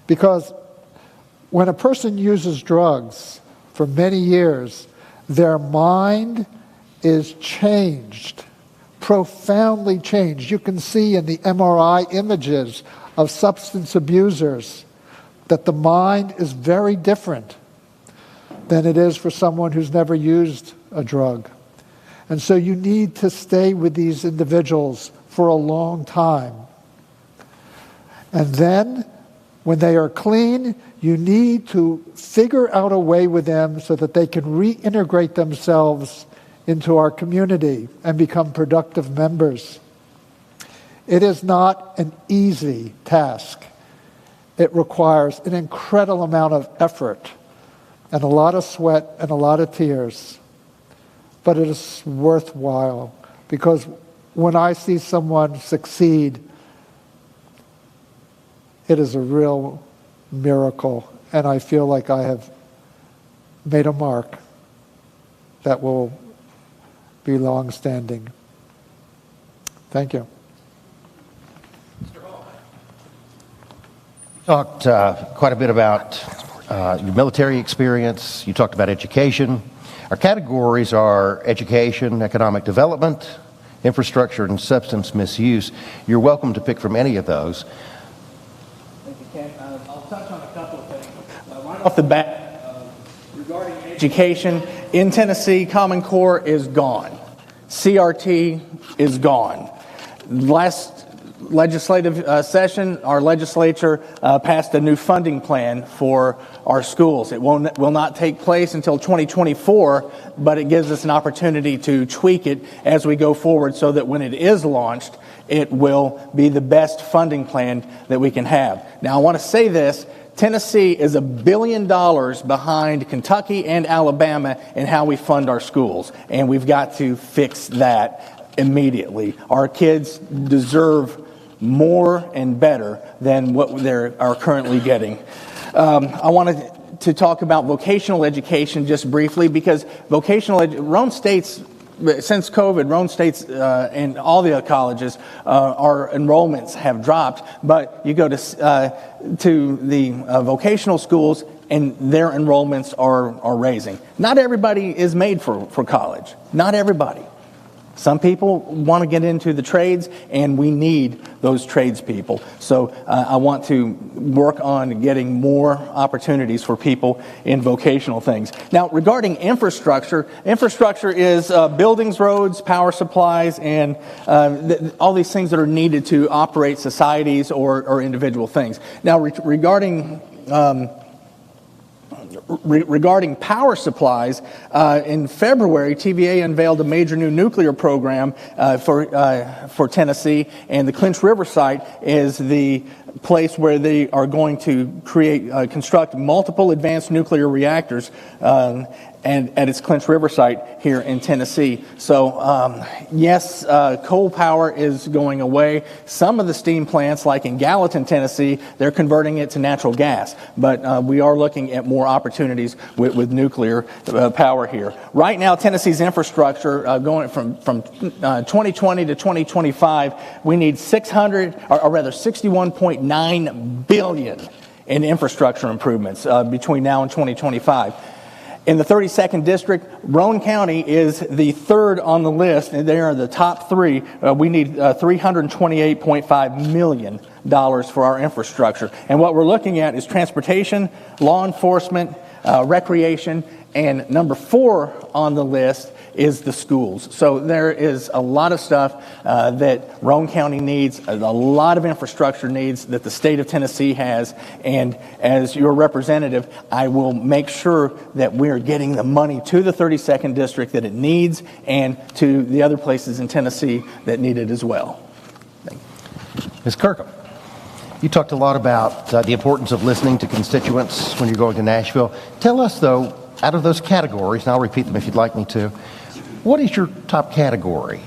Because when a person uses drugs for many years, their mind is changed, profoundly changed. You can see in the MRI images of substance abusers that the mind is very different than it is for someone who's never used a drug. And so you need to stay with these individuals for a long time. And then, when they are clean, you need to figure out a way with them so that they can reintegrate themselves into our community and become productive members. It is not an easy task. It requires an incredible amount of effort and a lot of sweat and a lot of tears. But it is worthwhile, because when I see someone succeed, it is a real miracle, and I feel like I have made a mark that will be long-standing. Thank you. Talked quite a bit about your military experience. You talked about education. Our categories are education, economic development, infrastructure, and substance misuse. You're welcome to pick from any of those. Thank you, Ken. I'll touch on a couple of things. Right off the bat, regarding education, in Tennessee, Common Core is gone. CRT is gone. Last legislative session, our legislature passed a new funding plan for our schools. It will not take place until 2024, but it gives us an opportunity to tweak it as we go forward so that when it is launched, it will be the best funding plan that we can have. Now, I want to say this, Tennessee is $1 billion behind Kentucky and Alabama in how we fund our schools, and we've got to fix that immediately. Our kids deserve more and better than what they are currently getting. I wanted to talk about vocational education just briefly, because Roane State's, since COVID, Roane State's and all the colleges, our enrollments have dropped, but you go to the vocational schools and their enrollments are raising. Not everybody is made for college. Not everybody. Some people want to get into the trades, and we need those tradespeople. So I want to work on getting more opportunities for people in vocational things. Now, regarding infrastructure is buildings, roads, power supplies, and all these things that are needed to operate societies or individual things. Now, regarding power supplies, in February, TVA unveiled a major new nuclear program for Tennessee, and the Clinch River site is the place where they are going to construct multiple advanced nuclear reactors and at its Clinch River site here in Tennessee. So yes, coal power is going away. Some of the steam plants, like in Gallatin, Tennessee, they're converting it to natural gas. But we are looking at more opportunities with nuclear power here. Right now, Tennessee's infrastructure, going from 2020 to 2025, we need $61.9 billion in infrastructure improvements between now and 2025. In the 32nd District, Roane County is the third on the list, and they are the top three. We need $328.5 million for our infrastructure. And what we're looking at is transportation, law enforcement, recreation, and number 4 on the list is the schools. So there is a lot of stuff that Roane County needs, a lot of infrastructure needs that the state of Tennessee has, and as your representative, I will make sure that we're getting the money to the 32nd District that it needs and to the other places in Tennessee that need it as well. Thank you. Ms. Kirkham, you talked a lot about the importance of listening to constituents when you're going to Nashville. Tell us, though, out of those categories, and I'll repeat them if you'd like me to, what is your top category?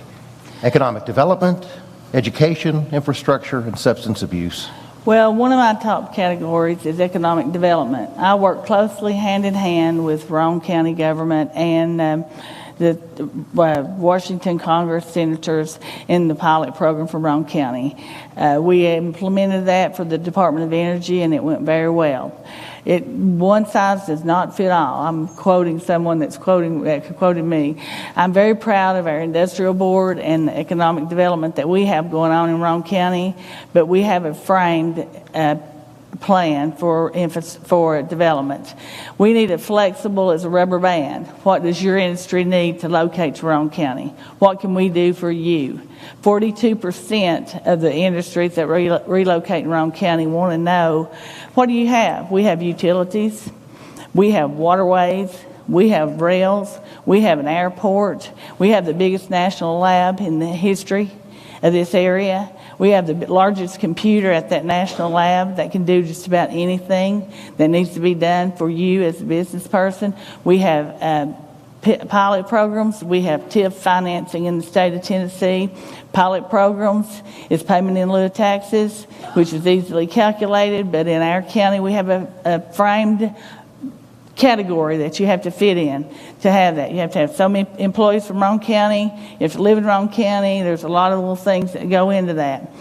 Economic development, education, infrastructure, and substance abuse? Well, one of my top categories is economic development. I work closely hand in hand with Roane County government and the Washington Congress senators in the pilot program for Roane County. We implemented that for the Department of Energy, and it went very well. One size does not fit all. I'm quoting someone that quoted me. I'm very proud of our industrial board and the economic development that we have going on in Roane County, but we have a framed plan for development. We need it flexible as a rubber band. What does your industry need to locate to Roane County? What can we do for you? 42% of the industries that relocate in Roane County want to know, what do you have? We have utilities, we have waterways, we have rails, we have an airport, we have the biggest national lab in the history of this area. We have the largest computer at that national lab that can do just about anything that needs to be done for you as a business person. We have pilot programs. We have TIF financing in the state of Tennessee. Pilot programs is payment in lieu of taxes, which is easily calculated, but in our county we have a framed category that you have to fit in to have that. You have to have so many employees from Roane County. You have to live in Roane County. There's a lot of little things that go into that.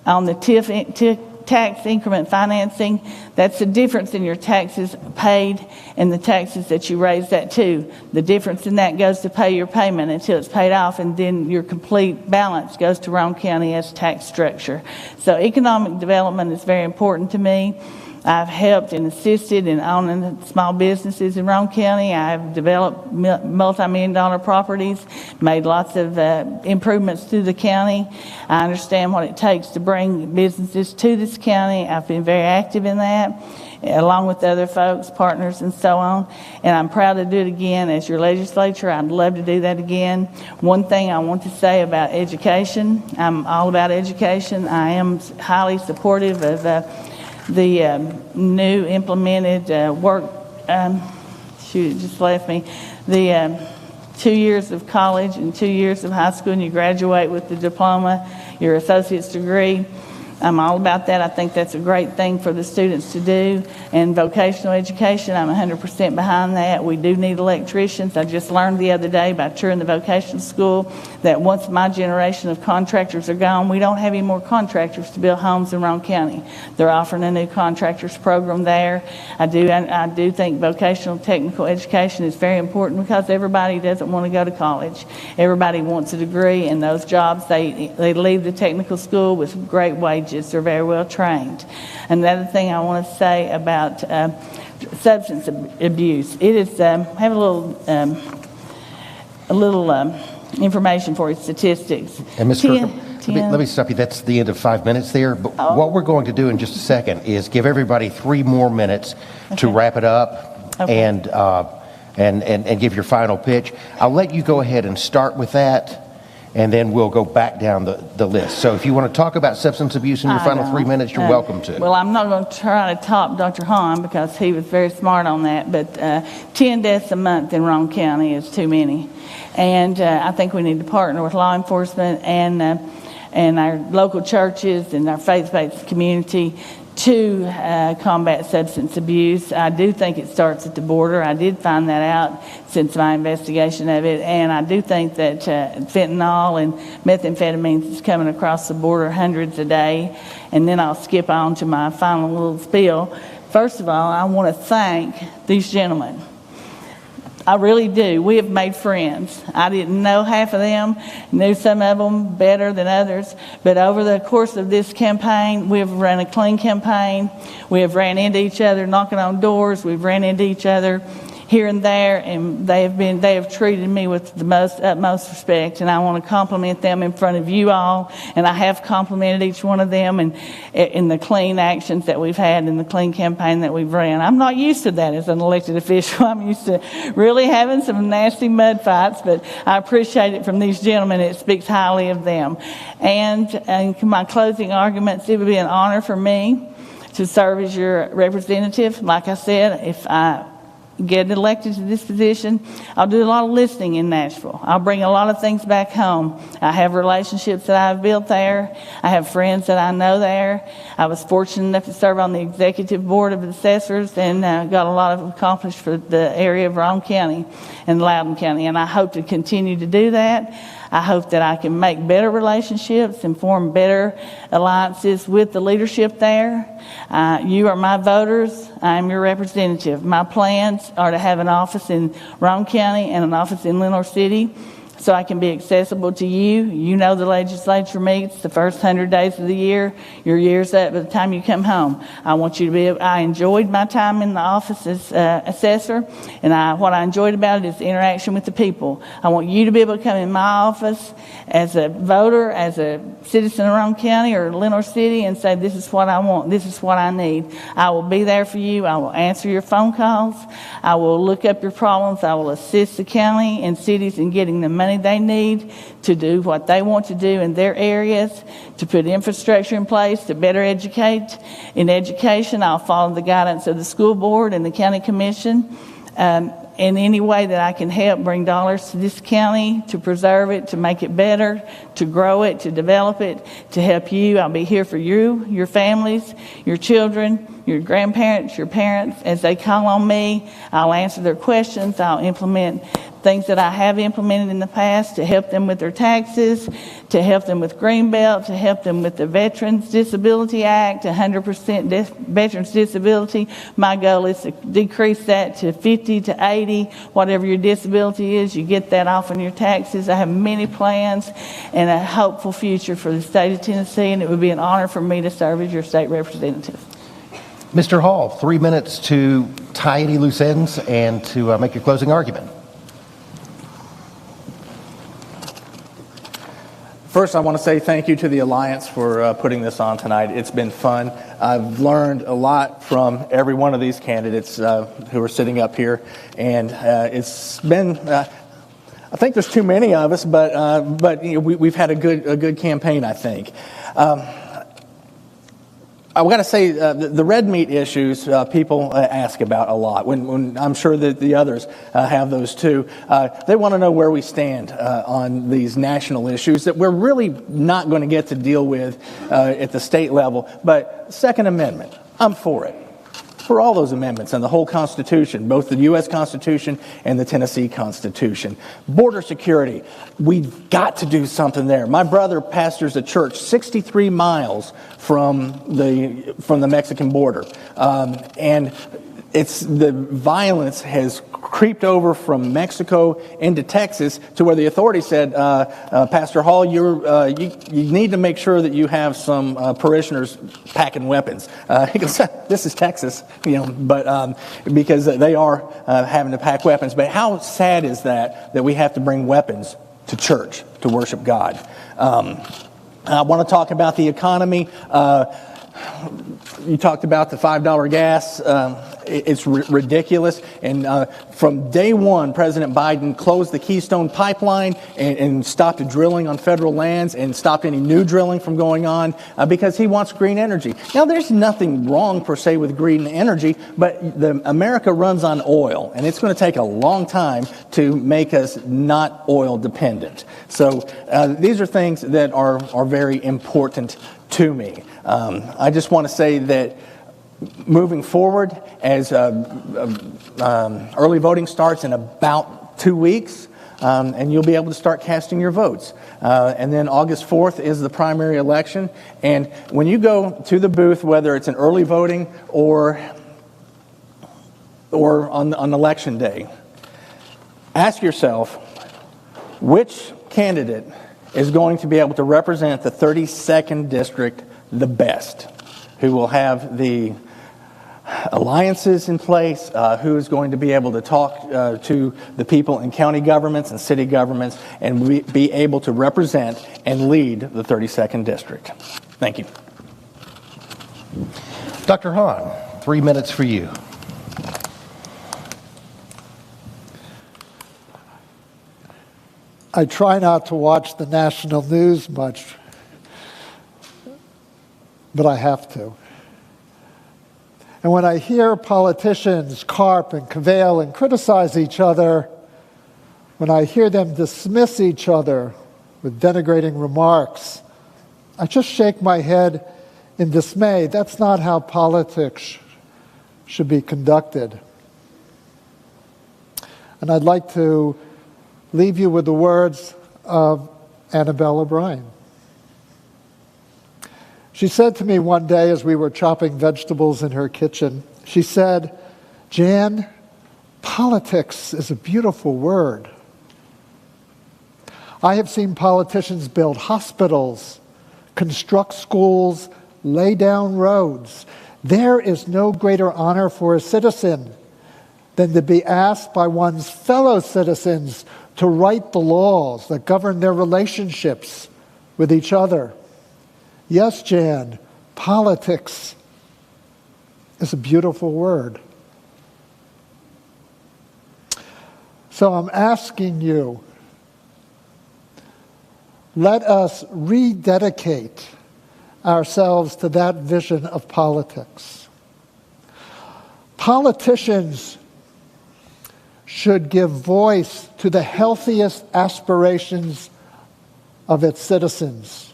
On the TIF tax increment financing, that's the difference in your taxes paid and the taxes that you raise that to. The difference in that goes to pay your payment until it's paid off, and then your complete balance goes to Roane County as tax structure. So economic development is very important to me. I've helped and assisted in owning small businesses in Roane County. I've developed multi-million-dollar properties, made lots of improvements to the county. I understand what it takes to bring businesses to this county. I've been very active in that, along with other folks, partners, and so on. And I'm proud to do it again as your legislature. I'd love to do that again. One thing I want to say about education, I'm all about education. I am highly supportive of new implemented work, shoot, it just left me, the 2 years of college and 2 years of high school, and you graduate with the diploma, your associate's degree. I'm all about that. I think that's a great thing for the students to do. And vocational education, I'm 100% behind that. We do need electricians. I just learned the other day by touring the vocational school that once my generation of contractors are gone, we don't have any more contractors to build homes in Roane County. They're offering a new contractors program there. I do think vocational technical education is very important because everybody doesn't want to go to college. Everybody wants a degree, and those jobs, they leave the technical school with great wages. They're very well trained. Another thing I want to say about substance abuse, it is I have a little information for you, statistics. And Ms. Kirkham, let me stop you. That's the end of 5 minutes there. But what we're going to do in just a second is give everybody 3 more minutes to wrap it up and give your final pitch. I'll let you go ahead and start with that, and then we'll go back down the list. So if you want to talk about substance abuse in your final 3 minutes, you're welcome to. Well, I'm not going to try to top Dr. Hahn because he was very smart on that, but 10 deaths a month in Roane County is too many. And I think we need to partner with law enforcement and our local churches and our faith-based community to combat substance abuse. I do think it starts at the border. I did find that out since my investigation of it, and I do think that fentanyl and methamphetamines is coming across the border hundreds a day. And then I'll skip on to my final little spiel. First of all, I want to thank these gentlemen. I really do. We have made friends. I didn't know half of them, knew some of them better than others. But over the course of this campaign, we have run a clean campaign. We have ran into each other, knocking on doors. We've ran into each other here and there, and they have treated me with the utmost respect, and I want to compliment them in front of you all, and I have complimented each one of them in the clean actions that we've had in the clean campaign that we've ran. I'm not used to that as an elected official. I'm used to really having some nasty mud fights, but I appreciate it from these gentlemen. It speaks highly of them. And in my closing arguments, it would be an honor for me to serve as your representative. Like I said, if I get elected to this position, I'll do a lot of listening in Nashville. I'll bring a lot of things back home. I have relationships that I've built there. I have friends that I know there. I was fortunate enough to serve on the executive board of assessors and got a lot of accomplished for the area of Roane County and Loudoun County, and I hope to continue to do that. I hope that I can make better relationships and form better alliances with the leadership there. You are my voters. I'm your representative. My plans are to have an office in Roane County and an office in Lenore City so I can be accessible to you. You know the legislature meets the first 100 days of the year. Your year's up by the time you come home. I want you to be able, I enjoyed my time in the office as assessor, and what I enjoyed about it is the interaction with the people. I want you to be able to come in my office as a voter, as a citizen of Roane County or Lenore City and say, this is what I want, this is what I need. I will be there for you. I will answer your phone calls. I will look up your problems. I will assist the county and cities in getting the money they need to do what they want to do in their areas, to put infrastructure in place, to better educate. In education, I'll follow the guidance of the school board and the county commission. In any way that I can help bring dollars to this county, to preserve it, to make it better, to grow it, to develop it, to help you. I'll be here for you, your families, your children, your grandparents, your parents. As they call on me, I'll answer their questions. I'll implement things that I have implemented in the past to help them with their taxes, to help them with Greenbelt, to help them with the Veterans Disability Act, 100% veterans disability. My goal is to decrease that to 50 to 80, whatever your disability is, you get that off on your taxes. I have many plans and a hopeful future for the state of Tennessee, and it would be an honor for me to serve as your state representative. Mr. Hall, 3 minutes to tie any loose ends and to make your closing argument. First, I want to say thank you to the Alliance for putting this on tonight. It's been fun. I've learned a lot from every one of these candidates who are sitting up here, and it's been. I think there's too many of us, but you know, we've had a good campaign, I think. I've got to say, the red meat issues people ask about a lot. When I'm sure that the others have those too. They want to know where we stand on these national issues that we're really not going to get to deal with at the state level. But Second Amendment, I'm for it. For all those amendments and the whole Constitution, both the U.S. Constitution and the Tennessee Constitution. Border security, we've got to do something there. My brother pastors a church 63 miles from the Mexican border, and the violence has creeped over from Mexico into Texas to where the authorities said, Pastor Hall, you need to make sure that you have some parishioners packing weapons. He goes, this is Texas, but because they are having to pack weapons. But how sad is that we have to bring weapons to church to worship God? I want to talk about the economy. You talked about the $5 gas. It's ridiculous. And from day one, President Biden closed the Keystone Pipeline and stopped drilling on federal lands and stopped any new drilling from going on because he wants green energy. Now, there's nothing wrong per se with green energy, but America runs on oil, and it's going to take a long time to make us not oil dependent. So these are things that are very important to me. I just want to say that moving forward, as early voting starts in about 2 weeks, and you'll be able to start casting your votes. And then August 4th is the primary election. And when you go to the booth, whether it's an early voting or on election day, ask yourself which candidate is going to be able to represent the 32nd district the best, who will have the alliances in place, who is going to be able to talk to the people in county governments and city governments and be able to represent and lead the 32nd district. Thank you. Dr. Hahn, 3 minutes for you. I try not to watch the national news much, but I have to. And when I hear politicians carp and cavil and criticize each other, when I hear them dismiss each other with denigrating remarks, I just shake my head in dismay. That's not how politics should be conducted. And I'd like to leave you with the words of Annabelle O'Brien. She said to me one day as we were chopping vegetables in her kitchen, she said, "Jan, politics is a beautiful word. I have seen politicians build hospitals, construct schools, lay down roads. There is no greater honor for a citizen than to be asked by one's fellow citizens to write the laws that govern their relationships with each other. Yes, Jan, politics is a beautiful word." So I'm asking you, let us rededicate ourselves to that vision of politics. Politicians should give voice to the healthiest aspirations of its citizens.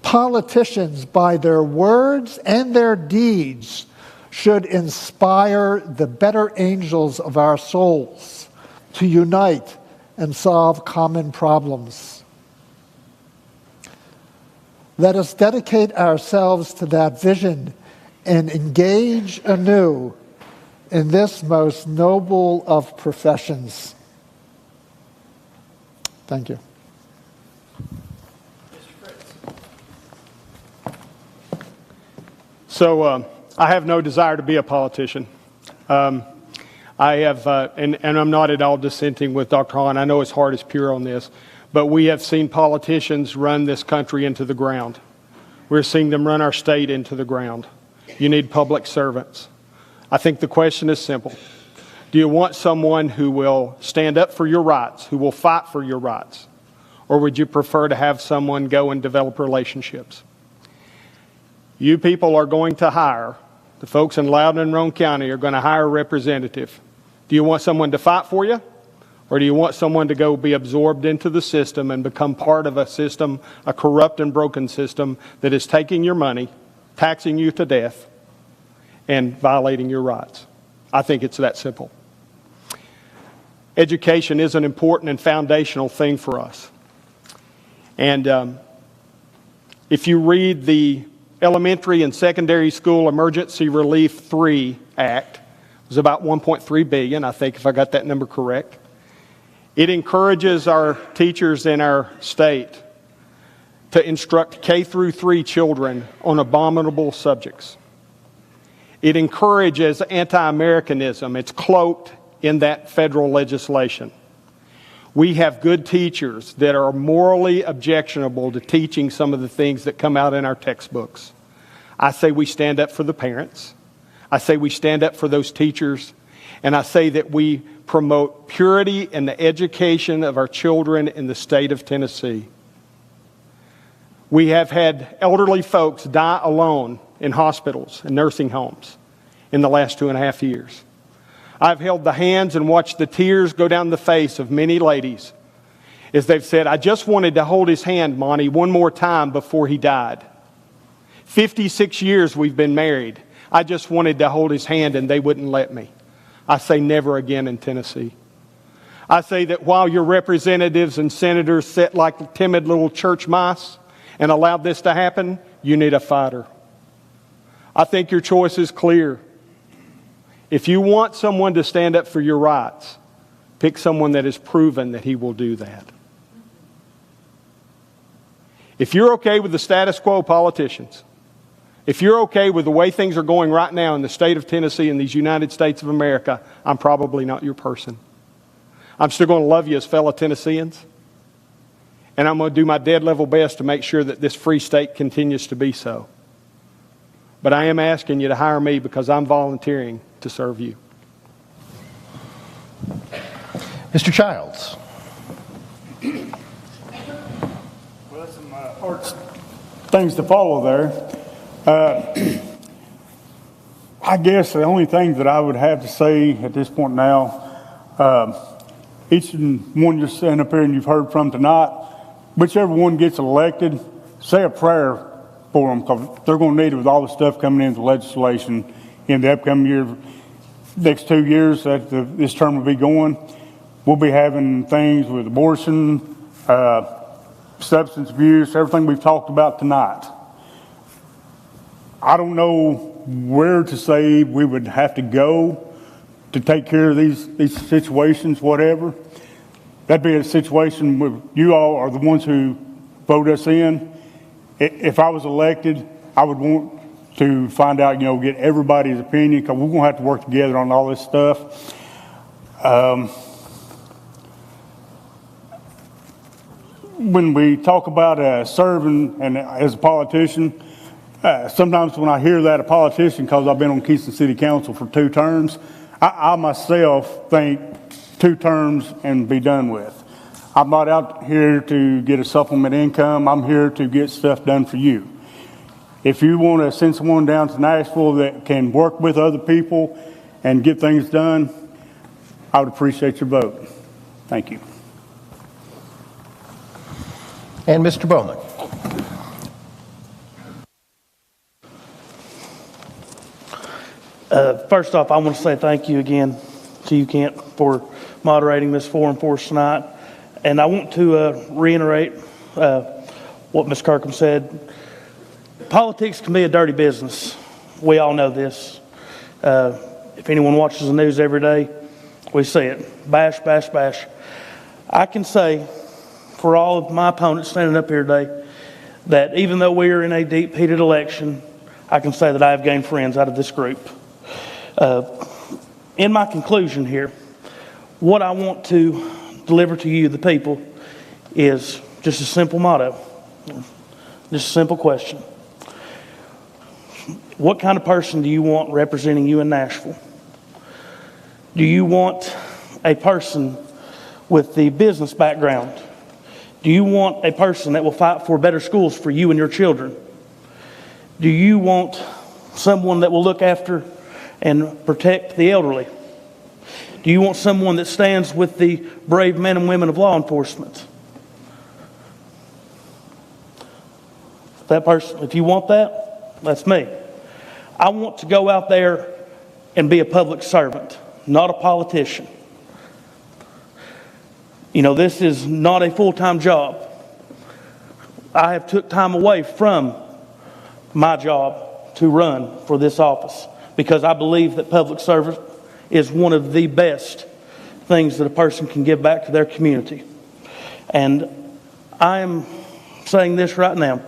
Politicians, by their words and their deeds, should inspire the better angels of our souls to unite and solve common problems. Let us dedicate ourselves to that vision and engage anew in this most noble of professions. Thank you. So I have no desire to be a politician. I have, and I'm not at all dissenting with Dr. Hahn. I know his heart is pure on this, but we have seen politicians run this country into the ground. We're seeing them run our state into the ground. You need public servants. I think the question is simple. Do you want someone who will stand up for your rights, who will fight for your rights? Or would you prefer to have someone go and develop relationships? You people are going to hire, the folks in Loudoun and Roane County are going to hire a representative. Do you want someone to fight for you? Or do you want someone to go be absorbed into the system and become part of a system, a corrupt and broken system that is taking your money, taxing you to death, and violating your rights? I think it's that simple. Education is an important and foundational thing for us. And if you read the Elementary and Secondary School Emergency Relief 3 Act, it was about $1.3 billion, I think, if I got that number correct. It encourages our teachers in our state to instruct K through 3 children on abominable subjects. It encourages anti-Americanism. It's cloaked in that federal legislation. We have good teachers that are morally objectionable to teaching some of the things that come out in our textbooks. I say we stand up for the parents. I say we stand up for those teachers. And I say that we promote purity in the education of our children in the state of Tennessee. We have had elderly folks die alone in hospitals and nursing homes in the last 2.5 years. I've held the hands and watched the tears go down the face of many ladies as they've said, I just wanted to hold his hand, Monty, one more time before he died. 56 years we've been married. I just wanted to hold his hand and they wouldn't let me. I say never again in Tennessee. I say that while your representatives and senators sit like timid little church mice and allowed this to happen, you need a fighter. I think your choice is clear. If you want someone to stand up for your rights, pick someone that has proven that he will do that. If you're okay with the status quo politicians, if you're okay with the way things are going right now in the state of Tennessee and these United States of America, I'm probably not your person. I'm still going to love you as fellow Tennesseans, and I'm going to do my dead level best to make sure that this free state continues to be so. But I am asking you to hire me because I'm volunteering to serve you. Mr. Childs. Well, there's some hard things to follow there. I guess the only thing that I would have to say at this point now, each one you're sitting up here and you've heard from tonight, whichever one gets elected, say a prayer for them because they're going to need it with all the stuff coming into legislation in the upcoming year. Next 2 years that this term will be going, we'll be having things with abortion, substance abuse, everything we've talked about tonight. I don't know where to say we would have to go to take care of these situations, whatever. That'd be a situation where you all are the ones who vote us in. If I was elected, I would want to find out, get everybody's opinion because we're going to have to work together on all this stuff. When we talk about serving and as a politician, sometimes when I hear that a politician, because I've been on Keystone City Council for 2 terms, I myself think 2 terms and be done with. I'm not out here to get a supplement income. I'm here to get stuff done for you. If you want to send someone down to Nashville that can work with other people and get things done, I would appreciate your vote. Thank you. And Mr. Bowman. First off, I want to say thank you again to you, Kent, for moderating this forum for us tonight. And I want to reiterate what Ms. Kirkham said. Politics can be a dirty business. We all know this. If anyone watches the news every day, we see it. Bash, bash, bash. I can say, for all of my opponents standing up here today, that even though we are in a deep, heated election, I can say that I have gained friends out of this group. In my conclusion here, what I want to deliver to you, the people, is just a simple motto, just a simple question. What kind of person do you want representing you in Nashville? Do you want a person with the business background? Do you want a person that will fight for better schools for you and your children? Do you want someone that will look after and protect the elderly? Do you want someone that stands with the brave men and women of law enforcement? That person, if you want that, that's me. I want to go out there and be a public servant, not a politician. You know, this is not a full-time job. I have took time away from my job to run for this office because I believe that public service is one of the best things that a person can give back to their community. And I am saying this right now.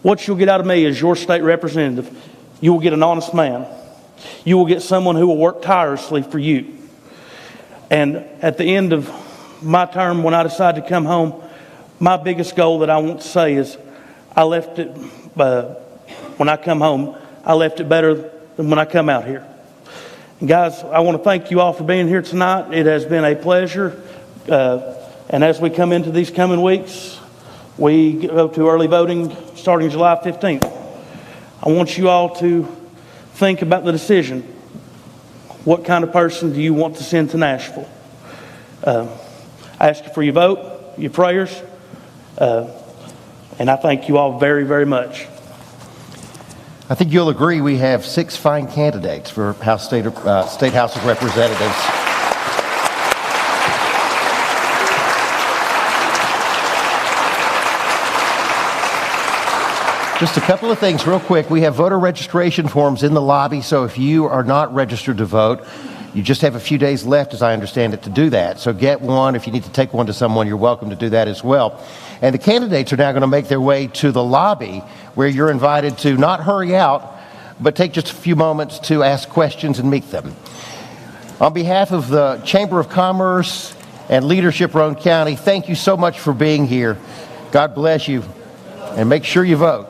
What you'll get out of me as your state representative, you will get an honest man. You will get someone who will work tirelessly for you. And at the end of my term, when I decide to come home, my biggest goal that I want to say is I left it, when I come home, I left it better than when I come out here. And guys, I want to thank you all for being here tonight. It has been a pleasure. And as we come into these coming weeks, we go to early voting starting July 15th. I want you all to think about the decision. What kind of person do you want to send to Nashville? I ask you for your vote, your prayers, and I thank you all very, very much. I think you'll agree we have 6 fine candidates for State House of Representatives. Just a couple of things real quick. We have voter registration forms in the lobby, so if you are not registered to vote, you just have a few days left, as I understand it, to do that. So get one. If you need to take one to someone, you're welcome to do that as well. And the candidates are now going to make their way to the lobby, where you're invited to not hurry out, but take just a few moments to ask questions and meet them. On behalf of the Chamber of Commerce and Leadership Roane County, thank you so much for being here. God bless you, and make sure you vote.